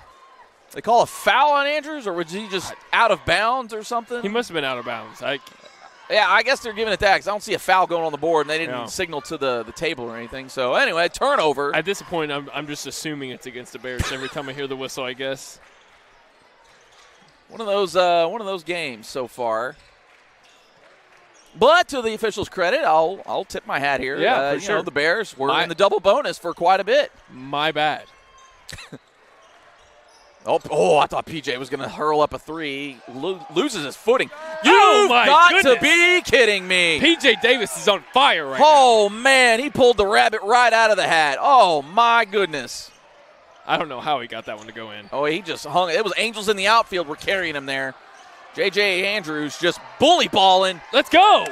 Speaker 1: They call a foul on Andrews, or was he just out of bounds or something?
Speaker 2: He must have been out of bounds.
Speaker 1: Yeah, I guess they're giving it that because I don't see a foul going on the board, and they didn't signal to the table or anything. So, anyway, turnover.
Speaker 2: At this point, I'm just assuming it's against the Bears every time I hear the whistle, I guess.
Speaker 1: One of those games so far. But to the officials' credit, I'll tip my hat here.
Speaker 2: Yeah, for sure.
Speaker 1: The Bears were in the double bonus for quite a bit.
Speaker 2: My bad.
Speaker 1: Oh! I thought PJ was going to hurl up a three. Loses his footing.
Speaker 2: Oh,
Speaker 1: You've got to be kidding me.
Speaker 2: PJ Davis is on fire right now.
Speaker 1: Oh, man. He pulled the rabbit right out of the hat. Oh, my goodness.
Speaker 2: I don't know how he got that one to go in.
Speaker 1: Oh, he just hung. It was angels in the outfield were carrying him there. J.J. Andrews just bully balling.
Speaker 2: Let's go.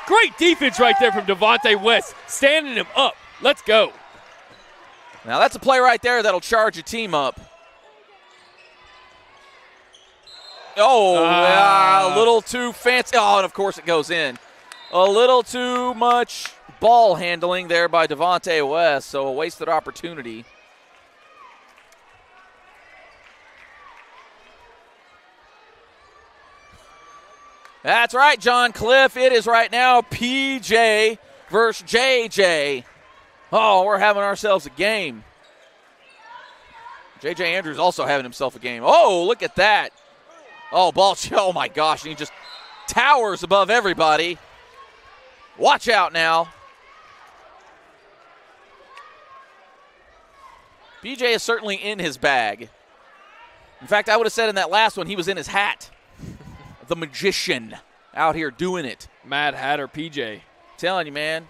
Speaker 2: Great defense right there from Devontae West, standing him up. Let's go.
Speaker 1: Now, that's a play right there that'll charge a team up. Oh, a little too fancy. Oh, and of course it goes in. A little too much ball handling there by Devontae West, so a wasted opportunity. That's right, John Cliff. It is right now PJ versus JJ. Oh, we're having ourselves a game. JJ Andrews also having himself a game. Oh, look at that. Oh, ball. Oh, my gosh. And he just towers above everybody. Watch out now. BJ is certainly in his bag. In fact, I would have said in that last one he was in his hat. The magician out here doing it.
Speaker 2: Mad Hatter PJ.
Speaker 1: Telling you, man.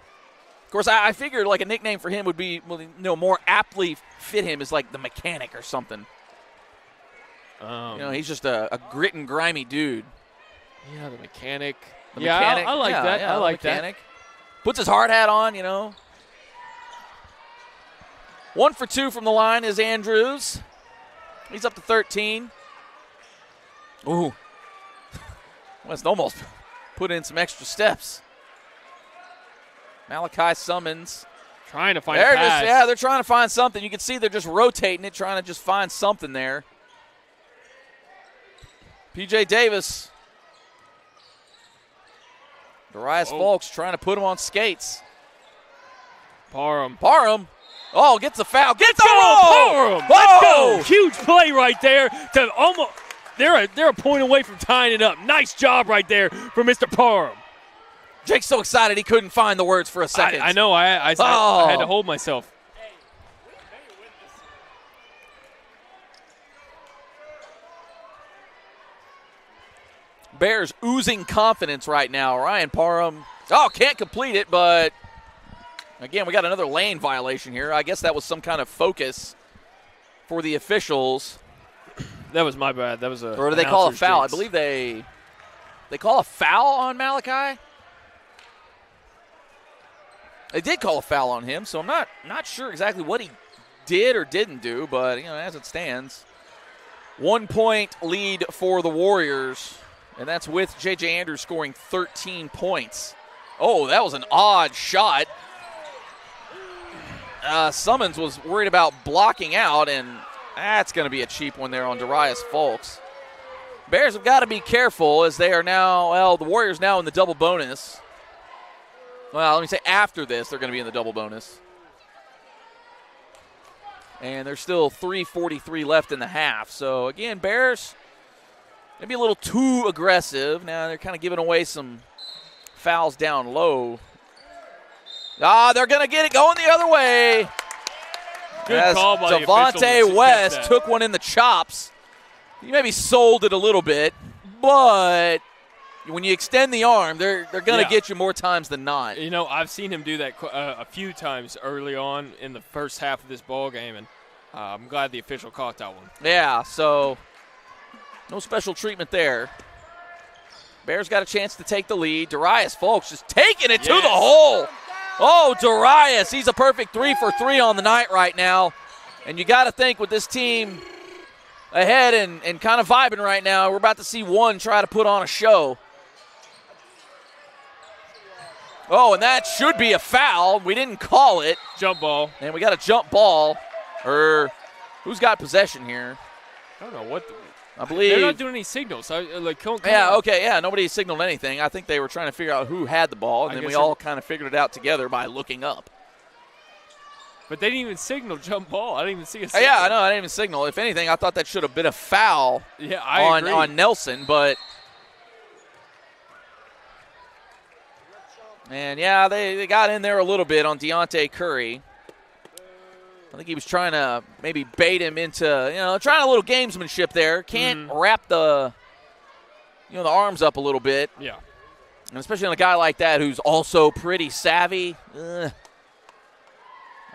Speaker 1: Of course, I figured like a nickname for him would be, more aptly fit him as like the mechanic or something. He's just a grit and grimy dude.
Speaker 2: Yeah, the mechanic.
Speaker 1: Mechanic.
Speaker 2: I like that. I like
Speaker 1: mechanic. Puts his hard hat on, 1 for 2 from the line is Andrews. He's up to 13. Ooh. West almost put in some extra steps. Malachi Summons.
Speaker 2: Trying to find a pass.
Speaker 1: They're trying to find something. You can see they're just rotating it, trying to just find something there. P.J. Davis Darius Folks trying to put him on skates.
Speaker 2: Parham.
Speaker 1: Oh, gets the foul. Gets the
Speaker 2: roll.
Speaker 1: Parham.
Speaker 2: Let's go. Huge play right there to almost. They're a point away from tying it up. Nice job right there for Mr. Parham.
Speaker 1: Jake's so excited he couldn't find the words for a second.
Speaker 2: I know. I had to hold myself.
Speaker 1: Bears oozing confidence right now. Ryan Parham, can't complete it, but again, we got another lane violation here. I guess that was some kind of focus for the officials.
Speaker 2: That was my bad. That was a.
Speaker 1: Or do they call a foul? I believe they call a foul on Malachi. They did call a foul on him, so I'm not sure exactly what he did or didn't do, but as it stands, 1 point lead for the Warriors. And that's with J.J. Andrews scoring 13 points. Oh, that was an odd shot. Summons was worried about blocking out, and that's going to be a cheap one there on Darius Folks. Bears have got to be careful as they are now, the Warriors now in the double bonus. Well, let me say after this, they're going to be in the double bonus. And there's still 3:43 left in the half. So, again, Bears maybe a little too aggressive. Now they're kind of giving away some fouls down low. They're going to get it going the other way.
Speaker 2: Good call by
Speaker 1: Devontae West took one in the chops. He maybe sold it a little bit, but when you extend the arm, they're going to get you more times than not.
Speaker 2: I've seen him do that a few times early on in the first half of this ball game, and I'm glad the official caught that one.
Speaker 1: Yeah, so no special treatment there. Bears got a chance to take the lead. Darius Folks just taking it to the hole. Oh, Darius, he's a perfect 3 for 3 on the night right now. And you got to think with this team ahead and kind of vibing right now, we're about to see one try to put on a show. Oh, and that should be a foul. We didn't call it.
Speaker 2: Jump ball.
Speaker 1: And we got a jump ball. Who's got possession here?
Speaker 2: I don't know what.
Speaker 1: I believe
Speaker 2: they're not doing any signals.
Speaker 1: Nobody signaled anything. I think they were trying to figure out who had the ball, and then we all kind of figured it out together by looking up.
Speaker 2: But they didn't even signal jump ball. I didn't even see a signal.
Speaker 1: Yeah, I know. I didn't even signal. If anything, I thought that should have been a foul.
Speaker 2: Yeah, I agree.
Speaker 1: On Nelson, but and they got in there a little bit on Deontay Curry. I think he was trying to maybe bait him into, trying a little gamesmanship there. Can't wrap the arms up a little bit.
Speaker 2: Yeah.
Speaker 1: And especially on a guy like that who's also pretty savvy. I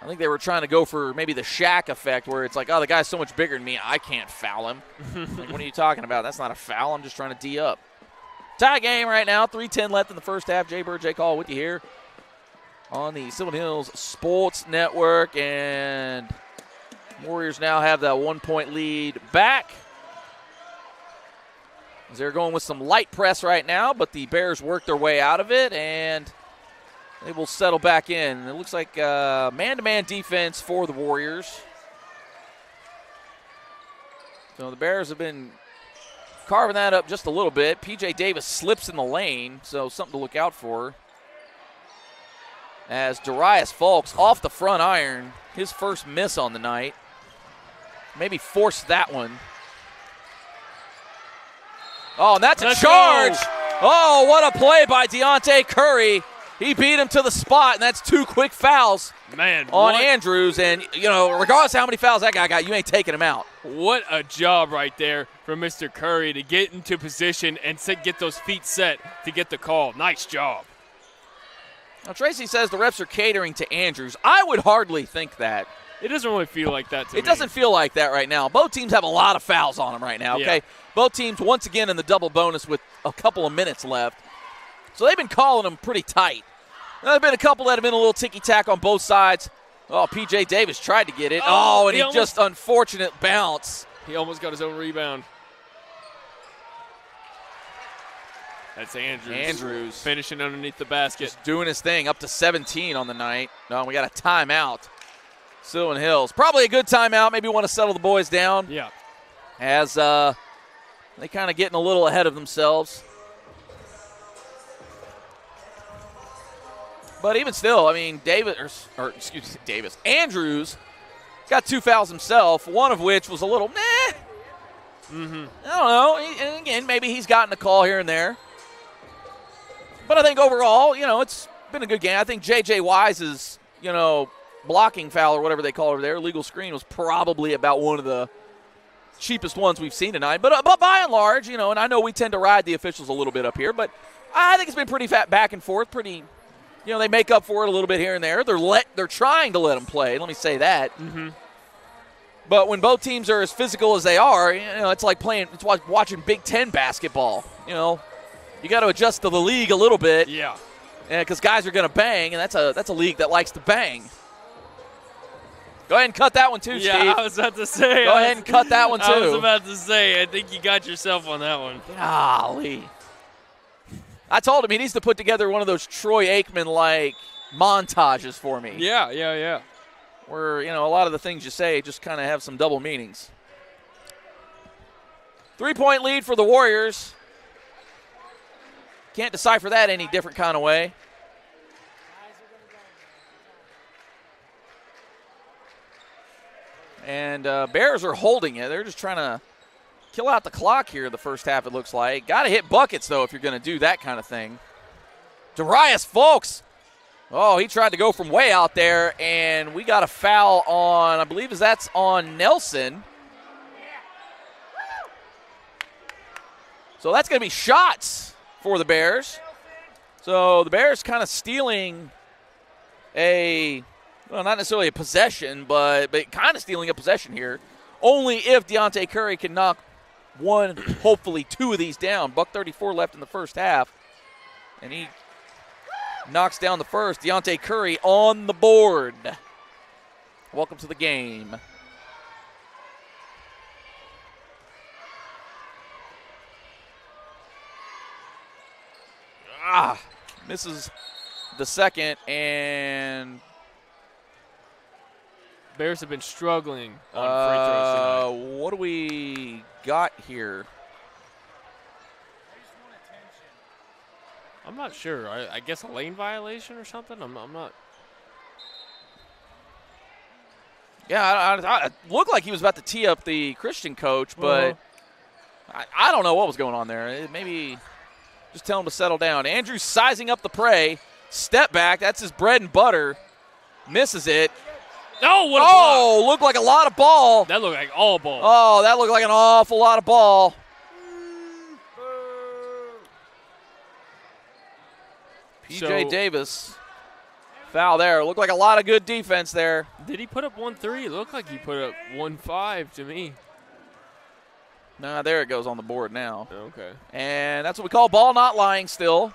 Speaker 1: think they were trying to go for maybe the Shaq effect where it's like, the guy's so much bigger than me, I can't foul him. Like, what are you talking about? That's not a foul. I'm just trying to D up. Tie game right now. 3:10 left in the first half. Jay Bird, Jay Call with you here on the Sylvan Hills Sports Network, and Warriors now have that 1 point lead back. As they're going with some light press right now, but the Bears work their way out of it, and they will settle back in. It looks like man-to-man defense for the Warriors. So the Bears have been carving that up just a little bit. P.J. Davis slips in the lane, so something to look out for. As Darius Folks off the front iron, his first miss on the night. Maybe forced that one. Oh, and that's a charge. Oh, what a play by Deontay Curry. He beat him to the spot, and that's 2 quick fouls on Andrews. And, regardless of how many fouls that guy got, you ain't taking him out.
Speaker 2: What a job right there from Mr. Curry to get into position and get those feet set to get the call. Nice job.
Speaker 1: Now, Tracy says the refs are catering to Andrews. I would hardly think that.
Speaker 2: It doesn't really feel like that to me.
Speaker 1: It doesn't feel like that right now. Both teams have a lot of fouls on them right now, okay? Yeah. Both teams, once again, in the double bonus with a couple of minutes left. So they've been calling them pretty tight. There have been a couple that have been a little ticky-tack on both sides. Oh, P.J. Davis tried to get it. And he just unfortunate bounce.
Speaker 2: He almost got his own rebound. That's Andrews. Finishing underneath the basket.
Speaker 1: Just doing his thing, up to 17 on the night. No, we got a timeout. Sylvan Hills. Probably a good timeout. Maybe want to settle the boys down.
Speaker 2: Yeah.
Speaker 1: As they kind of getting a little ahead of themselves. But even still, I mean, Andrews got 2 fouls himself, one of which was a little, I don't know. And again, maybe he's gotten a call here and there. But I think overall, it's been a good game. I think J.J. Wise's, blocking foul or whatever they call it there, legal screen, was probably about one of the cheapest ones we've seen tonight. But by and large, and I know we tend to ride the officials a little bit up here, but I think it's been pretty fat back and forth, pretty, they make up for it a little bit here and there. They're trying to let them play, let me say that.
Speaker 2: Mm-hmm.
Speaker 1: But when both teams are as physical as they are, it's like watching Big Ten basketball. You got to adjust to the league a little bit.
Speaker 2: Yeah.
Speaker 1: Because guys are going to bang, and that's a league that likes to bang. Go ahead and cut that one too, Steve.
Speaker 2: Yeah, I was about to say.
Speaker 1: Go ahead and cut that one too.
Speaker 2: I was about to say, I think you got yourself on that one.
Speaker 1: Golly. I told him he needs to put together one of those Troy Aikman-like montages for me.
Speaker 2: Yeah.
Speaker 1: Where, a lot of the things you say just kind of have some double meanings. 3-point lead for the Warriors. Can't decipher that any different kind of way. And Bears are holding it. They're just trying to kill out the clock here in the first half, it looks like. Got to hit buckets, though, if you're going to do that kind of thing. Darius Folks. Oh, he tried to go from way out there, and we got a foul on, I believe that's on Nelson. So that's going to be shots for the Bears. So the Bears kind of stealing not necessarily a possession, but kind of stealing a possession here. Only if Deontay Curry can knock one, hopefully 2 of these down. $1:34 left in the first half. And he knocks down the first. Deontay Curry on the board. Welcome to the game. Misses the second, and
Speaker 2: Bears have been struggling on free throws tonight.
Speaker 1: What do we got here?
Speaker 2: I'm not sure. I guess a lane violation or something? I'm not.
Speaker 1: Yeah, it looked like he was about to tee up the Christian coach, but I don't know what was going on there. Maybe just tell him to settle down. Andrews sizing up the prey. Step back. That's his bread and butter. Misses it.
Speaker 2: Oh, what a block.
Speaker 1: Looked like a lot of ball.
Speaker 2: That looked like all ball.
Speaker 1: Oh, that looked like an awful lot of ball. P.J. Davis. Foul there. Looked like a lot of good defense there.
Speaker 2: Did he put up 1-3? It looked like he put up 1-5 to me.
Speaker 1: Nah, there it goes on the board now.
Speaker 2: Okay.
Speaker 1: And that's what we call ball not lying still.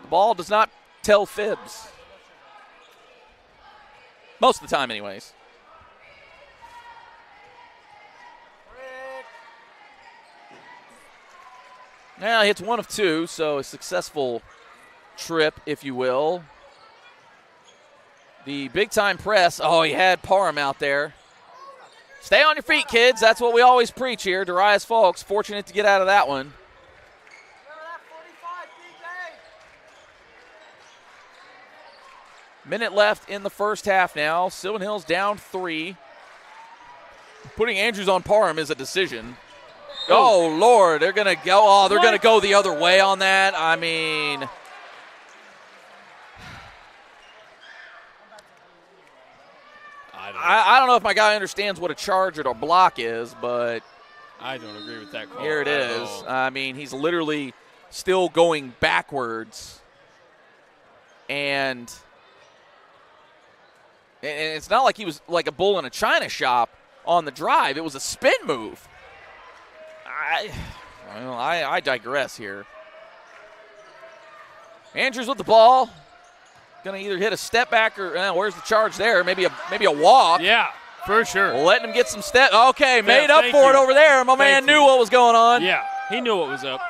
Speaker 1: The ball does not tell fibs. Most of the time, anyways. Now he hits 1 of 2, so a successful trip, if you will. The big-time press. Oh, he had Parham out there. Stay on your feet, kids. That's what we always preach here. Darius Folks, fortunate to get out of that one. Minute left in the first half now. Sylvan Hills down 3. Putting Andrews on Parham is a decision. Oh, Lord. They're going to go. Oh, they're going to go the other way on that. I mean, I don't know if my guy understands what a charge or a block is, but
Speaker 2: I don't agree with that call.
Speaker 1: Here it is. I mean, he's literally still going backwards. And it's not like he was like a bull in a china shop on the drive. It was a spin move. I digress here. Andrews with the ball. Going to either hit a step back or where's the charge there? Maybe a walk.
Speaker 2: Yeah, for sure.
Speaker 1: Letting him get some step. Okay, made up for it over there. My man knew what was going on.
Speaker 2: Yeah, he knew what was up.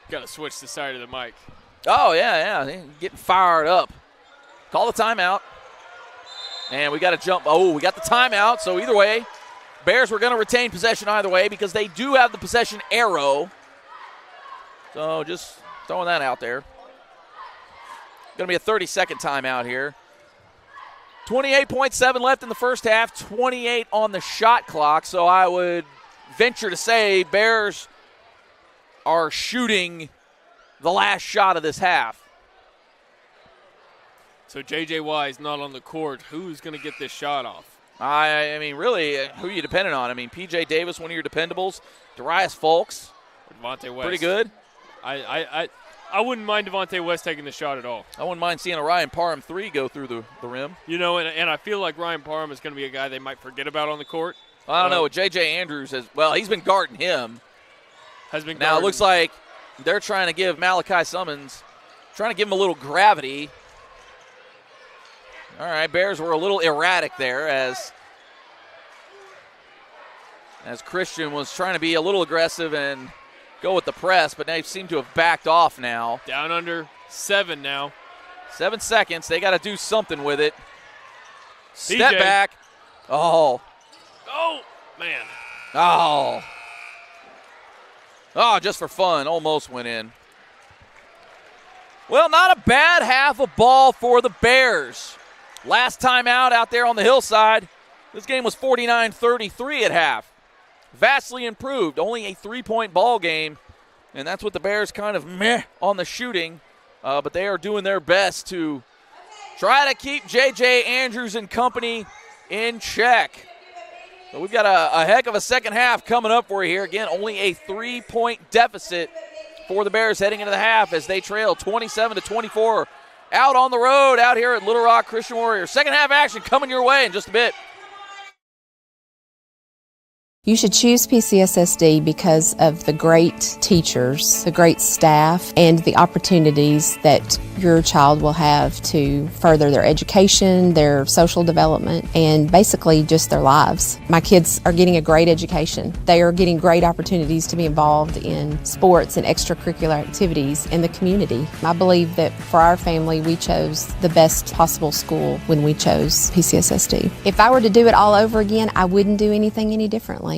Speaker 2: Got to switch the side of the mic.
Speaker 1: Oh, yeah. Getting fired up. Call the timeout. And we got to jump. Oh, we got the timeout. So either way, Bears were going to retain possession either way because they do have the possession arrow. So just throwing that out there. Going to be a 30-second timeout here. 28.7 left in the first half, 28 on the shot clock. So I would venture to say Bears are shooting the last shot of this half.
Speaker 2: So J.J. Wise not on the court. Who's going to get this shot off?
Speaker 1: I mean, really, who are you dependent on? I mean, P.J. Davis, one of your dependables. Darius Fulks,
Speaker 2: Devontae West.
Speaker 1: pretty good.
Speaker 2: I wouldn't mind Devontae West taking the shot at all.
Speaker 1: I wouldn't mind seeing a Ryan Parham 3 go through the rim.
Speaker 2: You know, and I feel like Ryan Parham is going to be a guy they might forget about on the court.
Speaker 1: I don't know. J.J. Andrews he's been guarding him. Now it looks like they're trying to give Malachi Summons, trying to give him a little gravity. All right, Bears were a little erratic there as Christian was trying to be a little aggressive and go with the press, but they seem to have backed off now.
Speaker 2: Down under 7 now.
Speaker 1: 7 seconds. They got to do something with it.
Speaker 2: PJ.
Speaker 1: Step back. Oh,
Speaker 2: man.
Speaker 1: Oh, just for fun. Almost went in. Well, not a bad half of ball for the Bears. Last time out there on the hillside, this game was 49-33 at half. Vastly improved, only a 3-point ball game, and that's what the Bears kind of meh on the shooting, but they are doing their best to try to keep J.J. Andrews and company in check. So we've got a heck of a second half coming up for you here. Again, only a 3-point deficit for the Bears heading into the half as they trail 27-24 out on the road out here at Little Rock Christian Warriors. Second half action coming your way in just a bit.
Speaker 3: You should choose PCSSD because of the great teachers, the great staff, and the opportunities that your child will have to further their education, their social development, and basically just their lives. My kids are getting a great education. They are getting great opportunities to be involved in sports and extracurricular activities in the community. I believe that for our family, we chose the best possible school when we chose PCSSD. If I were to do it all over again, I wouldn't do anything any differently.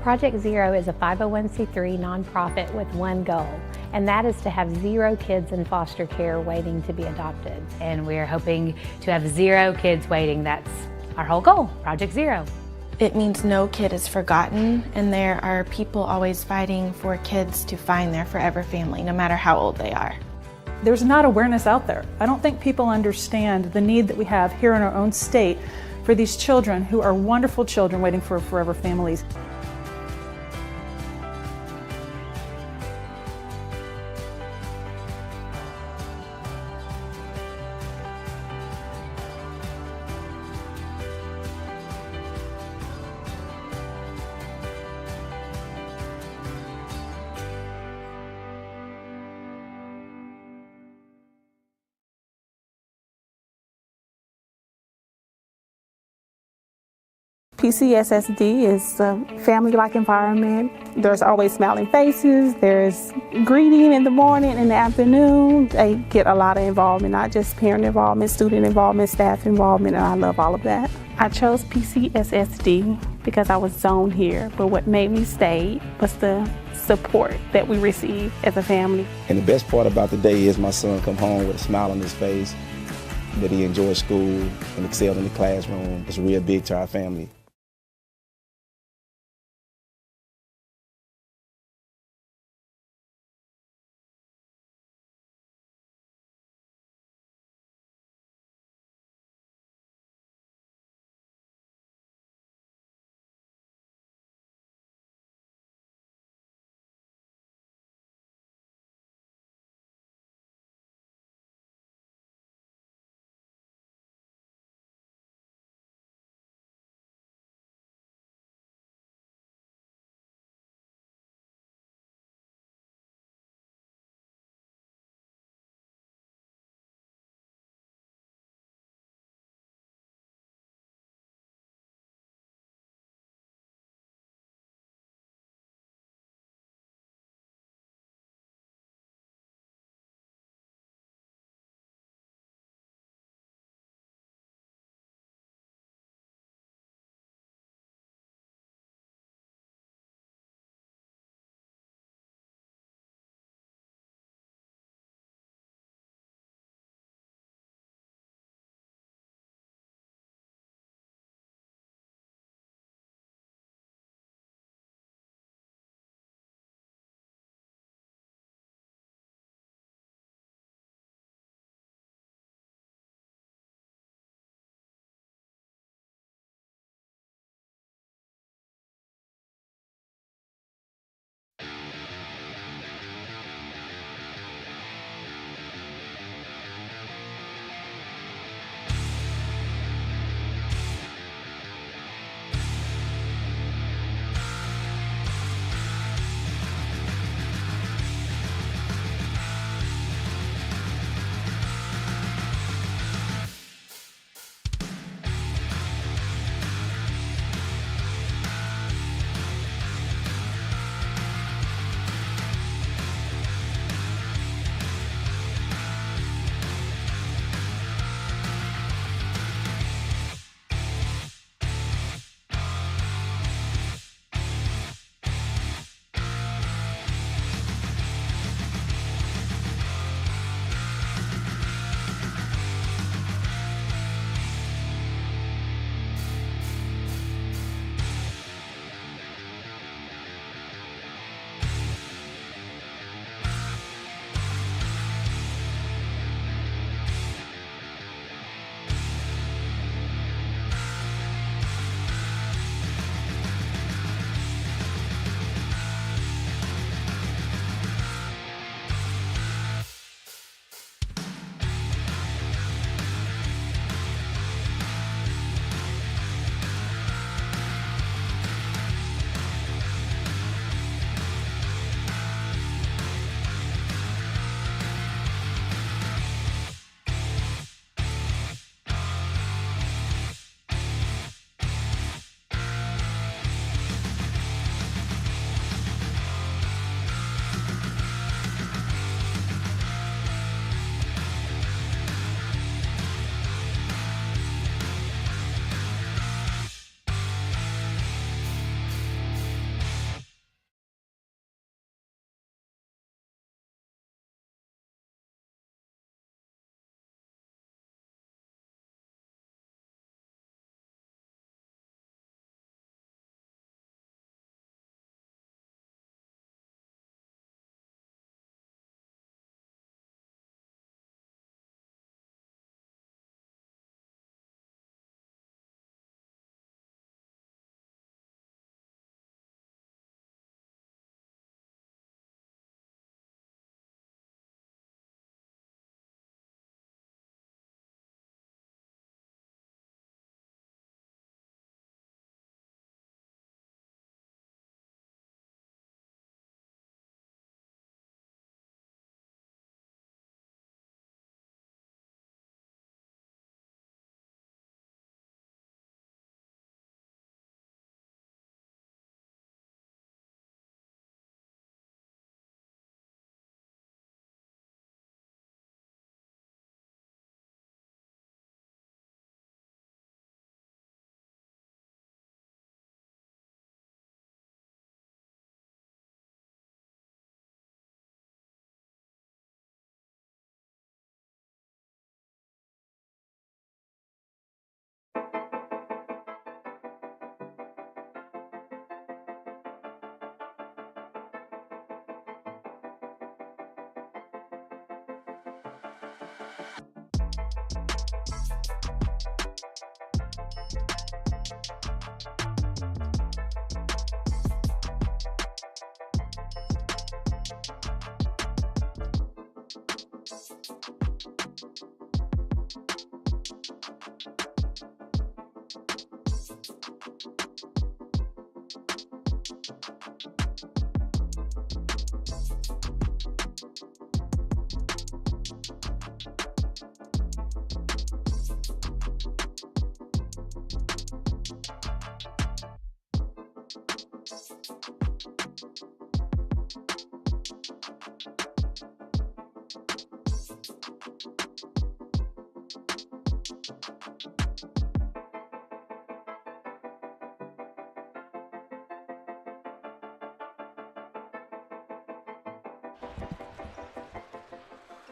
Speaker 4: Project Zero is a 501c3 nonprofit with one goal, and that is to have 0 kids in foster care waiting to be adopted.
Speaker 5: And we're hoping to have 0 kids waiting. That's our whole goal, Project Zero.
Speaker 6: It means no kid is forgotten, and there are people always fighting for kids to find their forever family, no matter how old they are.
Speaker 7: There's not awareness out there. I don't think people understand the need that we have here in our own state for these children who are wonderful children waiting for forever families. PCSSD is a family-like environment. There's always smiling faces, there's greeting in the morning, in the afternoon. They get a lot of involvement, not just parent involvement, student involvement, staff involvement, and I love all of that. I chose PCSSD because I was zoned here, but what made me stay was the support that we receive as a family.
Speaker 9: And the best part about the day is my son come home with a smile on his face, that he enjoys school and excelled in the classroom. It's real big to our family.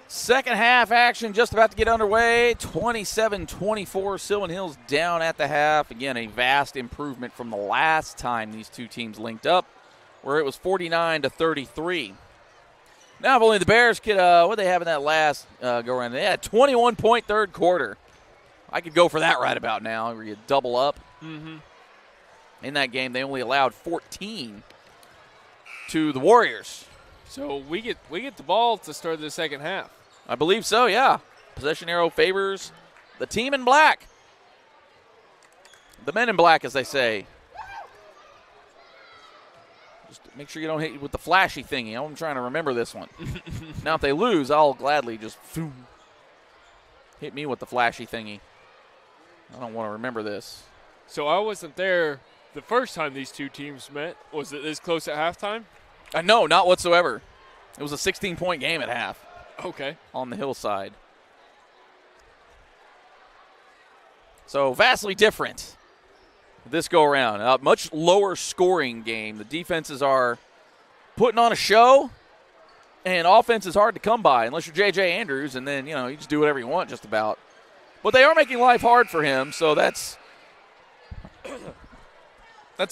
Speaker 1: Second half action just about to get underway. 27-24, Sylvan Hills down at the half. Again, a vast improvement from the last time these two teams linked up, where it was 49-33. Now, if only the Bears could, what did they have in that last go-around? They had a 21-point third quarter. I could go for that right about now, where you double up.
Speaker 2: Mm-hmm.
Speaker 1: In that game, they only allowed 14 to the Warriors.
Speaker 2: So we get the ball to start the second half.
Speaker 1: I believe so, yeah. Possession arrow favors the team in black. The men in black, as they say. Just make sure you don't hit with the flashy thingy. I'm trying to remember this one. Now, if they lose, I'll gladly just hit me with the flashy thingy. I don't want to remember this.
Speaker 2: So I wasn't there the first time these two teams met. Was it this close at halftime?
Speaker 1: No, not whatsoever. It was a 16-point game at half.
Speaker 2: Okay.
Speaker 1: On the hillside. So vastly different this go around. A much lower scoring game. The defenses are putting on a show, and offense is hard to come by unless you're J.J. Andrews, and then, you just do whatever you want just about. But they are making life hard for him, so that's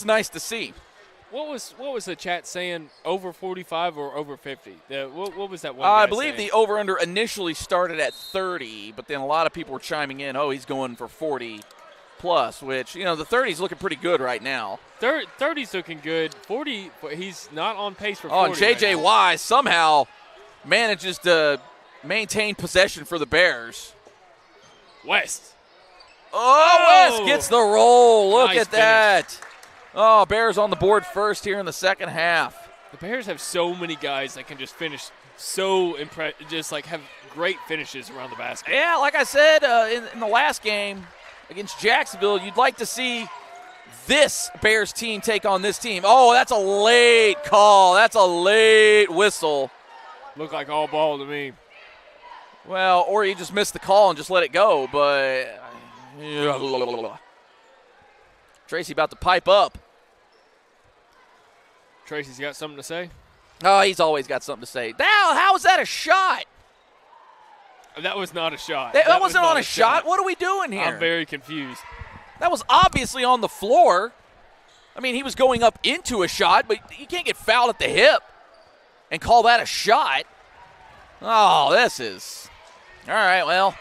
Speaker 1: nice to see.
Speaker 2: What was the chat saying? Over 45 or over 50? What was that one?
Speaker 1: I believe the over/under initially started at 30, but then a lot of people were chiming in. Oh, he's going for 40 plus, which the 30's looking pretty good right now.
Speaker 2: 30's looking good. 40, but he's not on pace for 40.
Speaker 1: Oh, and J.J. Wise somehow manages to maintain possession for the Bears.
Speaker 2: West.
Speaker 1: Oh, West gets the roll. Look
Speaker 2: Nice
Speaker 1: at that. Oh, Bears on the board first here in the second half.
Speaker 2: The Bears have so many guys that can just finish just like have great finishes around the basket.
Speaker 1: Yeah, like I said in the last game against Jacksonville, you'd like to see this Bears team take on this team. Oh, that's a late call. That's a late whistle.
Speaker 2: Looked like all ball to me.
Speaker 1: Well, or you just missed the call and just let it go, but Tracy about to pipe up.
Speaker 2: Tracy's got something to say?
Speaker 1: Oh, he's always got something to say. Now, how is that a shot?
Speaker 2: That was not a shot.
Speaker 1: That wasn't on a shot. What are we doing here?
Speaker 2: I'm very confused.
Speaker 1: That was obviously on the floor. I mean, he was going up into a shot, but you can't get fouled at the hip and call that a shot. Oh, this is – all right, well,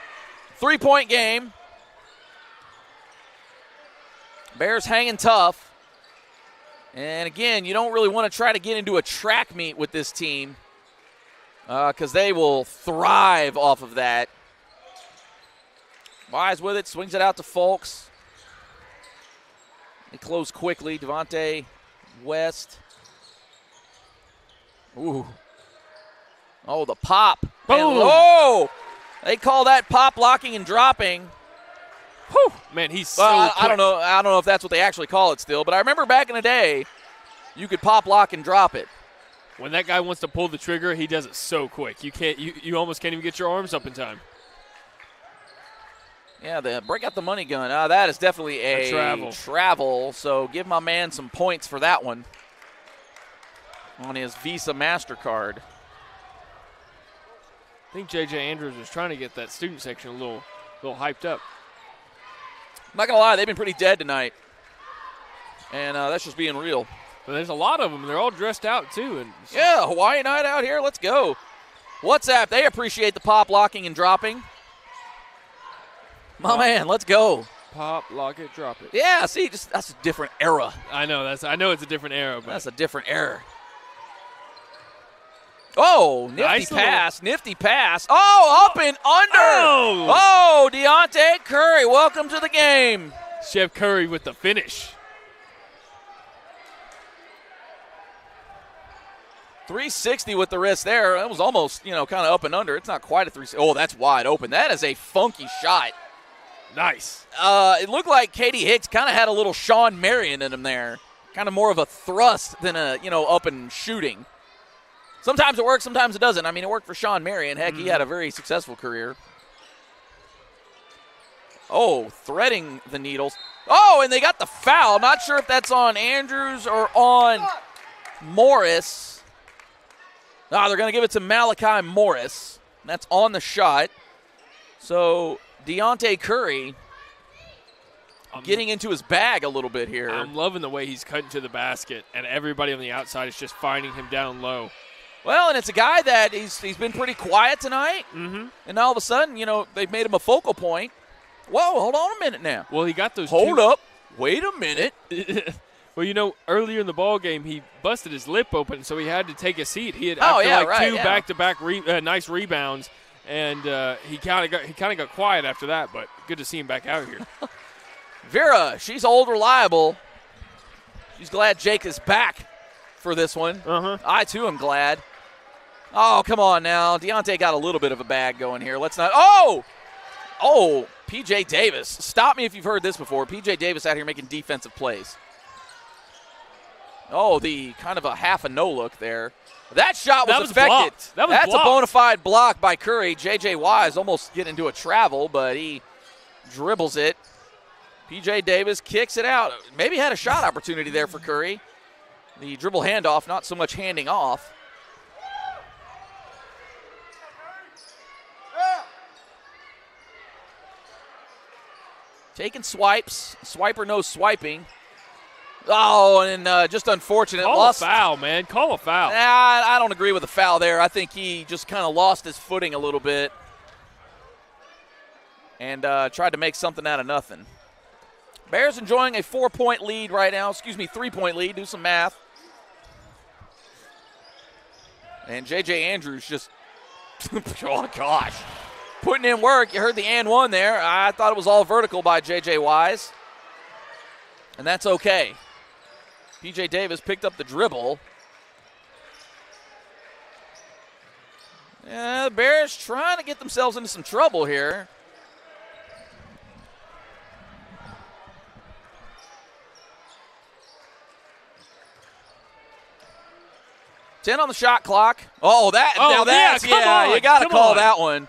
Speaker 1: 3-point game. Bears hanging tough. And, again, you don't really want to try to get into a track meet with this team because they will thrive off of that. Wise with it, swings it out to Folks. They close quickly. Devontae West. Ooh. Oh, the pop. Oh! They call that pop locking and dropping.
Speaker 2: Whew. Man, he's so quick.
Speaker 1: I don't know if that's what they actually call it still, but I remember back in the day, you could pop, lock, and drop it.
Speaker 2: When that guy wants to pull the trigger, he does it so quick. You almost can't even get your arms up in time.
Speaker 1: Yeah, break out the money gun. That is definitely a travel. So give my man some points for that one on his Visa MasterCard.
Speaker 2: I think J.J. Andrews was trying to get that student section a little hyped up.
Speaker 1: I'm not going to lie, they've been pretty dead tonight. And that's just being real.
Speaker 2: But there's a lot of them. They're all dressed out, too. And
Speaker 1: yeah, Hawaii night out here. Let's go. WhatsApp, they appreciate the pop, locking, and dropping. My man, let's go.
Speaker 2: Pop, lock it, drop it.
Speaker 1: Yeah, see, that's a different era.
Speaker 2: I know it's a different era. But
Speaker 1: that's a different era. Oh, nifty pass. Oh, up and under. Oh, Deontay Curry, welcome to the game.
Speaker 2: Chef Curry with the finish.
Speaker 1: 360 with the wrist there. That was almost, kind of up and under. It's not quite a 360. Oh, that's wide open. That is a funky shot.
Speaker 2: Nice.
Speaker 1: It looked like Katie Hicks kind of had a little Sean Marion in him there. Kind of more of a thrust than a, up and shooting. Sometimes it works, sometimes it doesn't. I mean, it worked for Sean Marion. Heck, he had a very successful career. Oh, threading the needles. Oh, and they got the foul. Not sure if that's on Andrews or on Morris. They're going to give it to Malachi Morris. That's on the shot. So Deontay Curry getting into his bag a little bit here.
Speaker 2: I'm loving the way he's cutting to the basket, and everybody on the outside is just finding him down low.
Speaker 1: Well, and it's a guy that he's been pretty quiet tonight.
Speaker 2: Mm-hmm.
Speaker 1: And all of a sudden, they've made him a focal point. Whoa, hold on a minute now.
Speaker 2: Well, he got those
Speaker 1: Hold up. Wait a minute.
Speaker 2: Well, earlier in the ball game, he busted his lip open, so he had to take a seat. He had two back-to-back nice rebounds, and he kind of got quiet after that. But good to see him back out here.
Speaker 1: Vera, she's old reliable. She's glad Jake is back for this one.
Speaker 2: Uh-huh.
Speaker 1: I too am glad. Oh, come on now. Deontay got a little bit of a bag going here. Let's not. Oh, P.J. Davis. Stop me if you've heard this before. P.J. Davis out here making defensive plays. Oh, the kind of a half a no look there. That shot was effective.
Speaker 2: Blocked.
Speaker 1: That's a bona fide block by Curry. J.J. Wise almost getting into a travel, but he dribbles it. P.J. Davis kicks it out. Maybe had a shot opportunity there for Curry. The dribble handoff, not so much handing off. Taking swipes. Swiper no swiping. Oh, and just unfortunate.
Speaker 2: Call a foul, man. Call a foul.
Speaker 1: I don't agree with the foul there. I think he just kind of lost his footing a little bit and tried to make something out of nothing. Bears enjoying a 4-point lead right now. 3-point lead. Do some math. And J.J. Andrews just, oh, gosh. Putting in work. You heard the and one there. I thought it was all vertical by J.J. Wise. And that's okay. P.J. Davis picked up the dribble. Yeah, the Bears trying to get themselves into some trouble here. $10 on the shot clock. Oh, you got to call that one.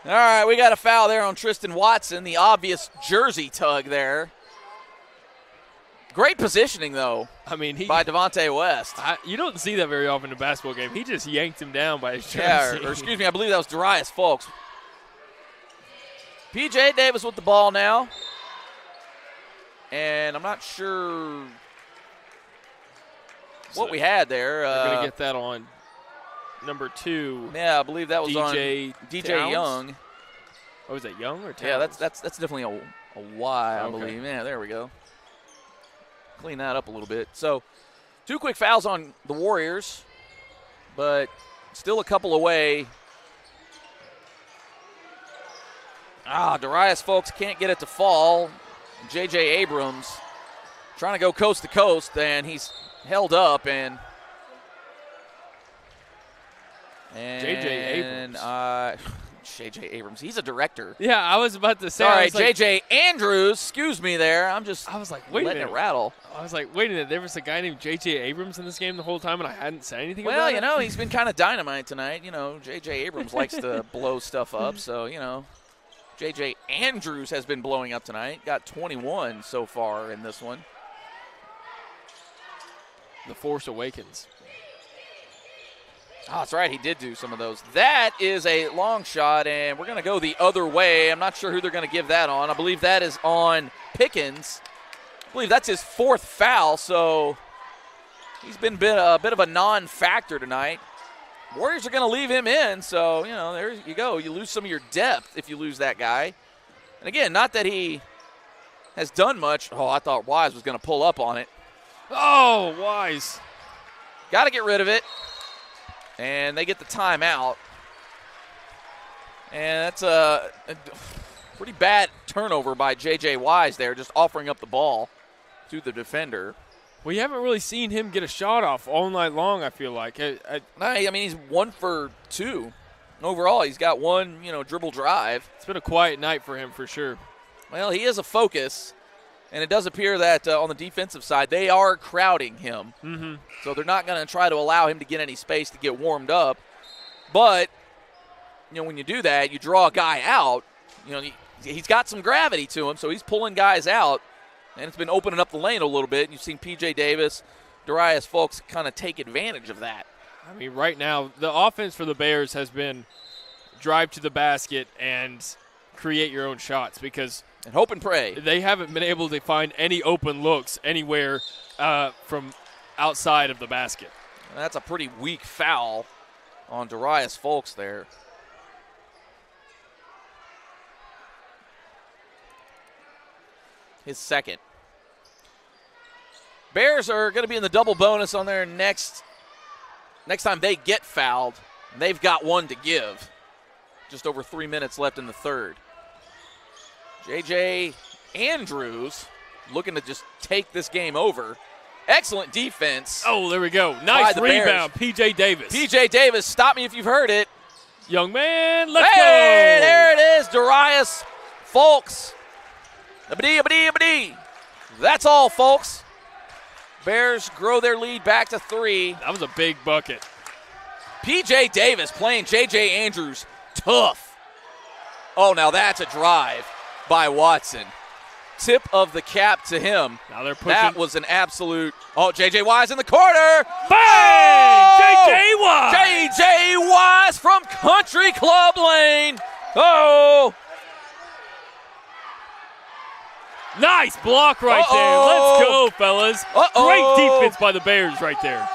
Speaker 1: All right, we got a foul there on Tristan Watson, the obvious jersey tug there. Great positioning, though, by Devontae West.
Speaker 2: You don't see that very often in a basketball game. He just yanked him down by his jersey.
Speaker 1: Yeah, I believe that was Darius Folks. P.J. Davis with the ball now. And I'm not sure what we had there.
Speaker 2: We're going to get that on number 2.
Speaker 1: Yeah, I believe that was
Speaker 2: DJ
Speaker 1: on DJ Young.
Speaker 2: Oh, was that Young or Towns?
Speaker 1: Yeah, that's definitely a Y, I believe. Yeah, there we go. Clean that up a little bit. So 2 quick fouls on the Warriors, but still a couple away. Darius Folks can't get it to fall. J.J. Abrams trying to go coast to coast, and he's held up. And
Speaker 2: J.J. Abrams.
Speaker 1: J.J. Abrams. He's a director.
Speaker 2: Yeah, I was about to say.
Speaker 1: All right, J.J. Andrews. Excuse me there. I was like,
Speaker 2: wait
Speaker 1: letting it rattle.
Speaker 2: I was like, wait a minute. There was a guy named J.J. Abrams in this game the whole time, and I hadn't said anything about it?
Speaker 1: Well, he's been kind of dynamite tonight. J.J. Abrams likes to blow stuff up. So, J.J. Andrews has been blowing up tonight. Got 21 so far in this one.
Speaker 2: The Force Awakens.
Speaker 1: Oh, that's right. He did do some of those. That is a long shot, and we're going to go the other way. I'm not sure who they're going to give that on. I believe that is on Pickens. I believe that's his 4th foul, so he's been a bit of a non-factor tonight. Warriors are going to leave him in, so, there you go. You lose some of your depth if you lose that guy. And, again, not that he has done much. Oh, I thought Wise was going to pull up on it.
Speaker 2: Oh, Wise.
Speaker 1: Got to get rid of it. And they get the timeout. And that's a pretty bad turnover by J.J. Wise there, just offering up the ball to the defender.
Speaker 2: Well, you haven't really seen him get a shot off all night long, I feel like.
Speaker 1: He's 1 for 2. Overall, he's got 1, dribble drive.
Speaker 2: It's been a quiet night for him for sure.
Speaker 1: Well, he is a focus. And it does appear that on the defensive side, they are crowding him.
Speaker 2: Mm-hmm.
Speaker 1: So they're not going to try to allow him to get any space to get warmed up. But, when you do that, you draw a guy out. He's got some gravity to him, so he's pulling guys out. And it's been opening up the lane a little bit. You've seen P.J. Davis, Darius Folks kind of take advantage of that.
Speaker 2: I mean, right now, the offense for the Bears has been drive to the basket and create your own shots because
Speaker 1: and hope and pray.
Speaker 2: They haven't been able to find any open looks anywhere from outside of the basket.
Speaker 1: And that's a pretty weak foul on Darius Folks there. His second. Bears are going to be in the double bonus on their next time they get fouled. And they've got one to give. Just over 3 minutes left in the third. J.J. Andrews looking to just take this game over. Excellent defense.
Speaker 2: Oh, there we go. Nice rebound, P.J. Davis.
Speaker 1: P.J. Davis, stop me if you've heard it.
Speaker 2: Young man, let's
Speaker 1: go.
Speaker 2: Hey,
Speaker 1: there it is, Darius Folks. That's all, folks. Bears grow their lead back to 3.
Speaker 2: That was a big bucket.
Speaker 1: P.J. Davis playing J.J. Andrews tough. Oh, now that's a drive by Watson. Tip of the cap to him.
Speaker 2: Now they're pushing.
Speaker 1: That was an absolute. Oh, J.J. Wise in the corner.
Speaker 2: Bang! J.J. Wise.
Speaker 1: J.J. Wise from Country Club Lane. Oh.
Speaker 2: Nice block right there. Let's go, fellas. Great defense by the Bears right there.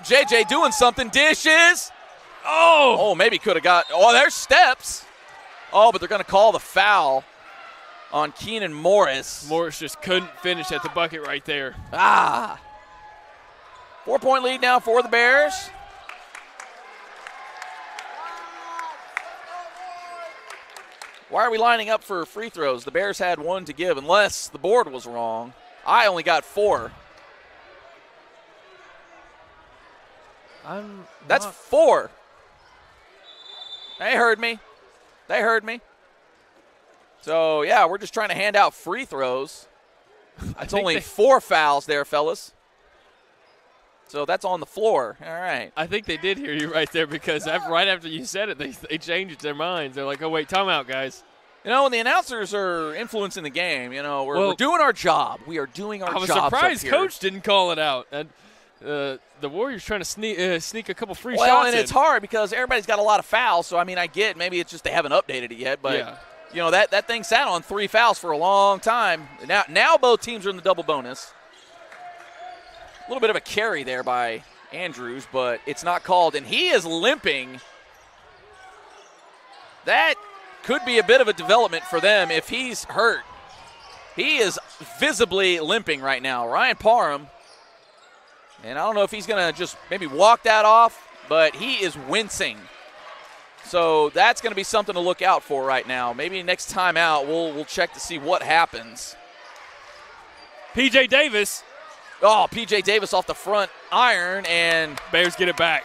Speaker 1: J.J. doing something. Dishes.
Speaker 2: Oh,
Speaker 1: maybe could have got. Oh, there's steps. Oh, but they're going to call the foul on Keenan Morris.
Speaker 2: Morris just couldn't finish at the bucket right there.
Speaker 1: 4-point lead now for the Bears. Why are we lining up for free throws? The Bears had one to give, unless the board was wrong. I only got 4. That's 4. They heard me. So, yeah, we're just trying to hand out free throws. It's only 4 fouls there, fellas. So that's on the floor. All right.
Speaker 2: I think they did hear you right there because right after you said it, they changed their minds. They're like, oh, wait, timeout, guys.
Speaker 1: You know, and the announcers are influencing the game. You know, we're doing our job. We are doing our jobs.
Speaker 2: I was surprised Coach didn't call it out. And the Warriors trying to sneak a couple free shots.
Speaker 1: Well, and it's hard because everybody's got a lot of fouls. So, I mean, I get maybe it's just they haven't updated it yet. But,
Speaker 2: yeah.
Speaker 1: You know, that thing sat on 3 fouls for a long time. Now both teams are in the double bonus. A little bit of a carry there by Andrews, but it's not called. And he is limping. That could be a bit of a development for them if he's hurt. He is visibly limping right now. Ryan Parham. And I don't know if he's going to just maybe walk that off, but he is wincing. So that's going to be something to look out for right now. Maybe next time out we'll check to see what happens.
Speaker 2: P.J. Davis.
Speaker 1: Oh, P.J. Davis off the front iron, and
Speaker 2: Bears get it back.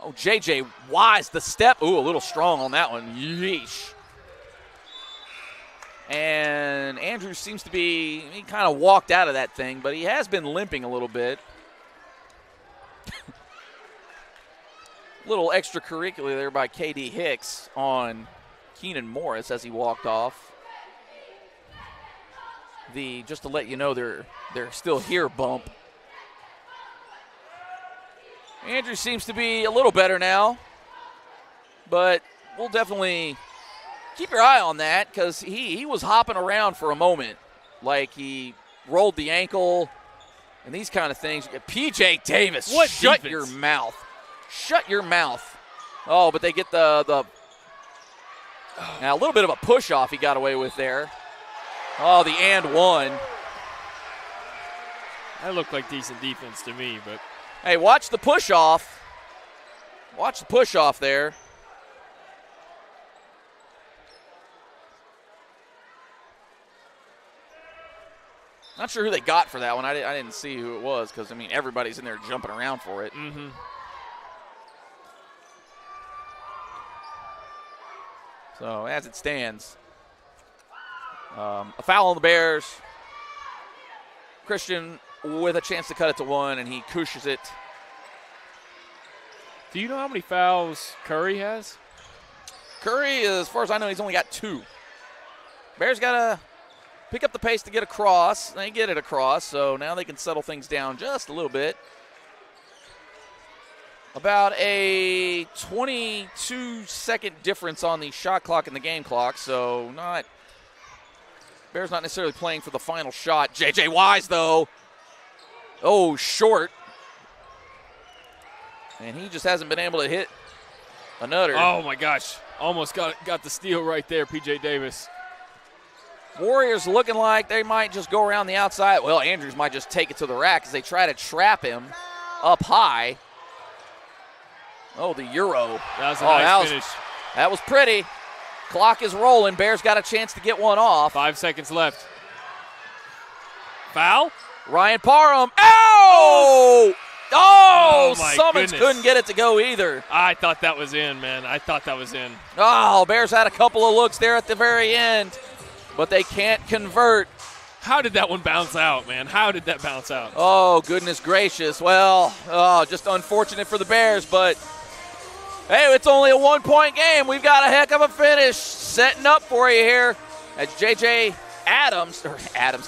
Speaker 1: Oh, J.J. Wise, the step. Ooh, a little strong on that one. Yeesh. And Andrews seems to be, he kind of walked out of that thing, but he has been limping a little bit. Little extracurricular there by K.D. Hicks on Keenan Morris as he walked off. Just to let you know, they're still here bump. Andrews seems to be a little better now, but we'll definitely keep your eye on that because he was hopping around for a moment, like he rolled the ankle and these kind of things. P.J. Davis, shut your mouth. Shut your mouth. Oh, but they get now a little bit of a push-off he got away with there. Oh, the and one.
Speaker 2: That looked like decent defense to me, but.
Speaker 1: Hey, watch the push-off. Watch the push-off there. Not sure who they got for that one. I didn't see who it was because, I mean, everybody's in there jumping around for it.
Speaker 2: Mm-hmm.
Speaker 1: So, as it stands, a foul on the Bears. Christian with a chance to cut it to 1, and he cushions it.
Speaker 2: Do you know how many fouls Curry has?
Speaker 1: Curry, as far as I know, he's only got 2. Bears got to pick up the pace to get across. They get it across, so now they can settle things down just a little bit. About a 22-second difference on the shot clock and the game clock, so Bears not necessarily playing for the final shot. J.J. Wise, though. Oh, short. And he just hasn't been able to hit another.
Speaker 2: Oh, my gosh. Almost got the steal right there, P.J. Davis.
Speaker 1: Warriors looking like they might just go around the outside. Well, Andrews might just take it to the rack as they try to trap him up high. Oh, the Euro.
Speaker 2: That was a nice finish.
Speaker 1: That was pretty. Clock is rolling. Bears got a chance to get one off.
Speaker 2: 5 seconds left. Foul?
Speaker 1: Ryan Parham. Ow! Oh,
Speaker 2: my
Speaker 1: Summons
Speaker 2: goodness.
Speaker 1: couldn't get it to go either.
Speaker 2: I thought that was in, man. I thought that was in.
Speaker 1: Oh, Bears had a couple of looks there at the very end, but they can't convert.
Speaker 2: How did that one bounce out, man? How did that bounce out?
Speaker 1: Oh, goodness gracious. Well, just unfortunate for the Bears, but hey, it's only a 1-point game. We've got a heck of a finish setting up for you here as J.J. Adams,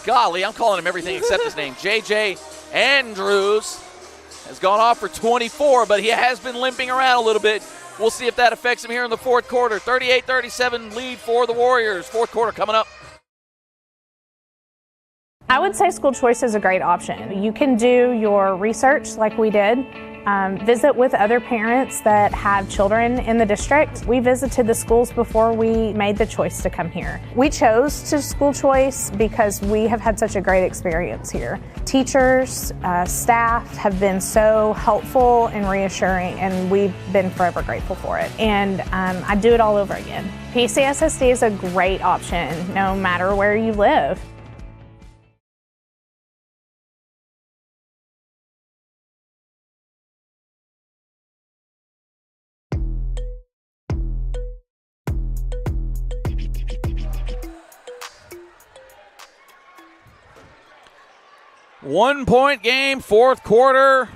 Speaker 1: golly, I'm calling him everything except his name. J.J. Andrews has gone off for 24, but he has been limping around a little bit. We'll see if that affects him here in the fourth quarter. 38-37 lead for the Warriors. Fourth quarter coming up.
Speaker 10: I would say school choice is a great option. You can do your research like we did. Visit with other parents that have children in the district. We visited the schools before we made the choice to come here. We chose to school choice because we have had such a great experience here. Teachers, staff have been so helpful and reassuring, and we've been forever grateful for it. And I'd do it all over again. PCSSD is a great option no matter where you live.
Speaker 1: One-point game, fourth quarter.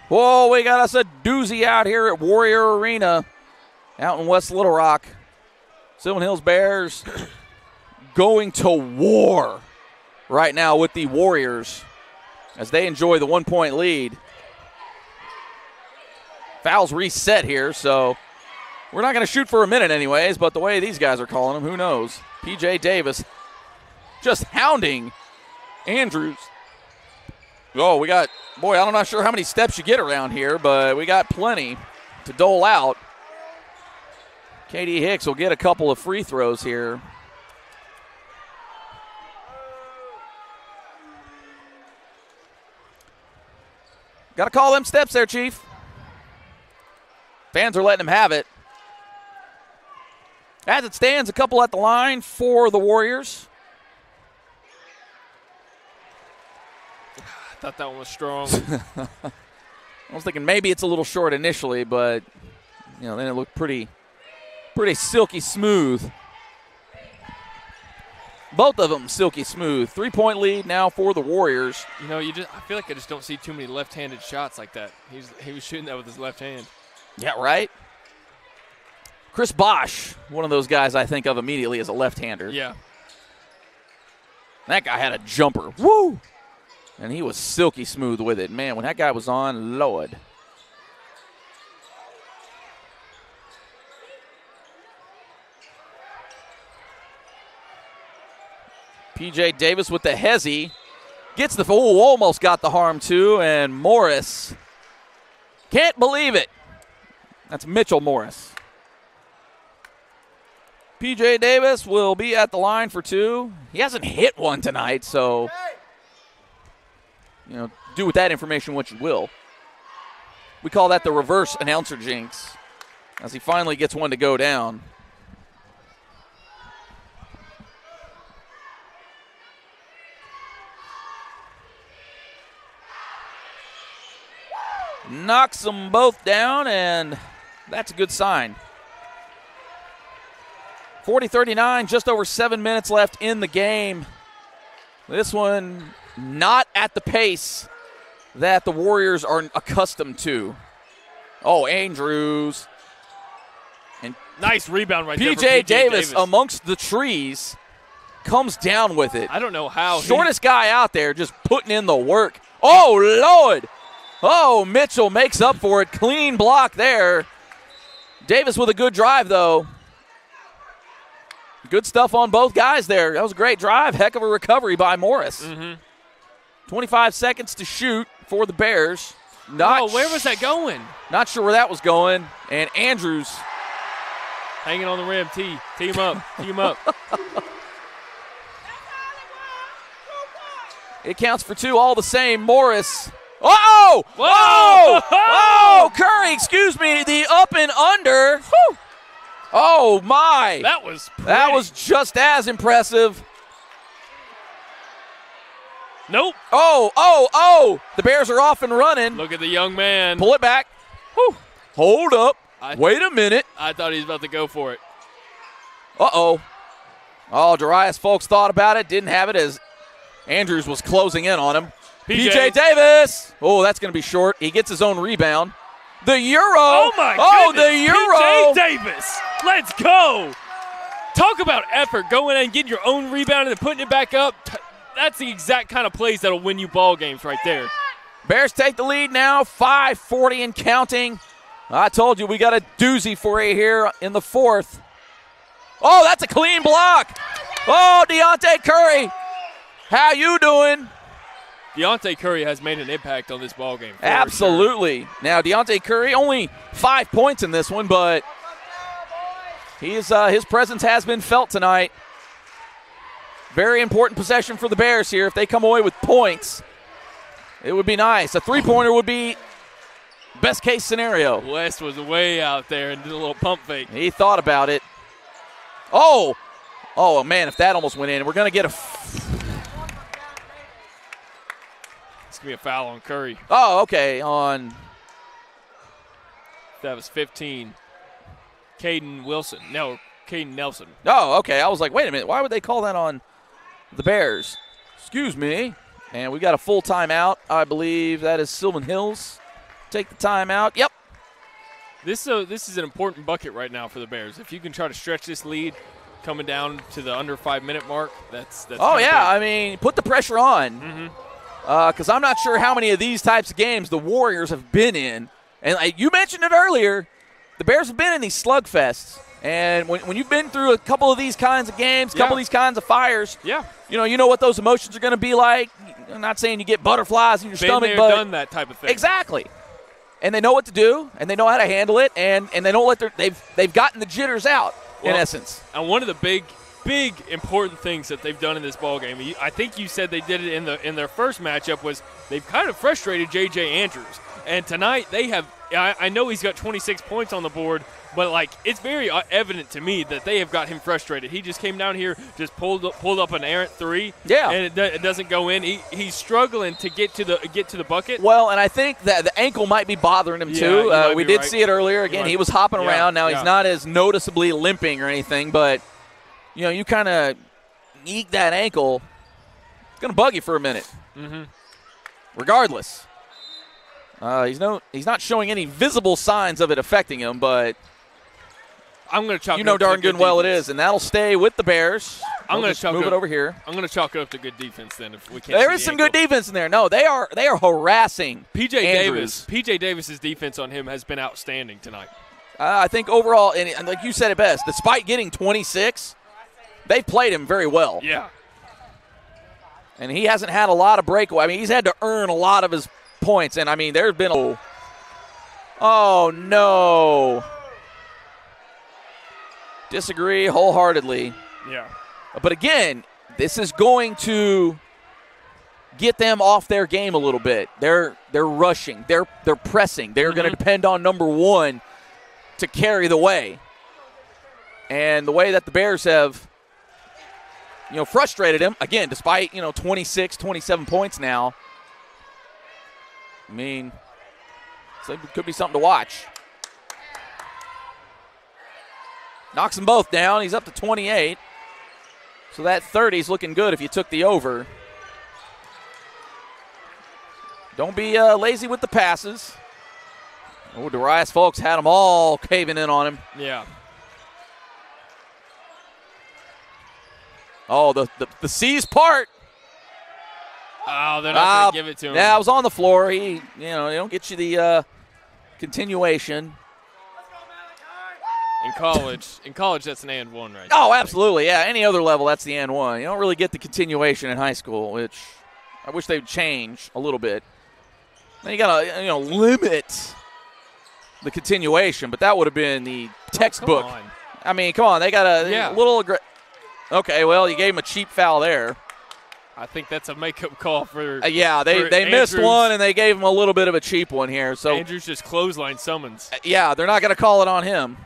Speaker 1: Whoa, we got us a doozy out here at Warrior Arena out in West Little Rock. Sylvan Hills Bears going to war right now with the Warriors as they enjoy the 1-point lead. Fouls reset here, so we're not going to shoot for a minute anyways, but the way these guys are calling them, who knows? P.J. Davis just hounding Andrews. Oh, I'm not sure how many steps you get around here, but we got plenty to dole out. Katie Hicks will get a couple of free throws here. Got to call them steps there, Chief. Fans are letting them have it. As it stands, a couple at the line for the Warriors.
Speaker 2: I thought that one was strong.
Speaker 1: I was thinking maybe it's a little short initially, but then it looked pretty silky smooth. Both of them silky smooth. 3-point lead now for the Warriors.
Speaker 2: I feel like I just don't see too many left-handed shots like that. He was shooting that with his left hand.
Speaker 1: Yeah, right. Chris Bosch, one of those guys I think of immediately as a left-hander.
Speaker 2: Yeah.
Speaker 1: That guy had a jumper. Woo! And he was silky smooth with it. Man, when that guy was on, Lord. P.J. Davis with the hezzy. Gets the, almost got the harm too. And Morris. Can't believe it. That's Mitchell Morris. P.J. Davis will be at the line for two. He hasn't hit one tonight, so do with that information what you will. We call that the reverse announcer jinx as he finally gets one to go down. Knocks them both down, and that's a good sign. 40-39, just over 7 minutes left in the game. This one not at the pace that the Warriors are accustomed to. Oh, Andrews.
Speaker 2: And nice rebound right there.
Speaker 1: P.J. Davis amongst the trees. comes down with it.
Speaker 2: I don't know how.
Speaker 1: Shortest guy out there just putting in the work. Oh, Lord. Oh, Mitchell makes up for it. Clean block there. Davis with a good drive, though. Good stuff on both guys there. That was a great drive. Heck of a recovery by Morris. 25 seconds to shoot for the Bears.
Speaker 2: Where was that going?
Speaker 1: Not sure where that was going. And Andrews
Speaker 2: hanging on the rim. Team up. Team up.
Speaker 1: It counts for two all the same. Morris. Oh!
Speaker 2: Whoa!
Speaker 1: Oh! Curry, excuse me. The up and under. Whew. Oh, my.
Speaker 2: That was pretty.
Speaker 1: That was just as impressive.
Speaker 2: Nope.
Speaker 1: Oh. The Bears are off and running.
Speaker 2: Look at the young man.
Speaker 1: Pull it back. Whew. Hold up. Wait a minute.
Speaker 2: I thought he was about to go for it.
Speaker 1: Uh-oh. Oh, Darius folks thought about it. Didn't have it as Andrews was closing in on him. PJ Davis. Oh, that's going to be short. He gets his own rebound. The Euro.
Speaker 2: Oh, my goodness.
Speaker 1: The Euro.
Speaker 2: PJ Davis. Let's go. Talk about effort. Going in and getting your own rebound and then putting it back up. That's the exact kind of plays that'll win you ball games right there.
Speaker 1: Bears take the lead now. 5:40 and counting. I told you we got a doozy for you here in the fourth. Oh, that's a clean block. Oh, Deontay Curry. How you doing?
Speaker 2: Deontay Curry has made an impact on this ball game.
Speaker 1: Absolutely. Sure. Now, Deontay Curry, only 5 points in this one, but his presence has been felt tonight. Very important possession for the Bears here. If they come away with points, it would be nice. A three-pointer would be best case scenario.
Speaker 2: West was way out there and did a little pump fake.
Speaker 1: He thought about it. Oh, man, if that almost went in. We're going to get a
Speaker 2: It's going to be a foul on Curry.
Speaker 1: Oh, okay,
Speaker 2: That was 15. Caden Nelson.
Speaker 1: Oh, okay. I was like, wait a minute. Why would they call that on the Bears? Excuse me. And we got a full timeout. I believe that is Sylvan Hills. Take the timeout. Yep.
Speaker 2: This is an important bucket right now for the Bears. If you can try to stretch this lead coming down to the under 5 minute mark, that's
Speaker 1: Oh, yeah.
Speaker 2: big.
Speaker 1: I mean, put the pressure on. Because I'm not sure how many of these types of games the Warriors have been in. And you mentioned it earlier. The Bears have been in these slugfests. And when you've been through a couple of these kinds of games, a couple of these kinds of fires, you know what those emotions are going to be like. I'm not saying you get butterflies in your stomach, but
Speaker 2: done that type of thing.
Speaker 1: Exactly. And they know what to do, and they know how to handle it, and they don't let they've gotten the jitters out, in essence.
Speaker 2: And one of the big important things that they've done in this ball game, I think you said they did it in their first matchup, was they've kind of frustrated J.J. Andrews. And tonight they have – I know he's got 26 points on the board, but, it's very evident to me that they have got him frustrated. He just came down here, just pulled up an errant three, and it doesn't go in. He's struggling to get to the bucket.
Speaker 1: Well, and I think that the ankle might be bothering him too. We did see it earlier. Again, he was hopping around. Now he's not as noticeably limping or anything, but you kind of eke that ankle. It's going to bug you for a minute. Regardless, he's not showing any visible signs of it affecting him, but.
Speaker 2: I'm going to chalk.
Speaker 1: Darn good well it is, and that'll stay with the Bears.
Speaker 2: I'm going to
Speaker 1: move it over here.
Speaker 2: I'm going to chalk it up to good defense then. If we can't.
Speaker 1: There is some good defense in there. No, they are harassing
Speaker 2: PJ Davis. PJ Davis's defense on him has been outstanding tonight.
Speaker 1: I think overall, and like you said it best, despite getting 26, they've played him very well.
Speaker 2: Yeah.
Speaker 1: And he hasn't had a lot of breakaway. I mean, he's had to earn a lot of his points, and I mean, there's been Oh no. Disagree wholeheartedly.
Speaker 2: Yeah.
Speaker 1: But again, this is going to get them off their game a little bit. They're rushing. They're pressing. They're going to depend on number one to carry the way. And the way that the Bears have, frustrated him, again, despite, 26, 27 points now, I mean, so it could be something to watch. Knocks them both down. He's up to 28. So that 30 is looking good if you took the over. Don't be lazy with the passes. Oh, Darius folks had them all caving in on him.
Speaker 2: Yeah.
Speaker 1: Oh, the C's part.
Speaker 2: Oh, they're not going to give it to him.
Speaker 1: Yeah, I was on the floor. They don't get you the continuation.
Speaker 2: In college, that's an and one, right?
Speaker 1: Oh, absolutely. Yeah, any other level, that's the and one. You don't really get the continuation in high school, which I wish they'd change a little bit. Then you got to limit the continuation, but that would have been the textbook.
Speaker 2: Come on.
Speaker 1: I mean, come on. They got a little Okay, well, you gave him a cheap foul there.
Speaker 2: I think that's a makeup call for
Speaker 1: they missed one, and they gave him a little bit of a cheap one here. So
Speaker 2: Andrews just clothesline summons.
Speaker 1: Yeah, they're not going to call it on him.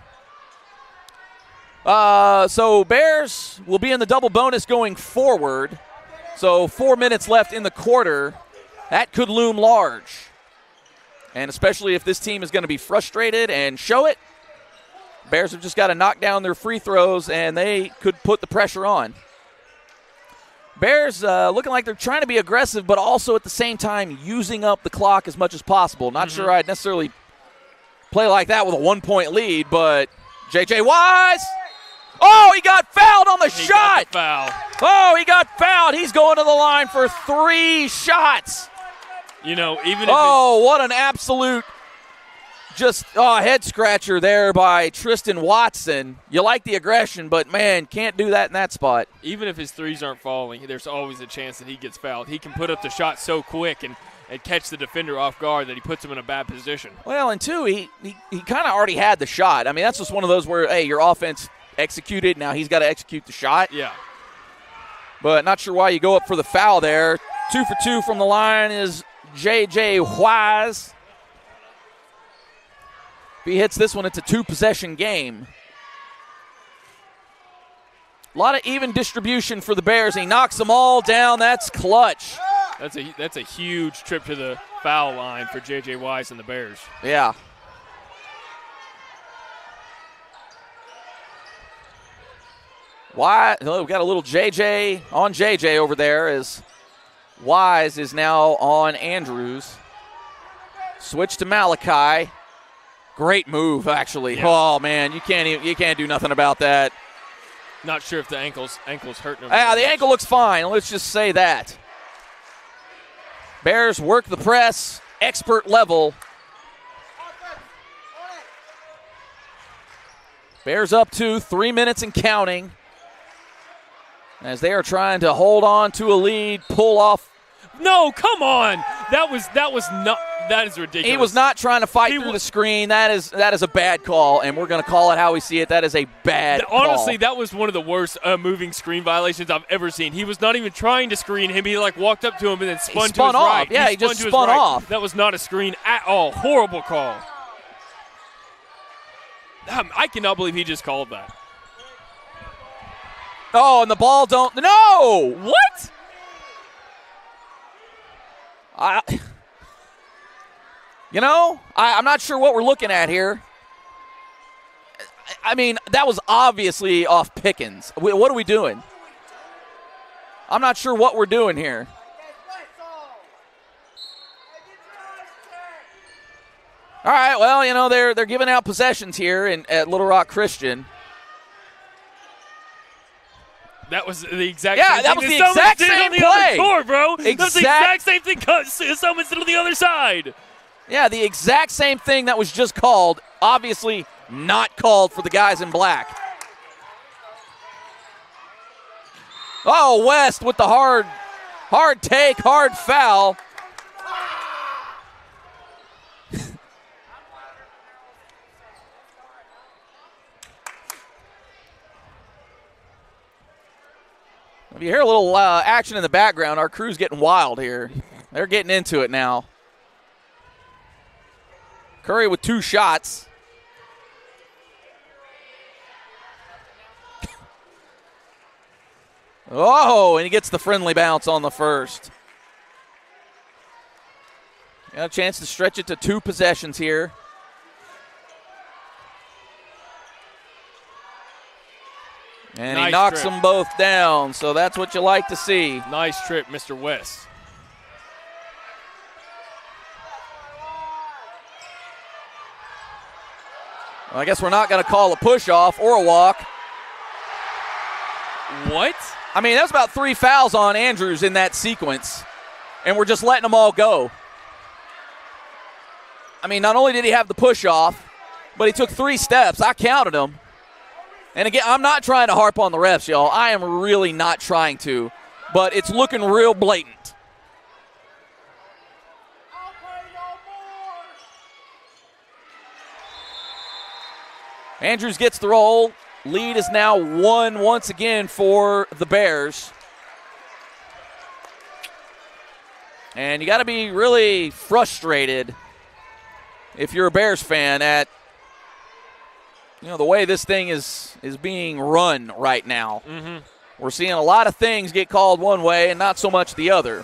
Speaker 1: So Bears will be in the double bonus going forward. So 4 minutes left in the quarter. That could loom large. And especially if this team is going to be frustrated and show it, Bears have just got to knock down their free throws, and they could put the pressure on. Bears looking like they're trying to be aggressive, but also at the same time using up the clock as much as possible. Not sure I'd necessarily play like that with a 1-point lead, but J.J. Wise. Oh, he got fouled on the shot.
Speaker 2: Got the foul.
Speaker 1: Oh, he got fouled. He's going to the line for 3 shots. What an absolute head scratcher there by Tristan Watson. You like the aggression, but, man, can't do that in that spot.
Speaker 2: Even if his threes aren't falling, there's always a chance that he gets fouled. He can put up the shot so quick and catch the defender off guard that he puts him in a bad position.
Speaker 1: Well, and two, he kind of already had the shot. I mean, that's just one of those where, hey, your offense executed. Now he's got to execute the shot.
Speaker 2: Yeah.
Speaker 1: But not sure why you go up for the foul there. 2 for 2 from the line is J.J. Wise. If he hits this one, it's a 2-possession game. A lot of even distribution for the Bears. He knocks them all down. That's clutch.
Speaker 2: That's a huge trip to the foul line for J.J. Wise and the Bears.
Speaker 1: Yeah. Wise, we've got a little J.J. on J.J. over there as Wise is now on Andrews. Switch to Malachi. Great move, actually. Yeah. Oh man, you can't do nothing about that.
Speaker 2: Not sure if the ankle's hurting him.
Speaker 1: Yeah, the ankle looks fine. Let's just say that. Bears work the press, expert level. Bears up to 3 minutes and counting, as they are trying to hold on to a lead, pull off.
Speaker 2: No, come on. That is ridiculous.
Speaker 1: He was not trying to fight through the screen. That is a bad call, and we're going to call it how we see it. That is a bad call.
Speaker 2: Honestly, that was one of the worst moving screen violations I've ever seen. He was not even trying to screen him. He walked up to him and then spun to his
Speaker 1: off.
Speaker 2: right.
Speaker 1: Yeah, he just spun off.
Speaker 2: That was not a screen at all. Horrible call. I cannot believe he just called that.
Speaker 1: Oh, and the ball don't. No!
Speaker 2: What?
Speaker 1: I'm not sure what we're looking at here. I mean, that was obviously off Pickens. What are we doing? I'm not sure what we're doing here. All right, well, they're giving out possessions here at Little Rock Christian.
Speaker 2: That was the exact same thing.
Speaker 1: That was the exact same play.
Speaker 2: Court, bro. That was the exact same thing someone did on the other side.
Speaker 1: Yeah, the exact same thing that was just called. Obviously not called for the guys in black. Oh, West with the hard take, hard foul. If you hear a little action in the background, our crew's getting wild here. They're getting into it now. Curry with 2 shots. Oh, and he gets the friendly bounce on the first. Got a chance to stretch it to 2 possessions here. And he knocks them both down, so that's what you like to see.
Speaker 2: Nice trip, Mr. West.
Speaker 1: Well, I guess we're not going to call a push-off or a walk.
Speaker 2: What?
Speaker 1: I mean, that was about 3 fouls on Andrews in that sequence, and we're just letting them all go. I mean, not only did he have the push-off, but he took 3 steps. I counted them. And again, I'm not trying to harp on the refs, y'all. I am really not trying to, but it's looking real blatant. Andrews gets the roll. Lead is now 1 once again for the Bears. And you got to be really frustrated if you're a Bears fan at the way this thing is being run right now.
Speaker 2: Mm-hmm.
Speaker 1: We're seeing a lot of things get called one way and not so much the other.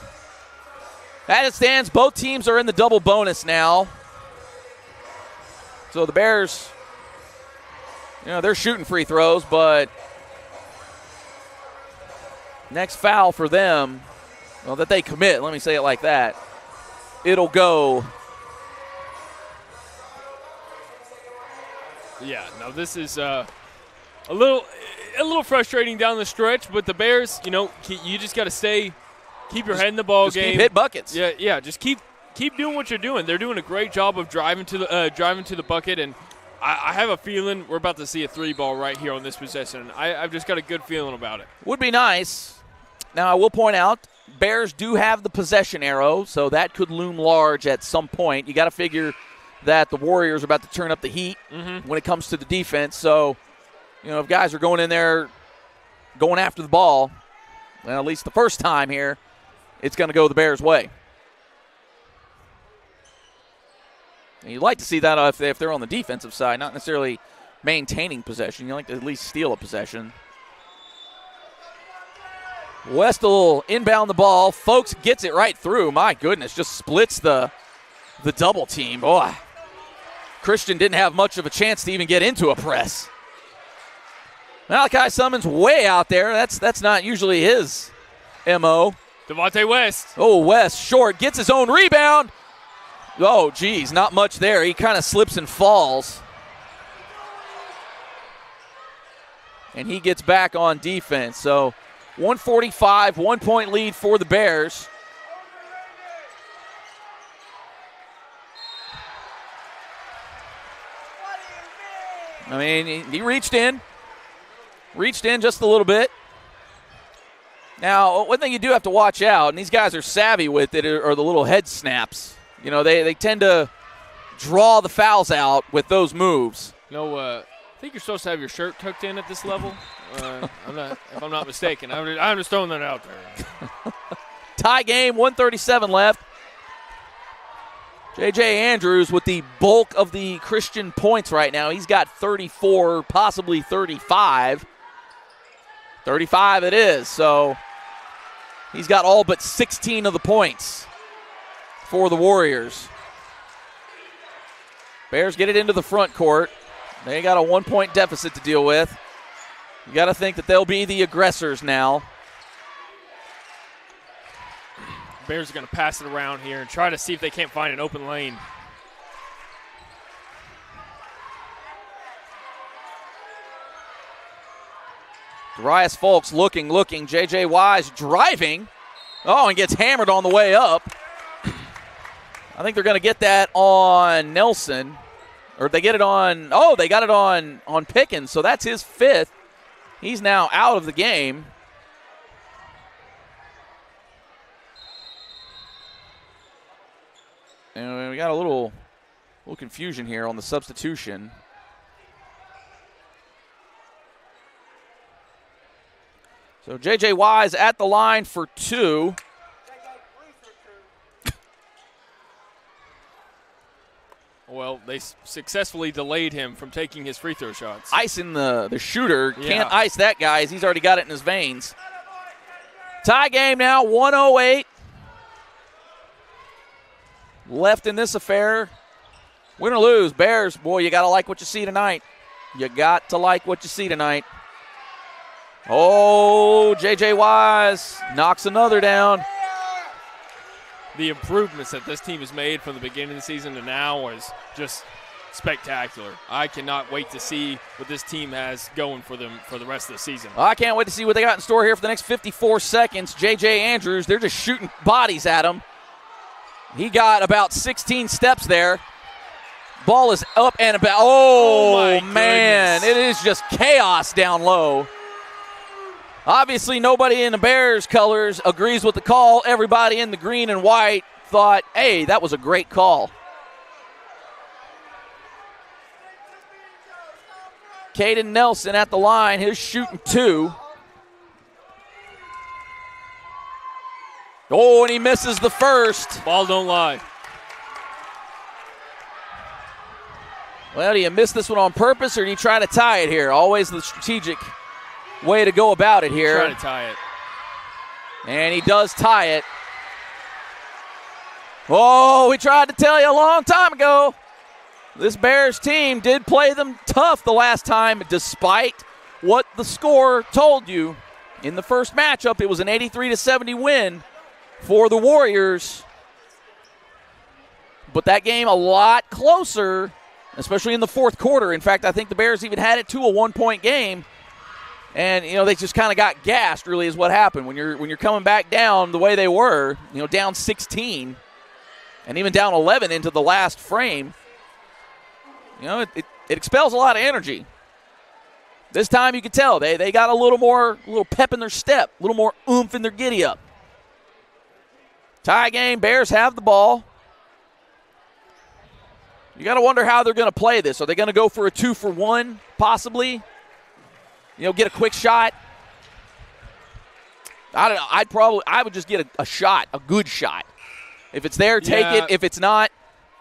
Speaker 1: As it stands, both teams are in the double bonus now. So the Bears, they're shooting free throws, but next foul for them, that they commit, let me say it like that, it'll go.
Speaker 2: Yeah, no, this is a little frustrating down the stretch, but the Bears, you just got to keep your head in the ball game.
Speaker 1: Keep hit buckets.
Speaker 2: Yeah, just keep doing what you're doing. They're doing a great job of driving to the bucket, and I have a feeling we're about to see a 3-ball right here on this possession. I've just got a good feeling about it.
Speaker 1: Would be nice. Now, I will point out, Bears do have the possession arrow, so that could loom large at some point. You got to figure that the Warriors are about to turn up the heat when it comes to the defense. So, if guys are going in there, going after the ball, well, at least the first time here, it's going to go the Bears' way. And you'd like to see that if they're on the defensive side, not necessarily maintaining possession. You like to at least steal a possession. West will inbound the ball. Folks gets it right through. My goodness, just splits the double team. Boy, Christian didn't have much of a chance to even get into a press. Malachi Summons way out there. That's not usually his MO.
Speaker 2: Devontae West.
Speaker 1: Oh, West short, gets his own rebound. Oh, geez, not much there. He kind of slips and falls. And he gets back on defense. So 145, 1-point lead for the Bears. I mean, he reached in just a little bit. Now, one thing you do have to watch out, and these guys are savvy with it, are the little head snaps. They tend to draw the fouls out with those moves.
Speaker 2: I think you're supposed to have your shirt tucked in at this level. If I'm not mistaken. I'm just throwing that out there.
Speaker 1: Tie game, 1:37 left. J.J. Andrews with the bulk of the Christian points right now. He's got 34, possibly 35. 35 it is, so he's got all but 16 of the points for the Warriors. Bears get it into the front court. They got a 1-point deficit to deal with. You got to think that they'll be the aggressors now.
Speaker 2: Bears are going to pass it around here and try to see if they can't find an open lane.
Speaker 1: Darius Folks looking. J.J. Wise driving. Oh, and gets hammered on the way up. I think they're going to get that on Nelson. Or they get it on, they got it on Pickens, so that's his 5th. He's now out of the game. And we got a little confusion here on the substitution. So J.J. Wise at the line for 2.
Speaker 2: Well, they successfully delayed him from taking his free throw shots.
Speaker 1: Icing the shooter. Yeah. Can't ice that guy as he's already got it in his veins. Tie game now, 1:08 left in this affair. Win or lose, Bears, boy, you got to like what you see tonight. You got to like what you see tonight. Oh, J.J. Wise knocks another down.
Speaker 2: The improvements that this team has made from the beginning of the season to now is just spectacular. I cannot wait to see what this team has going for them for the rest of the season.
Speaker 1: I can't wait to see what they got in store here for the next 54 seconds. J.J. Andrews, they're just shooting bodies at him. He got about 16 steps there. Ball is up and about. Oh man,
Speaker 2: goodness.
Speaker 1: it is just chaos down low. Obviously, nobody in the Bears colors agrees with the call. Everybody in the green and white thought, hey, that was a great call. Caden Nelson at the line. He's shooting 2. Oh, and he misses the first.
Speaker 2: Ball don't lie.
Speaker 1: Well, do you miss this one on purpose, or do you try to tie it here? Always the strategic way to go about it here.
Speaker 2: Try to tie it.
Speaker 1: And he does tie it. Oh, we tried to tell you a long time ago. This Bears team did play them tough the last time, despite what the score told you. In the first matchup, it was an 83-70 win for the Warriors. But that game a lot closer, especially in the fourth quarter. In fact, I think the Bears even had it to a 1-point game. And, they just kind of got gassed, really, is what happened. When you're coming back down the way they were, down 16 and even down 11 into the last frame, it expels a lot of energy. This time you could tell they got a little pep in their step, a little more oomph in their giddy-up. Tie game, Bears have the ball. You got to wonder how they're going to play this. Are they going to go for a 2-for-1, possibly? Get a quick shot. I don't know. I would just get a shot, a good shot. If it's there, take it. If it's not,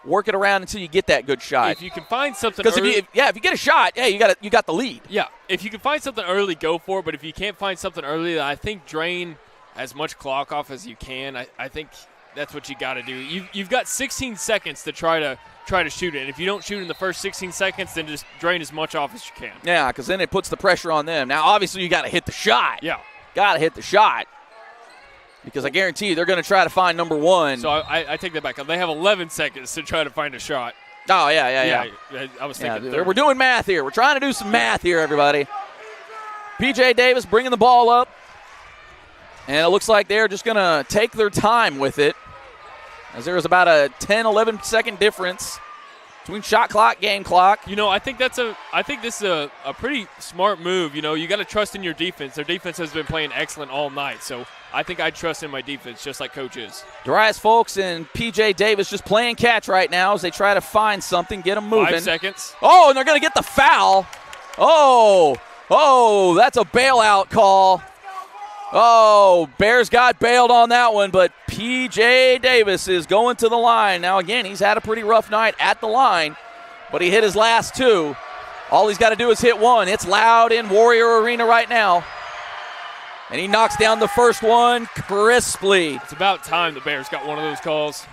Speaker 1: work it around until you get that good shot.
Speaker 2: If you can find something
Speaker 1: because
Speaker 2: early,
Speaker 1: if you get a shot, hey, you got the lead.
Speaker 2: Yeah, if you can find something early, go for it. But if you can't find something early, I think drain as much clock off as you can. I think that's what you got to do. You've got 16 seconds to try to shoot it. And if you don't shoot in the first 16 seconds, then just drain as much off as you can.
Speaker 1: Yeah, because then it puts the pressure on them. Now, obviously, you got to hit the shot.
Speaker 2: Yeah.
Speaker 1: Got to hit the shot. Because I guarantee you they're going to try to find number one.
Speaker 2: So I take that back. They have 11 seconds to try to find a shot.
Speaker 1: Oh, yeah.
Speaker 2: I was thinking
Speaker 1: we're doing math here. We're trying to do some math here, everybody. P.J. Davis bringing the ball up. And it looks like they're just going to take their time with it, as there was about a 10, 11-second difference between shot clock, game clock.
Speaker 2: I think this is a pretty smart move. You got to trust in your defense. Their defense has been playing excellent all night, so I think I trust in my defense just like Coach is.
Speaker 1: Darius Folks and P.J. Davis just playing catch right now as they try to find something, get them moving.
Speaker 2: 5 seconds.
Speaker 1: Oh, and they're going to get the foul. Oh, that's a bailout call. Oh, Bears got bailed on that one, but P.J. Davis is going to the line. Now, again, he's had a pretty rough night at the line, but he hit his last 2. All he's got to do is hit 1. It's loud in Warrior Arena right now. And he knocks down the first one crisply.
Speaker 2: It's about time the Bears got one of those calls.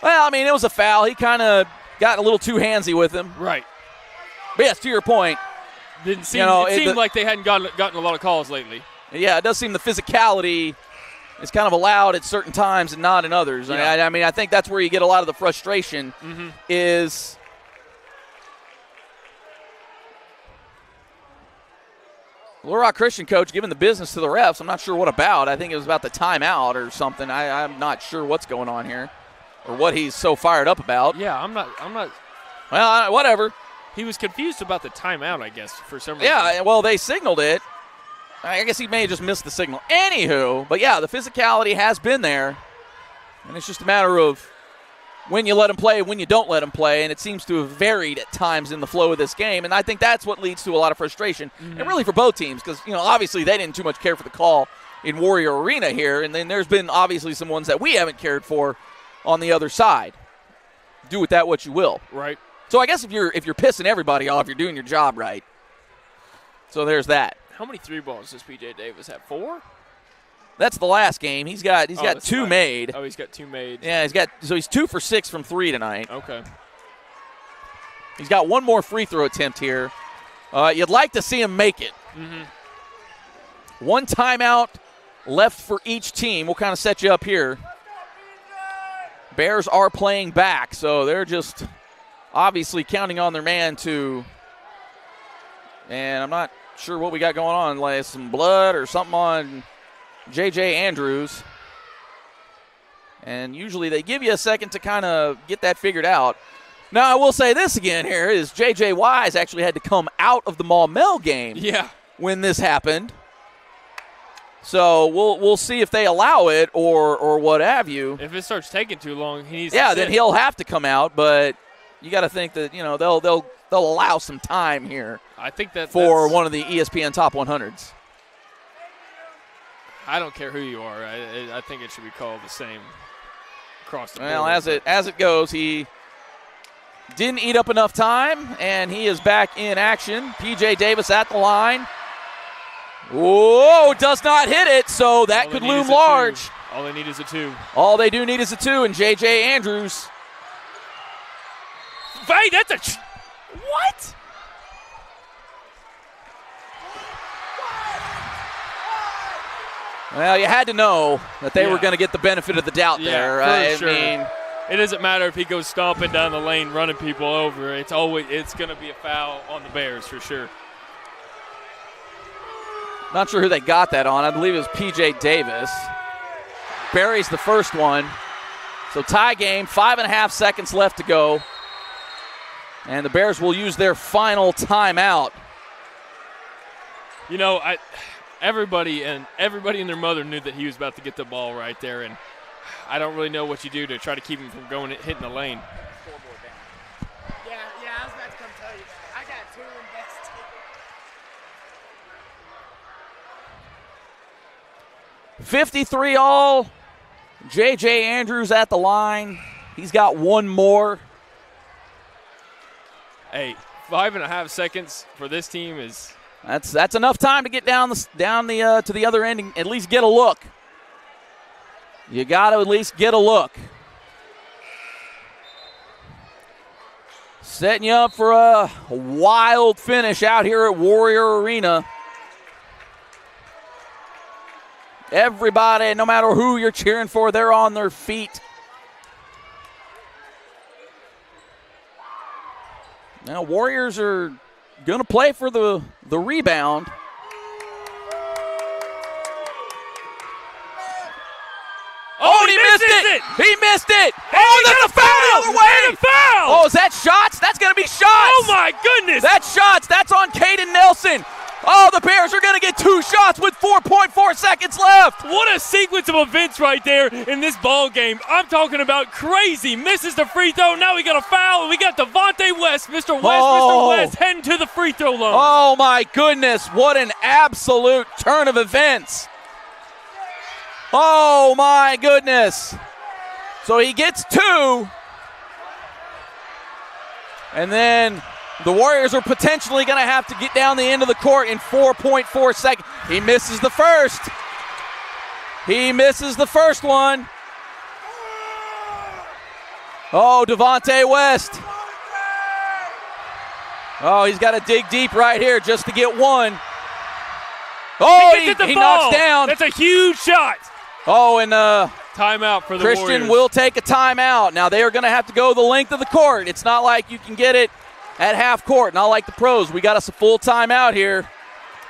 Speaker 1: Well, it was a foul. He kind of got a little too handsy with him.
Speaker 2: Right.
Speaker 1: But yes, to your point.
Speaker 2: It seemed like they hadn't gotten a lot of calls lately.
Speaker 1: Yeah, it does seem the physicality is kind of allowed at certain times and not in others.
Speaker 2: Yeah.
Speaker 1: I think that's where you get a lot of the frustration is Little Rock Christian coach giving the business to the refs. I'm not sure what about. I think it was about the timeout or something. I'm not sure what's going on here or what he's so fired up about.
Speaker 2: Yeah, I'm not.
Speaker 1: Well, whatever.
Speaker 2: He was confused about the timeout, I guess, for some reason.
Speaker 1: Yeah, well, they signaled it. I guess he may have just missed the signal. Anywho, but yeah, the physicality has been there. And it's just a matter of when you let him play, when you don't let him play. And it seems to have varied at times in the flow of this game. And I think that's what leads to a lot of frustration. And really for both teams, because, obviously they didn't too much care for the call in Warrior Arena here. And then there's been obviously some ones that we haven't cared for on the other side. Do with that what you will.
Speaker 2: Right.
Speaker 1: So I guess if you're pissing everybody off, you're doing your job right. So there's that.
Speaker 2: How many 3 balls does P.J. Davis have? 4?
Speaker 1: That's the last game. He's got 2 made.
Speaker 2: Oh, he's got 2 made.
Speaker 1: Yeah, he's 2 for 6 from 3 tonight.
Speaker 2: Okay.
Speaker 1: He's got one more free throw attempt here. You'd like to see him make it.
Speaker 2: Mm-hmm.
Speaker 1: 1 timeout left for each team. We'll kind of set you up here. Bears are playing back, so they're just obviously counting on their man to, and I'm not sure what we got going on, like some blood or something on J.J. Andrews. And usually they give you a second to kind of get that figured out. Now, I will say this again here is J.J. Wise actually had to come out of the Maumelle game when this happened. So we'll see if they allow it or what have you.
Speaker 2: If it starts taking too long, he needs to
Speaker 1: then
Speaker 2: sit.
Speaker 1: he'll have to come out, but you got to think that, you know, they'll allow some time here.
Speaker 2: I think that
Speaker 1: for one of the ESPN Top 100s.
Speaker 2: I don't care who you are. I think it should be called the same across the board.
Speaker 1: Well, as it goes, he didn't eat up enough time, and he is back in action. P.J. Davis at the line. Whoa, does not hit it, so that could loom large.
Speaker 2: All they need is a 2.
Speaker 1: All they do need is a 2, and J.J. Andrews.
Speaker 2: Hey, that's a what?
Speaker 1: Well, you had to know that they were going to get the benefit of the doubt there.
Speaker 2: For sure.
Speaker 1: I mean,
Speaker 2: it doesn't matter if he goes stomping down the lane, running people over. It's going to be a foul on the Bears for sure.
Speaker 1: Not sure who they got that on. I believe it was P.J. Davis. Buries the first one. So tie game, 5.5 seconds left to go. And the Bears will use their final timeout.
Speaker 2: You know, everybody and their mother knew that he was about to get the ball right there, and I don't really know what you do to try to keep him from hitting the lane.
Speaker 11: Yeah, I was about to come tell you that. I got 2 invested.
Speaker 1: 53 all. J.J. Andrews at the line. He's got one more.
Speaker 2: Hey, 5.5 seconds for this team is
Speaker 1: that's enough time to get down to the other end and at least get a look. You got to at least get a look. Setting you up for a wild finish out here at Warrior Arena. Everybody, no matter who you're cheering for, they're on their feet. Now, Warriors are going to play for the rebound. Oh, he missed it! He missed it! Oh, that's a foul the other way!
Speaker 2: Foul!
Speaker 1: Oh, is that shots? That's going to be shots!
Speaker 2: Oh, my goodness!
Speaker 1: That's shots. That's on Caden Nelson. Oh, the Bears are going to get 2 shots with 4.4 seconds left.
Speaker 2: What a sequence of events right there in this ball game. I'm talking about crazy. Misses the free throw. Now we got a foul, and we got Devontae West. Mr. West heading to the free throw line.
Speaker 1: Oh, my goodness. What an absolute turn of events. Oh, my goodness. So he gets 2. And then the Warriors are potentially going to have to get down the end of the court in 4.4 seconds. He misses the first. He misses the first one. Oh, Devontae West. Oh, he's got to dig deep right here just to get one. Oh, he knocks down.
Speaker 2: That's a huge shot.
Speaker 1: Oh, and
Speaker 2: timeout for the
Speaker 1: Christian
Speaker 2: Warriors.
Speaker 1: will take a timeout. Now they are going to have to go the length of the court. It's not like you can get it at half court, not like the pros. We got us a full timeout here.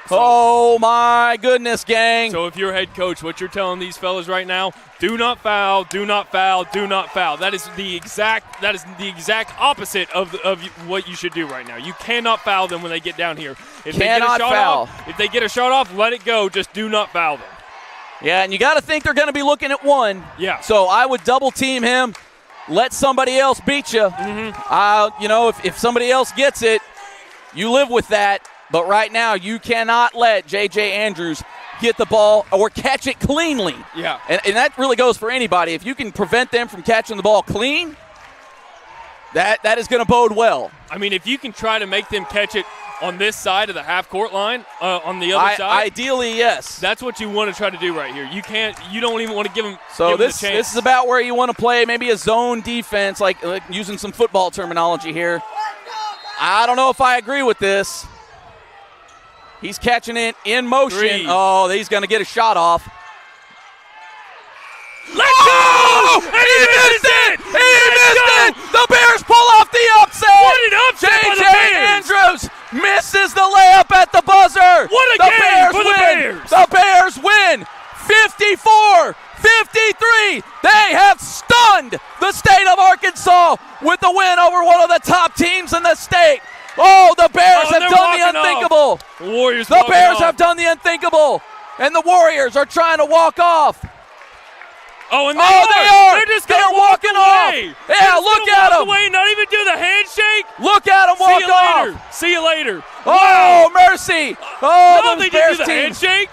Speaker 1: Oh, my goodness, gang.
Speaker 2: So if you're head coach, what you're telling these fellas right now, do not foul, do not foul, do not foul. That is the exact opposite of what you should do right now. You cannot foul them when they get down here. If they get a shot off, let it go. Just do not foul them.
Speaker 1: Yeah, and you got to think they're going to be looking at one.
Speaker 2: Yeah.
Speaker 1: So I would double team him. Let somebody else beat you.
Speaker 2: Mm-hmm.
Speaker 1: If somebody else gets it, you live with that. But right now, you cannot let J.J. Andrews get the ball or catch it cleanly.
Speaker 2: Yeah.
Speaker 1: And that really goes for anybody. If you can prevent them from catching the ball clean, that is going to bode well.
Speaker 2: I mean, if you can try to make them catch it on this side of the half-court line, on the other side.
Speaker 1: Ideally, yes.
Speaker 2: That's what you want to try to do right here. You don't even want to give them
Speaker 1: this
Speaker 2: the chance.
Speaker 1: This is about where you want to play maybe a zone defense, like using some football terminology here. I don't know if I agree with this. He's catching it in motion.
Speaker 2: 3.
Speaker 1: Oh, he's going to get a shot off.
Speaker 2: Let's go! And he missed it!
Speaker 1: He missed it! The Bears pull off the upset!
Speaker 2: upset by the
Speaker 1: J.J.
Speaker 2: Bears.
Speaker 1: Andrews misses the layup at the buzzer.
Speaker 2: What a
Speaker 1: the
Speaker 2: game
Speaker 1: Bears
Speaker 2: for the
Speaker 1: win.
Speaker 2: Bears.
Speaker 1: The Bears win 54-53. They have stunned the state of Arkansas with the win over one of the top teams in the state. Oh, the Bears have done the unthinkable.
Speaker 2: Warriors
Speaker 1: The Bears have done the unthinkable, and the Warriors are trying to walk off.
Speaker 2: Oh, and
Speaker 1: they are.
Speaker 2: They're just
Speaker 1: They're
Speaker 2: going to walk
Speaker 1: walking
Speaker 2: away.
Speaker 1: off. Yeah, look at them.
Speaker 2: Away, not even do the handshake.
Speaker 1: Look at them walk off.
Speaker 2: See you later.
Speaker 1: Oh, mercy. Oh,
Speaker 2: no,
Speaker 1: the
Speaker 2: they
Speaker 1: Bears
Speaker 2: didn't do the
Speaker 1: team.
Speaker 2: handshake.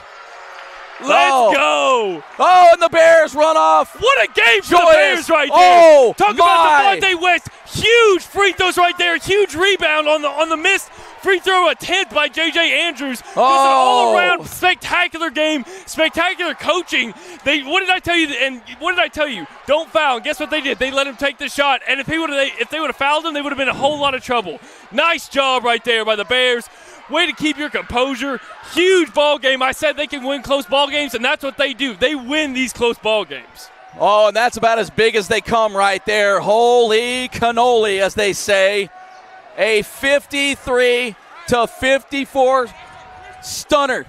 Speaker 2: Let's go.
Speaker 1: Oh, and the Bears run off.
Speaker 2: What a game for the
Speaker 1: Joyous.
Speaker 2: Bears right there.
Speaker 1: Oh,
Speaker 2: Talk
Speaker 1: my.
Speaker 2: about Devontae West. Huge free throws right there. Huge rebound on the missed free throw attempt by J.J. Andrews. It was an all-around spectacular game, spectacular coaching. What did I tell you? And what did I tell you? Don't foul. And guess what they did? They let him take the shot. And if they would have fouled him, they would have been in a whole lot of trouble. Nice job right there by the Bears. Way to keep your composure. Huge ball game. I said they can win close ball games, and that's what they do. They win these close ball games.
Speaker 1: Oh, and that's about as big as they come right there. Holy cannoli, as they say. A 53-54 stunner.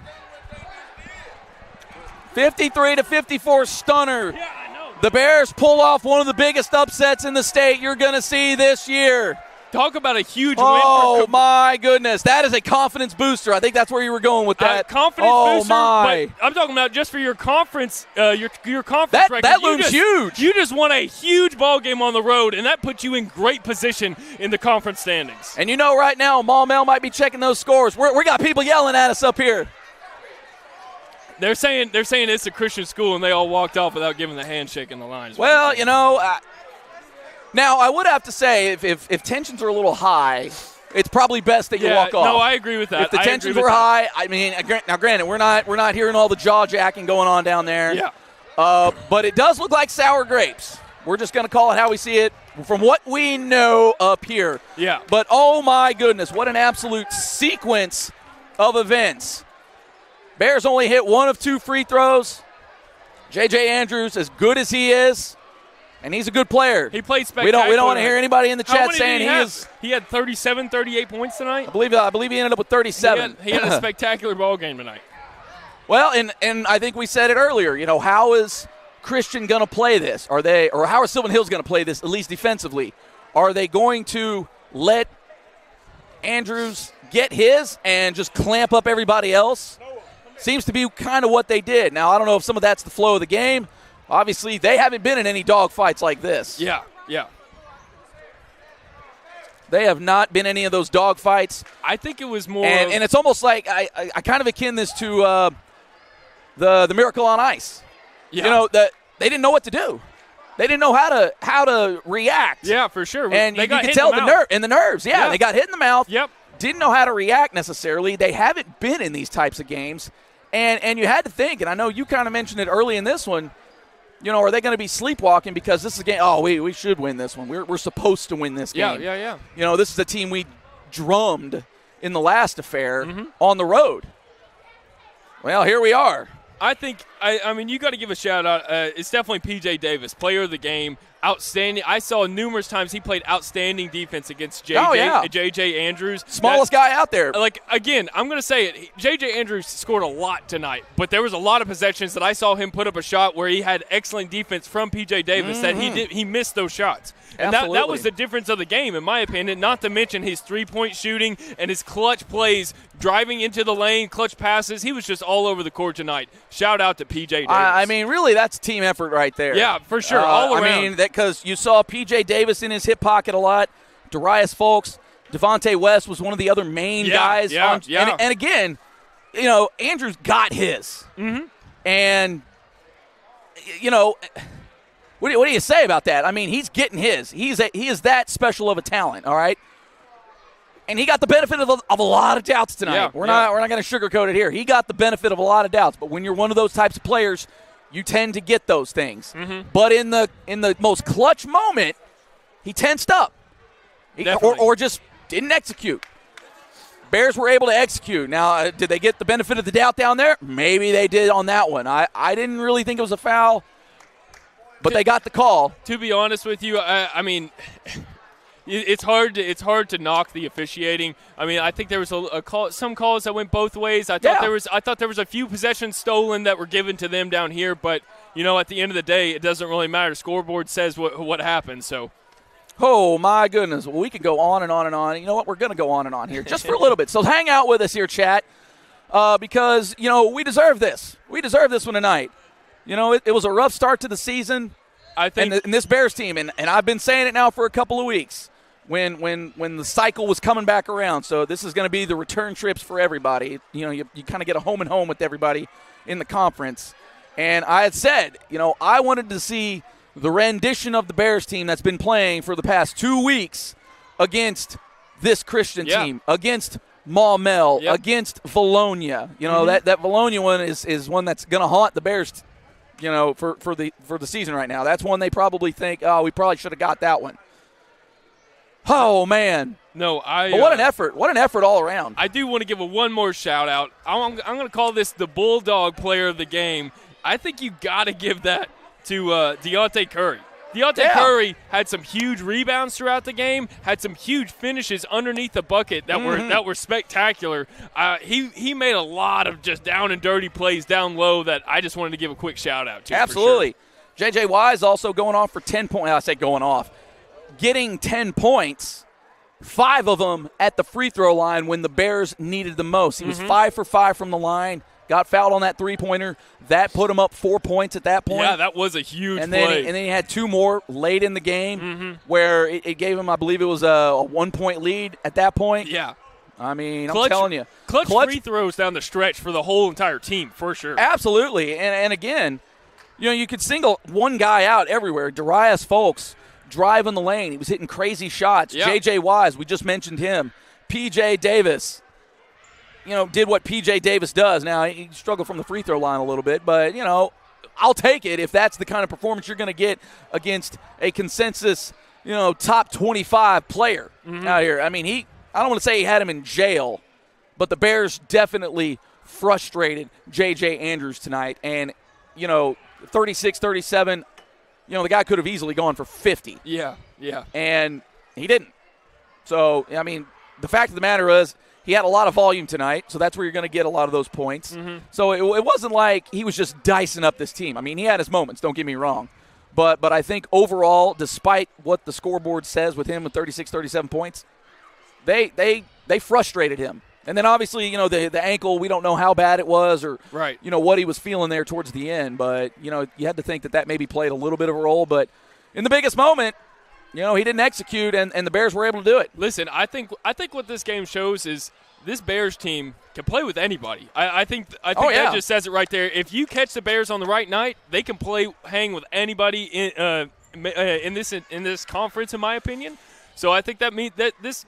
Speaker 1: 53-54 stunner.
Speaker 2: Yeah, I know.
Speaker 1: The Bears pull off one of the biggest upsets in the state you're going to see this year.
Speaker 2: Talk about a huge win.
Speaker 1: Oh, my goodness. That is a confidence booster. I think that's where you were going with that.
Speaker 2: Confidence booster.
Speaker 1: My.
Speaker 2: But I'm talking about just for your conference, your conference record.
Speaker 1: That looms huge.
Speaker 2: You just won a huge ball game on the road, and that puts you in great position in the conference standings.
Speaker 1: And you know right now, Maumelle might be checking those scores. We got people yelling at us up here.
Speaker 2: They're saying it's a Christian school, and they all walked off without giving the handshake in the line.
Speaker 1: Well, you know, now I would have to say if tensions are a little high, it's probably best that you walk off.
Speaker 2: No, I agree with that.
Speaker 1: If the tensions were high, I mean, now granted, we're not hearing all the jaw jacking going on down there.
Speaker 2: Yeah.
Speaker 1: But it does look like sour grapes. We're just going to call it how we see it from what we know up here.
Speaker 2: Yeah.
Speaker 1: But oh my goodness, what an absolute sequence of events. Bears only hit one of two free throws. J.J. Andrews, as good as he is, and he's a good player.
Speaker 2: He played spectacular.
Speaker 1: We don't want to hear anybody in the chat saying
Speaker 2: he had 37, 38 points tonight.
Speaker 1: I believe he ended up with 37.
Speaker 2: He had a spectacular ball game tonight.
Speaker 1: Well, and I think we said it earlier. You know, how is Christian going to play this? Or how are Sylvan Hills going to play this, at least defensively? Are they going to let Andrews get his and just clamp up everybody else? Seems to be kind of what they did. Now, I don't know if some of that's the flow of the game. Obviously, they haven't been in any dog fights like this.
Speaker 2: Yeah.
Speaker 1: They have not been any of those dog fights.
Speaker 2: I think it was more.
Speaker 1: And it's almost like I kind of akin this to the Miracle on Ice.
Speaker 2: Yeah.
Speaker 1: You know, that they didn't know what to do. They didn't know how to react.
Speaker 2: Yeah, for sure.
Speaker 1: And
Speaker 2: you
Speaker 1: could tell the nerves. Yeah, they got hit in the mouth.
Speaker 2: Yep.
Speaker 1: Didn't know how to react necessarily. They haven't been in these types of games. And you had to think, and I know you kind of mentioned it early in this one, you know, are they going to be sleepwalking because this is a game, we should win this one. We're supposed to win this game.
Speaker 2: Yeah.
Speaker 1: You know, this is a team we drummed in the last affair on the road. Well, here we are.
Speaker 2: I think, I mean, you got to give a shout out. It's definitely P.J. Davis, player of the game, outstanding. I saw numerous times he played outstanding defense against J.J. Andrews.
Speaker 1: Smallest guy out there.
Speaker 2: Like, again, I'm going to say it. J.J. Andrews scored a lot tonight, but there was a lot of possessions that I saw him put up a shot where he had excellent defense from P.J. Davis that he missed those shots. And that was the difference of the game, in my opinion, not to mention his three-point shooting and his clutch plays, driving into the lane, clutch passes. He was just all over the court tonight. Shout out to P.J. Davis.
Speaker 1: I mean, really, that's a team effort right there.
Speaker 2: Yeah, for sure, all around.
Speaker 1: I mean, because you saw P.J. Davis in his hip pocket a lot. Darius Folks, Devontae West was one of the other main guys. And again, you know, Andrews got his.
Speaker 2: Mm-hmm.
Speaker 1: And, you know, what do you say about that? I mean, he's getting his. He is that special of a talent, all right? And he got the benefit of a lot of doubts tonight.
Speaker 2: Yeah,
Speaker 1: we're not going to sugarcoat it here. He got the benefit of a lot of doubts. But when you're one of those types of players, you tend to get those things.
Speaker 2: Mm-hmm.
Speaker 1: But in the most clutch moment, he tensed up. Or just didn't execute. Bears were able to execute. Now, did they get the benefit of the doubt down there? Maybe they did on that one. I didn't really think it was a foul, but they got the call.
Speaker 2: To be honest with you, I mean, it's hard to knock the officiating. I mean, I think there was some calls that went both ways. I thought there was a few possessions stolen that were given to them down here, but at the end of the day, it doesn't really matter. Scoreboard says what happened. So.
Speaker 1: Oh, my goodness. Well, we could go on and on and on. You know what? We're going to go on and on here just for a little bit. So hang out with us here, chat, because, we deserve this. We deserve this one tonight. It was a rough start to the season.
Speaker 2: I think.
Speaker 1: And this Bears team, and I've been saying it now for a couple of weeks, when the cycle was coming back around. So this is going to be the return trips for everybody. You kind of get a home and home with everybody in the conference. And I had said, I wanted to see the rendition of the Bears team that's been playing for the past 2 weeks against this Christian team, against Maumelle, against Valonia. That Valonia one is one that's going to haunt the Bears, for the season right now. That's one they probably think, we probably should have got that one. Oh, man.
Speaker 2: No,
Speaker 1: but what an effort. What an effort all around.
Speaker 2: I do want to give one more shout-out. I'm going to call this the Bulldog player of the game. I think you got to give that to Deontay Curry. Curry had some huge rebounds throughout the game, had some huge finishes underneath the bucket that were spectacular. He made a lot of just down and dirty plays down low that I just wanted to give a quick shout-out to.
Speaker 1: Absolutely. For sure. J.J. Wise also going off for 10 points. I say going off. Getting 10 points, 5 of them at the free throw line when the Bears needed the most. He was 5 for 5 from the line. Got fouled on that three-pointer. That put him up 4 points at that point.
Speaker 2: Yeah, that was a huge
Speaker 1: play. And then he had 2 more late in the game where it gave him, I believe it was a 1-point lead at that point.
Speaker 2: Yeah.
Speaker 1: I mean, I'm telling you.
Speaker 2: Clutch free throws down the stretch for the whole entire team, for sure.
Speaker 1: Absolutely. And again, you could single one guy out everywhere. Darius Folks driving the lane. He was hitting crazy shots.
Speaker 2: Yeah.
Speaker 1: J.J. Wise, we just mentioned him. P.J. Davis. Did what P.J. Davis does. Now, he struggled from the free throw line a little bit, but, I'll take it if that's the kind of performance you're going to get against a consensus, top 25 player out here. I mean, I don't want to say he had him in jail, but the Bears definitely frustrated J.J. Andrews tonight. And, 36-37, the guy could have easily gone for 50.
Speaker 2: Yeah.
Speaker 1: And he didn't. So, I mean, the fact of the matter is, he had a lot of volume tonight, so that's where you're going to get a lot of those points. So it wasn't like he was just dicing up this team. I mean, he had his moments, don't get me wrong. But I think overall, despite what the scoreboard says with him with 36, 37 points, they frustrated him. And then obviously, the ankle, we don't know how bad it was or what he was feeling there towards the end. But, you had to think that maybe played a little bit of a role. But in the biggest moment, he didn't execute, and the Bears were able to do it.
Speaker 2: Listen, I think what this game shows is this Bears team can play with anybody. I think that just says it right there. If you catch the Bears on the right night, they can hang with anybody in this conference, in my opinion. So I think that this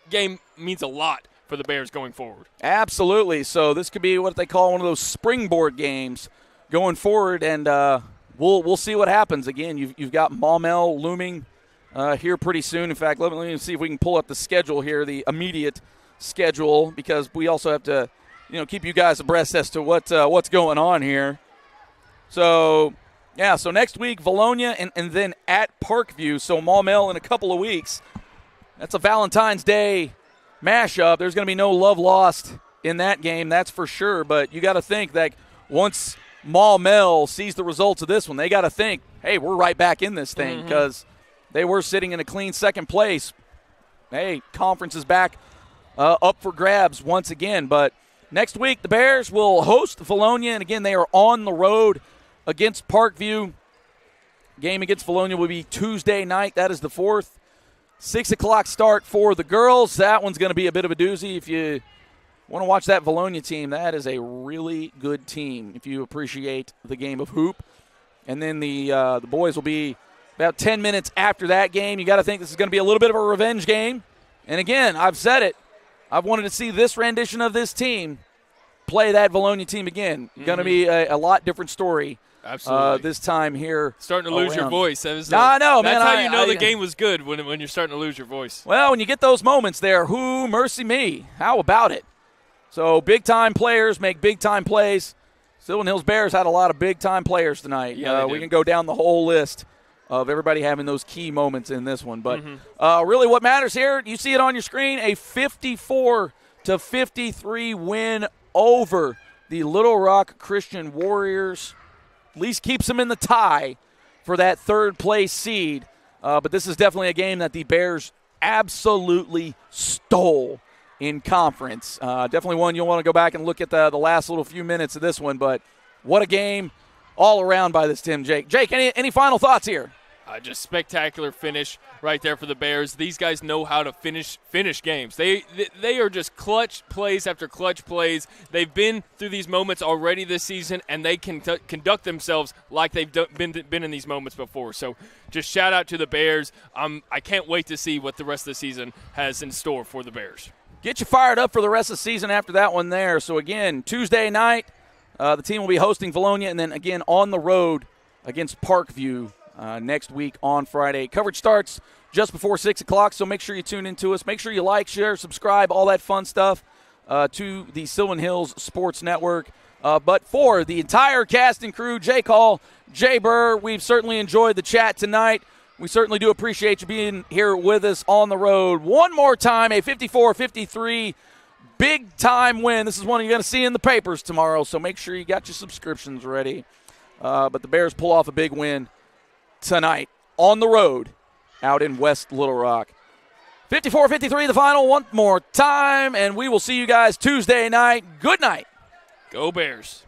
Speaker 2: game means a lot for the Bears going forward.
Speaker 1: Absolutely. So this could be what they call one of those springboard games going forward, and we'll see what happens. Again, you've got Maumelle looming here pretty soon. In fact, let me see if we can pull up the schedule here, the immediate schedule, because we also have to, keep you guys abreast as to what's going on here. So, so next week, Valonia and then at Parkview. So Maumelle in a couple of weeks. That's a Valentine's Day mashup. There's going to be no love lost in that game, that's for sure. But you got to think that once Maumelle sees the results of this one, they got to think, hey, we're right back in this thing, because they were sitting in a clean second place. Hey, conference is back up for grabs once again. But next week, the Bears will host Valonia, and again, they are on the road against Parkview. Game against Valonia will be Tuesday night. That is the 4th. 6 o'clock start for the girls. That one's going to be a bit of a doozy. If you want to watch that Valonia team, that is a really good team if you appreciate the game of hoop. And then the boys will be about 10 minutes after that game. You got to think this is going to be a little bit of a revenge game. And again, I've said it. I've wanted to see this rendition of this team play that Valonia team again. Going to be a lot different story.
Speaker 2: Absolutely.
Speaker 1: This time here.
Speaker 2: Starting to lose your voice.
Speaker 1: I know, man.
Speaker 2: That's how you know the game was good, when you're starting to lose your voice.
Speaker 1: Well, when you get those moments there, mercy me. How about it? So big-time players make big-time plays. Sylvan Hills Bears had a lot of big-time players tonight.
Speaker 2: Yeah,
Speaker 1: we can go down the whole list of everybody having those key moments in this one. But really what matters here, you see it on your screen, a 54-53 win over the Little Rock Christian Warriors. At least keeps them in the tie for that third-place seed. But this is definitely a game that the Bears absolutely stole in conference. Definitely one you'll want to go back and look at the last little few minutes of this one. But what a game all around by this team, Jake. Jake, any final thoughts here?
Speaker 2: Just spectacular finish right there for the Bears. These guys know how to finish games. They are just clutch plays after clutch plays. They've been through these moments already this season, and they can conduct themselves like they've been in these moments before. So just shout out to the Bears. I can't wait to see what the rest of the season has in store for the Bears.
Speaker 1: Get you fired up for the rest of the season after that one there. So, again, Tuesday night, the team will be hosting Valonia, and then, again, on the road against Parkview next week on Friday. Coverage starts just before 6 o'clock, so make sure you tune into us. Make sure you like, share, subscribe, all that fun stuff to the Sylvan Hills Sports Network. But for the entire cast and crew, Jake Hall, Jay Burr, we've certainly enjoyed the chat tonight. We certainly do appreciate you being here with us on the road. One more time, a 54-53 big-time win. This is one you're going to see in the papers tomorrow, so make sure you got your subscriptions ready. But the Bears pull off a big win tonight on the road out in West Little Rock. 54-53 the final one more time, and we will see you guys Tuesday night. Good night.
Speaker 2: Go Bears.